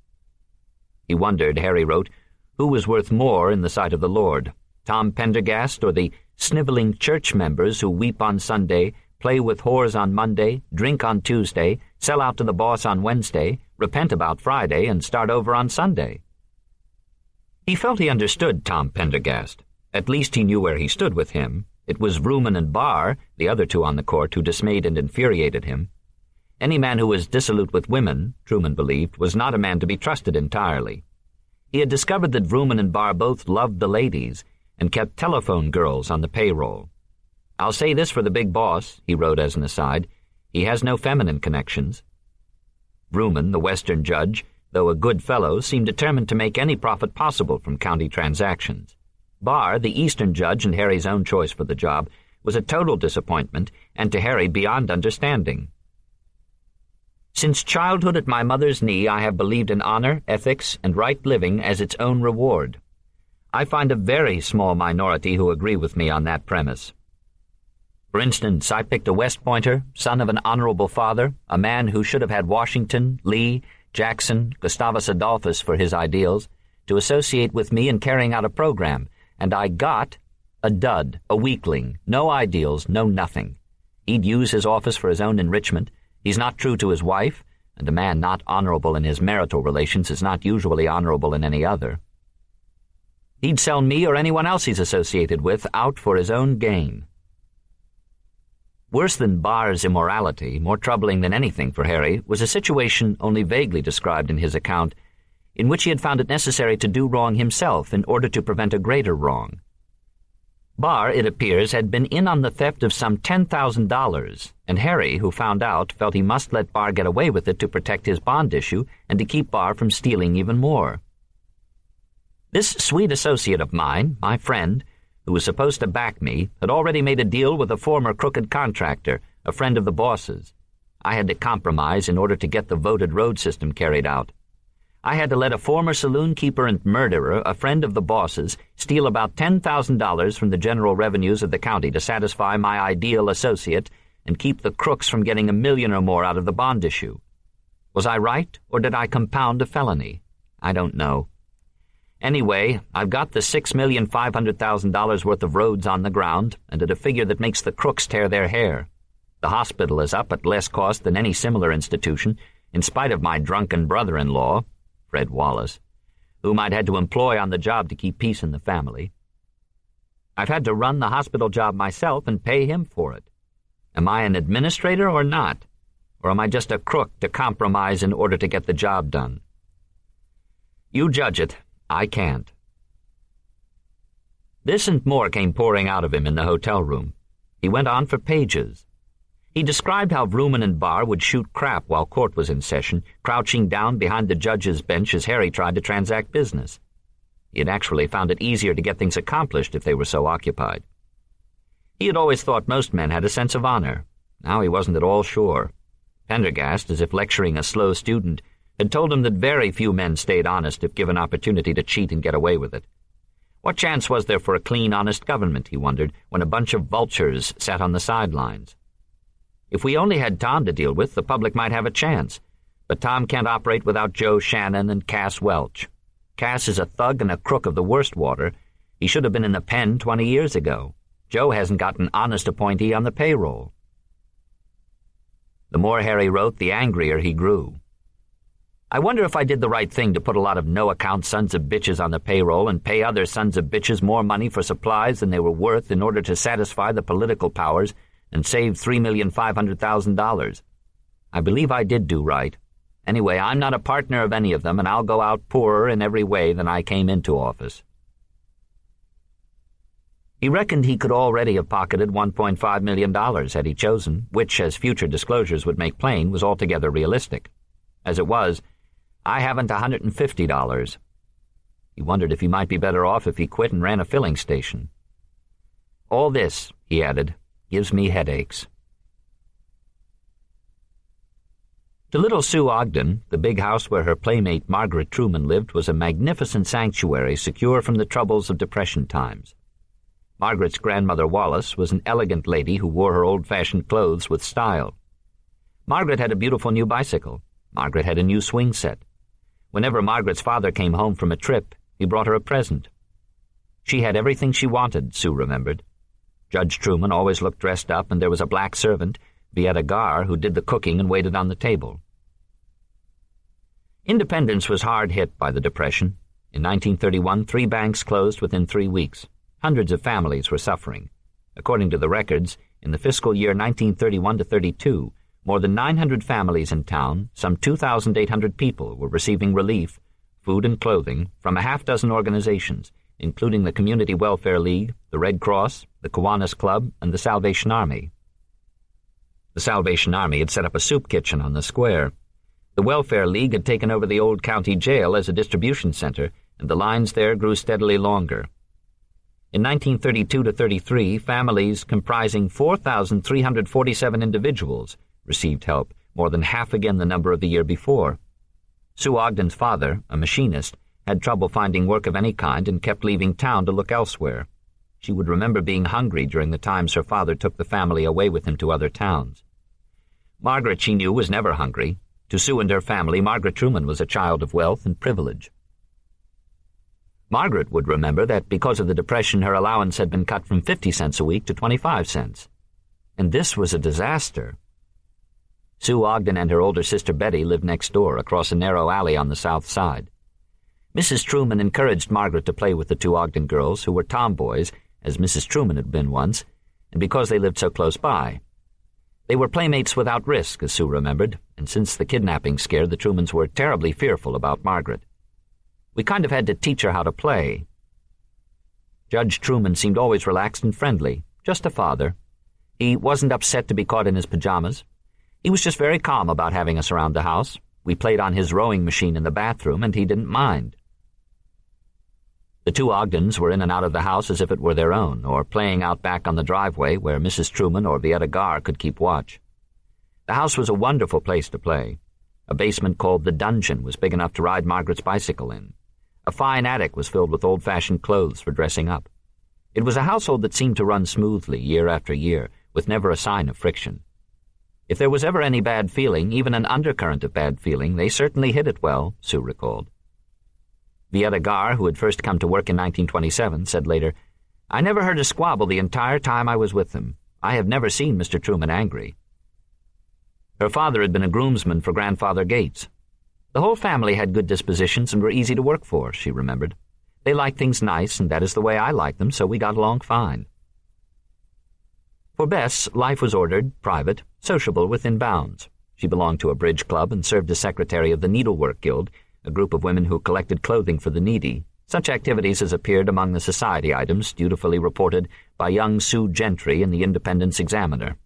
He wondered, Harry wrote, who was worth more in the sight of the Lord, Tom Pendergast or the sniveling church members who weep on Sunday, play with whores on Monday, drink on Tuesday, sell out to the boss on Wednesday, repent about Friday, and start over on Sunday. He felt he understood Tom Pendergast. At least he knew where he stood with him. It was Vrooman and Barr, the other two on the court, who dismayed and infuriated him. Any man who was dissolute with women, Truman believed, was not a man to be trusted entirely. He had discovered that Vrooman and Barr both loved the ladies and kept telephone girls on the payroll. "I'll say this for the big boss," he wrote as an aside, "he has no feminine connections." Vrooman, the Western judge, though a good fellow, seemed determined to make any profit possible from county transactions. Barr, the Eastern judge and Harry's own choice for the job, was a total disappointment, and to Harry beyond understanding. "Since childhood at my mother's knee, I have believed in honor, ethics, and right living as its own reward. I find a very small minority who agree with me on that premise. For instance, I picked a West Pointer, son of an honorable father, a man who should have had Washington, Lee, Jackson, Gustavus Adolphus for his ideals, to associate with me in carrying out a program, and I got a dud, a weakling, no ideals, no nothing. He'd use his office for his own enrichment. He's not true to his wife, and a man not honorable in his marital relations is not usually honorable in any other. He'd sell me or anyone else he's associated with out for his own gain." Worse than Barr's immorality, more troubling than anything for Harry, was a situation only vaguely described in his account, in which he had found it necessary to do wrong himself in order to prevent a greater wrong. Barr, it appears, had been in on the theft of some $10,000, and Harry, who found out, felt he must let Barr get away with it to protect his bond issue and to keep Barr from stealing even more. This sweet associate of mine, my friend, who was supposed to back me, had already made a deal with a former crooked contractor, a friend of the boss's. I had to compromise in order to get the voted road system carried out. I had to let a former saloon keeper and murderer, a friend of the boss's, steal about $10,000 from the general revenues of the county to satisfy my ideal associate and keep the crooks from getting $1 million or more out of the bond issue. Was I right, or did I compound a felony? I don't know. Anyway, I've got the $6,500,000 worth of roads on the ground, and at a figure that makes the crooks tear their hair. The hospital is up at less cost than any similar institution, in spite of my drunken brother-in-law, Fred Wallace, whom I'd had to employ on the job to keep peace in the family. I've had to run the hospital job myself and pay him for it. Am I an administrator or not? Or am I just a crook to compromise in order to get the job done? You judge it. I can't. This and more came pouring out of him in the hotel room. He went on for pages. He described how Vrooman and Barr would shoot crap while court was in session, crouching down behind the judge's bench as Harry tried to transact business. He had actually found it easier to get things accomplished if they were so occupied. He had always thought most men had a sense of honor. Now he wasn't at all sure. Pendergast, as if lecturing a slow student, had told him that very few men stayed honest if given opportunity to cheat and get away with it. What chance was there for a clean, honest government, he wondered, when a bunch of vultures sat on the sidelines? If we only had Tom to deal with, the public might have a chance. But Tom can't operate without Joe Shannon and Cass Welch. Cass is a thug and a crook of the worst water. He should have been in the pen 20 years ago. Joe hasn't got an honest appointee on the payroll. The more Harry wrote, the angrier he grew. I wonder if I did the right thing to put a lot of no-account sons of bitches on the payroll and pay other sons of bitches more money for supplies than they were worth in order to satisfy the political powers and save $3,500,000. I believe I did do right. Anyway, I'm not a partner of any of them, and I'll go out poorer in every way than I came into office. He reckoned he could already have pocketed $1.5 million had he chosen, which, as future disclosures would make plain, was altogether realistic. As it was, I haven't $150. He wondered if he might be better off if he quit and ran a filling station. All this, he added, gives me headaches. To little Sue Ogden, the big house where her playmate Margaret Truman lived was a magnificent sanctuary secure from the troubles of Depression times. Margaret's grandmother Wallace was an elegant lady who wore her old-fashioned clothes with style. Margaret had a beautiful new bicycle. Margaret had a new swing set. Whenever Margaret's father came home from a trip, he brought her a present. She had everything she wanted, Sue remembered. Judge Truman always looked dressed up, and there was a black servant, Vieta Gar, who did the cooking and waited on the table. Independence was hard hit by the Depression. In 1931, 3 banks closed within 3 weeks. Hundreds of families were suffering. According to the records, in the fiscal year 1931-32, more than 900 families in town, some 2,800 people, were receiving relief, food and clothing, from a half-dozen organizations, including the Community Welfare League, the Red Cross, the Kiwanis Club, and the Salvation Army. The Salvation Army had set up a soup kitchen on the square. The Welfare League had taken over the old county jail as a distribution center, and the lines there grew steadily longer. In 1932-33, families comprising 4,347 individuals received help, more than half again the number of the year before. Sue Ogden's father, a machinist, had trouble finding work of any kind and kept leaving town to look elsewhere. She would remember being hungry during the times her father took the family away with him to other towns. Margaret, she knew, was never hungry. To Sue and her family, Margaret Truman was a child of wealth and privilege. Margaret would remember that because of the Depression, her allowance had been cut from 50 cents a week to 25 cents. And this was a disaster. Sue Ogden and her older sister Betty lived next door, across a narrow alley on the south side. Mrs. Truman encouraged Margaret to play with the 2 Ogden girls, who were tomboys, as Mrs. Truman had been once, and because they lived so close by. They were playmates without risk, as Sue remembered, and since the kidnapping scare, the Trumans were terribly fearful about Margaret. We kind of had to teach her how to play. Judge Truman seemed always relaxed and friendly, just a father. He wasn't upset to be caught in his pajamas. He was just very calm about having us around the house. We played on his rowing machine in the bathroom, and he didn't mind. The 2 Ogdens were in and out of the house as if it were their own, or playing out back on the driveway where Mrs. Truman or Vieta Gar could keep watch. The house was a wonderful place to play. A basement called the Dungeon was big enough to ride Margaret's bicycle in. A fine attic was filled with old-fashioned clothes for dressing up. It was a household that seemed to run smoothly year after year, with never a sign of friction. If there was ever any bad feeling, even an undercurrent of bad feeling, they certainly hid it well, Sue recalled. Vieta Gar, who had first come to work in 1927, said later, "I never heard a squabble the entire time I was with them. I have never seen Mr. Truman angry." Her father had been a groomsman for Grandfather Gates. The whole family had good dispositions and were easy to work for, she remembered. They liked things nice, and that is the way I liked them, so we got along fine. For Bess, life was ordered, private, sociable within bounds. She belonged to a bridge club and served as secretary of the Needlework Guild, a group of women who collected clothing for the needy, such activities as appeared among the society items dutifully reported by young Sue Gentry in the Independence Examiner.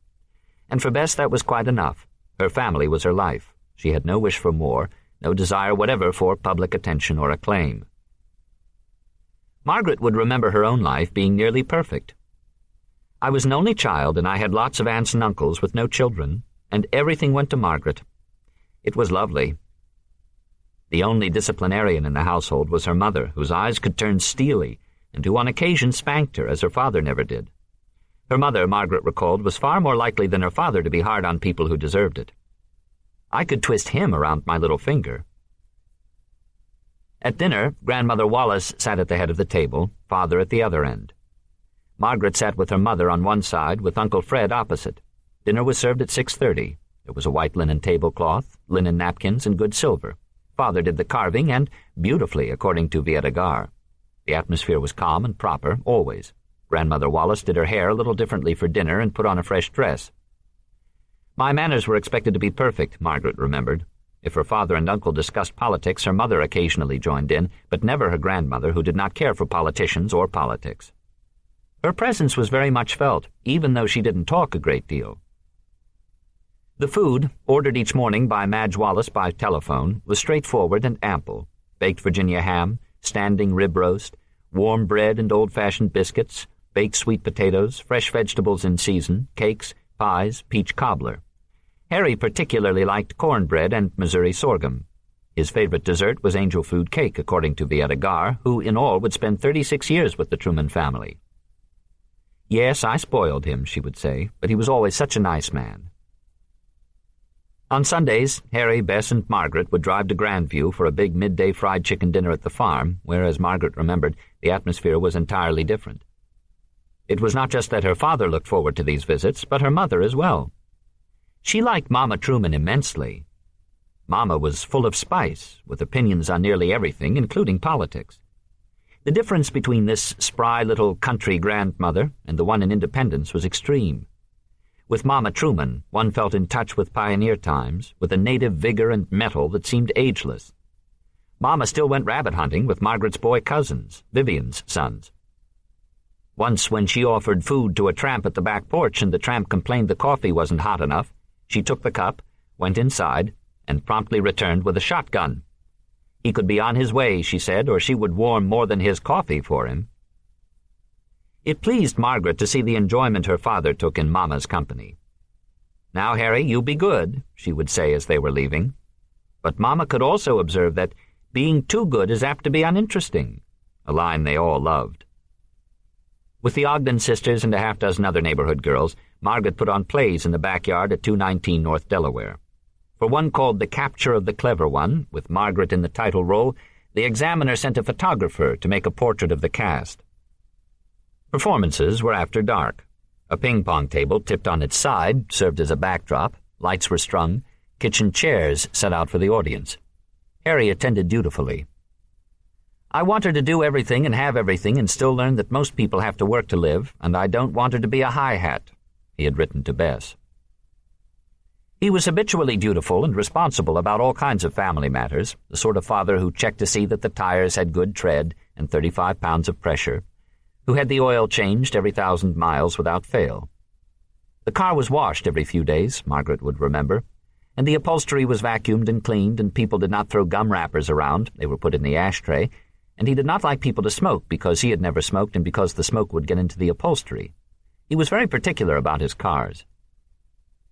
And for Bess that was quite enough. Her family was her life. She had no wish for more, no desire whatever for public attention or acclaim. Margaret would remember her own life being nearly perfect. "I was an only child, and I had lots of aunts and uncles with no children, and everything went to Margaret. It was lovely." The only disciplinarian in the household was her mother, whose eyes could turn steely, and who on occasion spanked her, as her father never did. Her mother, Margaret recalled, was far more likely than her father to be hard on people who deserved it. "I could twist him around my little finger." At dinner, Grandmother Wallace sat at the head of the table, Father at the other end. Margaret sat with her mother on one side, with Uncle Fred opposite. Dinner was served at 6:30. There was a white linen tablecloth, linen napkins, and good silver. Father did the carving, and beautifully, according to Vieta Gar. The atmosphere was calm and proper, always. Grandmother Wallace did her hair a little differently for dinner and put on a fresh dress. My manners were expected to be perfect, Margaret remembered. If her father and uncle discussed politics, her mother occasionally joined in, but never her grandmother, who did not care for politicians or politics. Her presence was very much felt, even though she didn't talk a great deal. The food, ordered each morning by Madge Wallace by telephone, was straightforward and ample. Baked Virginia ham, standing rib roast, warm bread and old-fashioned biscuits, baked sweet potatoes, fresh vegetables in season, cakes, pies, peach cobbler. Harry particularly liked cornbread and Missouri sorghum. His favorite dessert was angel food cake, according to Vieta Gar, who in all would spend 36 years with the Truman family. "Yes, I spoiled him," she would say, "but he was always such a nice man." On Sundays, Harry, Bess, and Margaret would drive to Grandview for a big midday fried chicken dinner at the farm, where, as Margaret remembered, the atmosphere was entirely different. It was not just that her father looked forward to these visits, but her mother as well. She liked Mama Truman immensely. Mama was full of spice, with opinions on nearly everything, including politics. The difference between this spry little country grandmother and the one in Independence was extreme. With Mama Truman, one felt in touch with pioneer times, with a native vigor and mettle that seemed ageless. Mama still went rabbit hunting with Margaret's boy cousins, Vivian's sons. Once, when she offered food to a tramp at the back porch and the tramp complained the coffee wasn't hot enough, she took the cup, went inside, and promptly returned with a shotgun. He could be on his way, she said, or she would warm more than his coffee for him. It pleased Margaret to see the enjoyment her father took in Mama's company. "Now, Harry, you be good," she would say as they were leaving. But Mama could also observe that being too good is apt to be uninteresting, a line they all loved. With the Ogden sisters and a half-dozen other neighborhood girls, Margaret put on plays in the backyard at 219 North Delaware. For one called The Capture of the Clever One, with Margaret in the title role, the Examiner sent a photographer to make a portrait of the cast. Performances were after dark. A ping-pong table tipped on its side served as a backdrop, lights were strung, kitchen chairs set out for the audience. Harry attended dutifully. "I want her to do everything and have everything and still learn that most people have to work to live, and I don't want her to be a hi-hat," he had written to Bess. He was habitually dutiful and responsible about all kinds of family matters, the sort of father who checked to see that the tires had good tread and 35 pounds of pressure, who had the oil changed every 1,000 miles without fail. The car was washed every few days, Margaret would remember, and the upholstery was vacuumed and cleaned, and people did not throw gum wrappers around, they were put in the ashtray, and he did not like people to smoke because he had never smoked and because the smoke would get into the upholstery. He was very particular about his cars.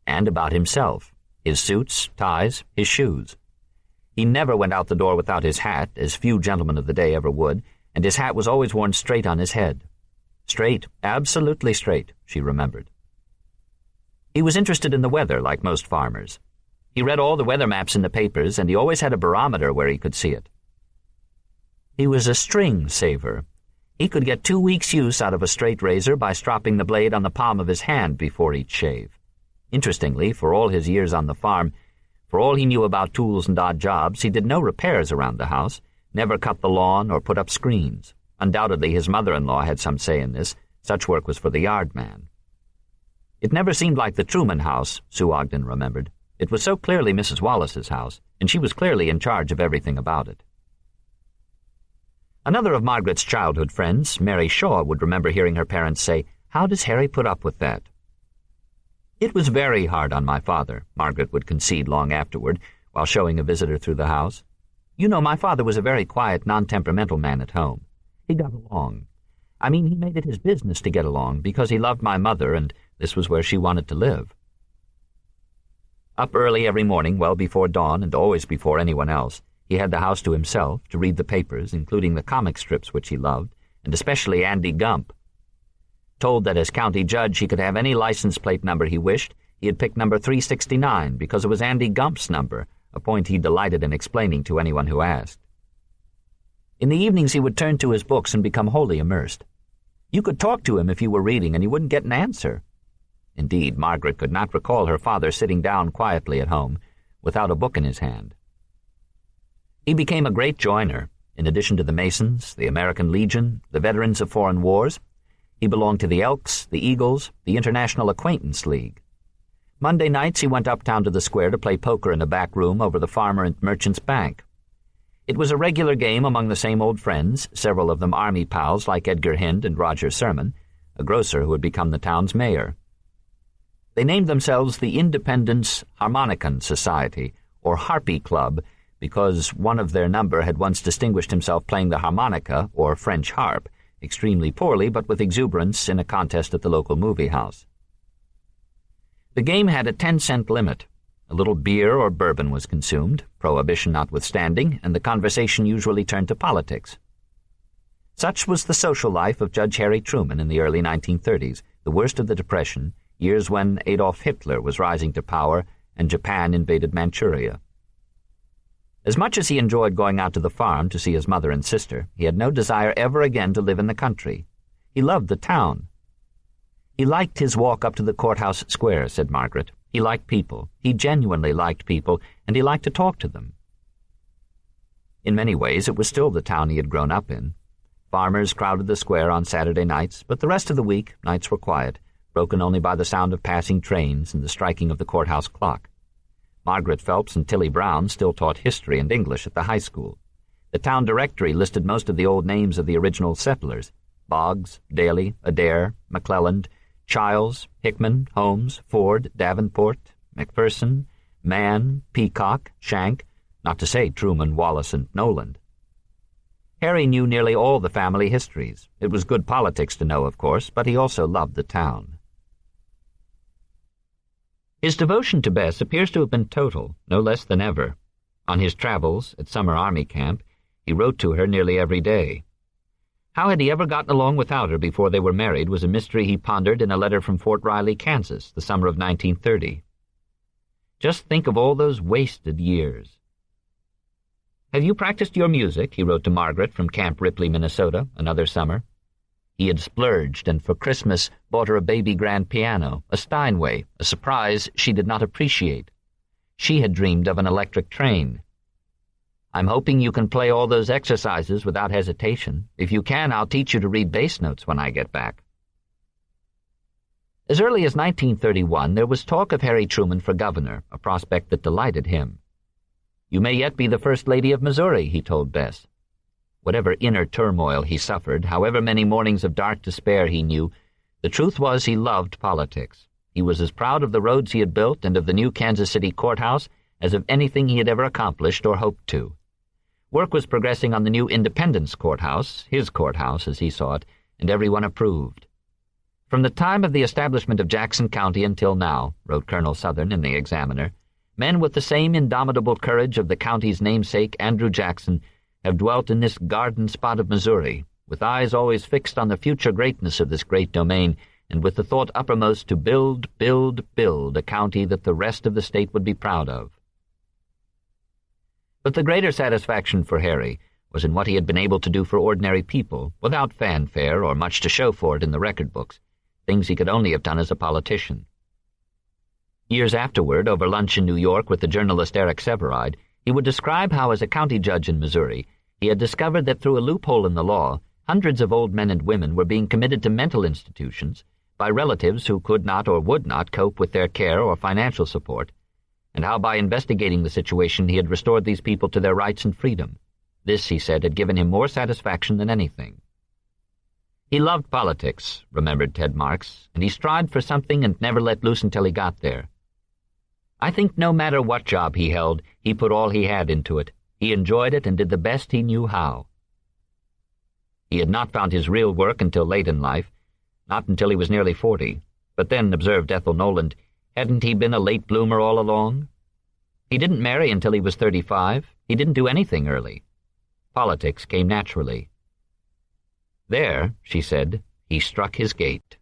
And about himself, his suits, ties, his shoes. He never went out the door without his hat, as few gentlemen of the day ever would, and his hat was always worn straight on his head. Straight, absolutely straight, she remembered. He was interested in the weather, like most farmers. He read all the weather maps in the papers, and he always had a barometer where he could see it. He was a string saver. He could get 2 weeks' use out of a straight razor by stropping the blade on the palm of his hand before each shave. Interestingly, for all his years on the farm, for all he knew about tools and odd jobs, he did no repairs around the house, never cut the lawn or put up screens. Undoubtedly his mother-in-law had some say in this. Such work was for the yard man. It never seemed like the Truman house, Sue Ogden remembered. It was so clearly Mrs. Wallace's house, and she was clearly in charge of everything about it. Another of Margaret's childhood friends, Mary Shaw, would remember hearing her parents say, "How does Harry put up with that?" "It was very hard on my father," Margaret would concede long afterward, while showing a visitor through the house. "You know, my father was a very quiet, non-temperamental man at home. He got along. I mean, he made it his business to get along, because he loved my mother, and this was where she wanted to live." Up early every morning, well before dawn, and always before anyone else, he had the house to himself, to read the papers, including the comic strips which he loved, and especially Andy Gump. Told that as county judge he could have any license plate number he wished, he had picked number 369 because it was Andy Gump's number, a point he delighted in explaining to anyone who asked. In the evenings he would turn to his books and become wholly immersed. You could talk to him if you were reading, and you wouldn't get an answer. Indeed, Margaret could not recall her father sitting down quietly at home, without a book in his hand. He became a great joiner. In addition to the Masons, the American Legion, the Veterans of Foreign Wars, he belonged to the Elks, the Eagles, the International Acquaintance League. Monday nights he went uptown to the square to play poker in a back room over the Farmer and Merchant's Bank. It was a regular game among the same old friends, several of them Army pals like Edgar Hind and Roger Sermon, a grocer who had become the town's mayor. They named themselves the Independence Harmonicon Society, or Harpy Club, because one of their number had once distinguished himself playing the harmonica, or French harp, extremely poorly but with exuberance in a contest at the local movie house. The game had a 10-cent limit. A little beer or bourbon was consumed, prohibition notwithstanding, and the conversation usually turned to politics. Such was the social life of Judge Harry Truman in the early 1930s, the worst of the Depression, years when Adolf Hitler was rising to power and Japan invaded Manchuria. As much as he enjoyed going out to the farm to see his mother and sister, he had no desire ever again to live in the country. He loved the town. He liked his walk up to the courthouse square, said Margaret. He liked people. He genuinely liked people, and he liked to talk to them. In many ways, it was still the town he had grown up in. Farmers crowded the square on Saturday nights, but the rest of the week, nights were quiet, broken only by the sound of passing trains and the striking of the courthouse clock. Margaret Phelps and Tilly Brown still taught history and English at the high school. The town directory listed most of the old names of the original settlers: Boggs, Daly, Adair, McClelland, Childs, Hickman, Holmes, Ford, Davenport, McPherson, Mann, Peacock, Shank, not to say Truman, Wallace, and Noland. Harry knew nearly all the family histories. It was good politics to know, of course, but he also loved the town. His devotion to Bess appears to have been total, no less than ever. On his travels, at summer army camp, he wrote to her nearly every day. How had he ever gotten along without her before they were married was a mystery he pondered in a letter from Fort Riley, Kansas, the summer of 1930. Just think of all those wasted years. "Have you practiced your music?" he wrote to Margaret from Camp Ripley, Minnesota, another summer. He had splurged and for Christmas bought her a baby grand piano, a Steinway, a surprise she did not appreciate. She had dreamed of an electric train. "I'm hoping you can play all those exercises without hesitation. If you can, I'll teach you to read bass notes when I get back." As early as 1931, there was talk of Harry Truman for governor, a prospect that delighted him. "You may yet be the First Lady of Missouri," he told Bess. Whatever inner turmoil he suffered, however many mornings of dark despair he knew, the truth was he loved politics. He was as proud of the roads he had built and of the new Kansas City courthouse as of anything he had ever accomplished or hoped to. Work was progressing on the new Independence Courthouse, his courthouse as he saw it, and everyone approved. "From the time of the establishment of Jackson County until now," wrote Colonel Southern in the Examiner, "men with the same indomitable courage of the county's namesake, Andrew Jackson, have dwelt in this garden spot of Missouri, with eyes always fixed on the future greatness of this great domain, and with the thought uppermost to build a county that the rest of the state would be proud of." But the greater satisfaction for Harry was in what he had been able to do for ordinary people, without fanfare or much to show for it in the record books, things he could only have done as a politician. Years afterward, over lunch in New York with the journalist Eric Severide, he would describe how, as a county judge in Missouri, he had discovered that through a loophole in the law, hundreds of old men and women were being committed to mental institutions by relatives who could not or would not cope with their care or financial support, and how by investigating the situation he had restored these people to their rights and freedom. This, he said, had given him more satisfaction than anything. He loved politics, remembered Ted Marks, and he strived for something and never let loose until he got there. "I think no matter what job he held, he put all he had into it. He enjoyed it and did the best he knew how." He had not found his real work until late in life, not until he was nearly 40. But then, observed Ethel Noland, hadn't he been a late bloomer all along? He didn't marry until he was 35. He didn't do anything early. Politics came naturally. There, she said, he struck his gait.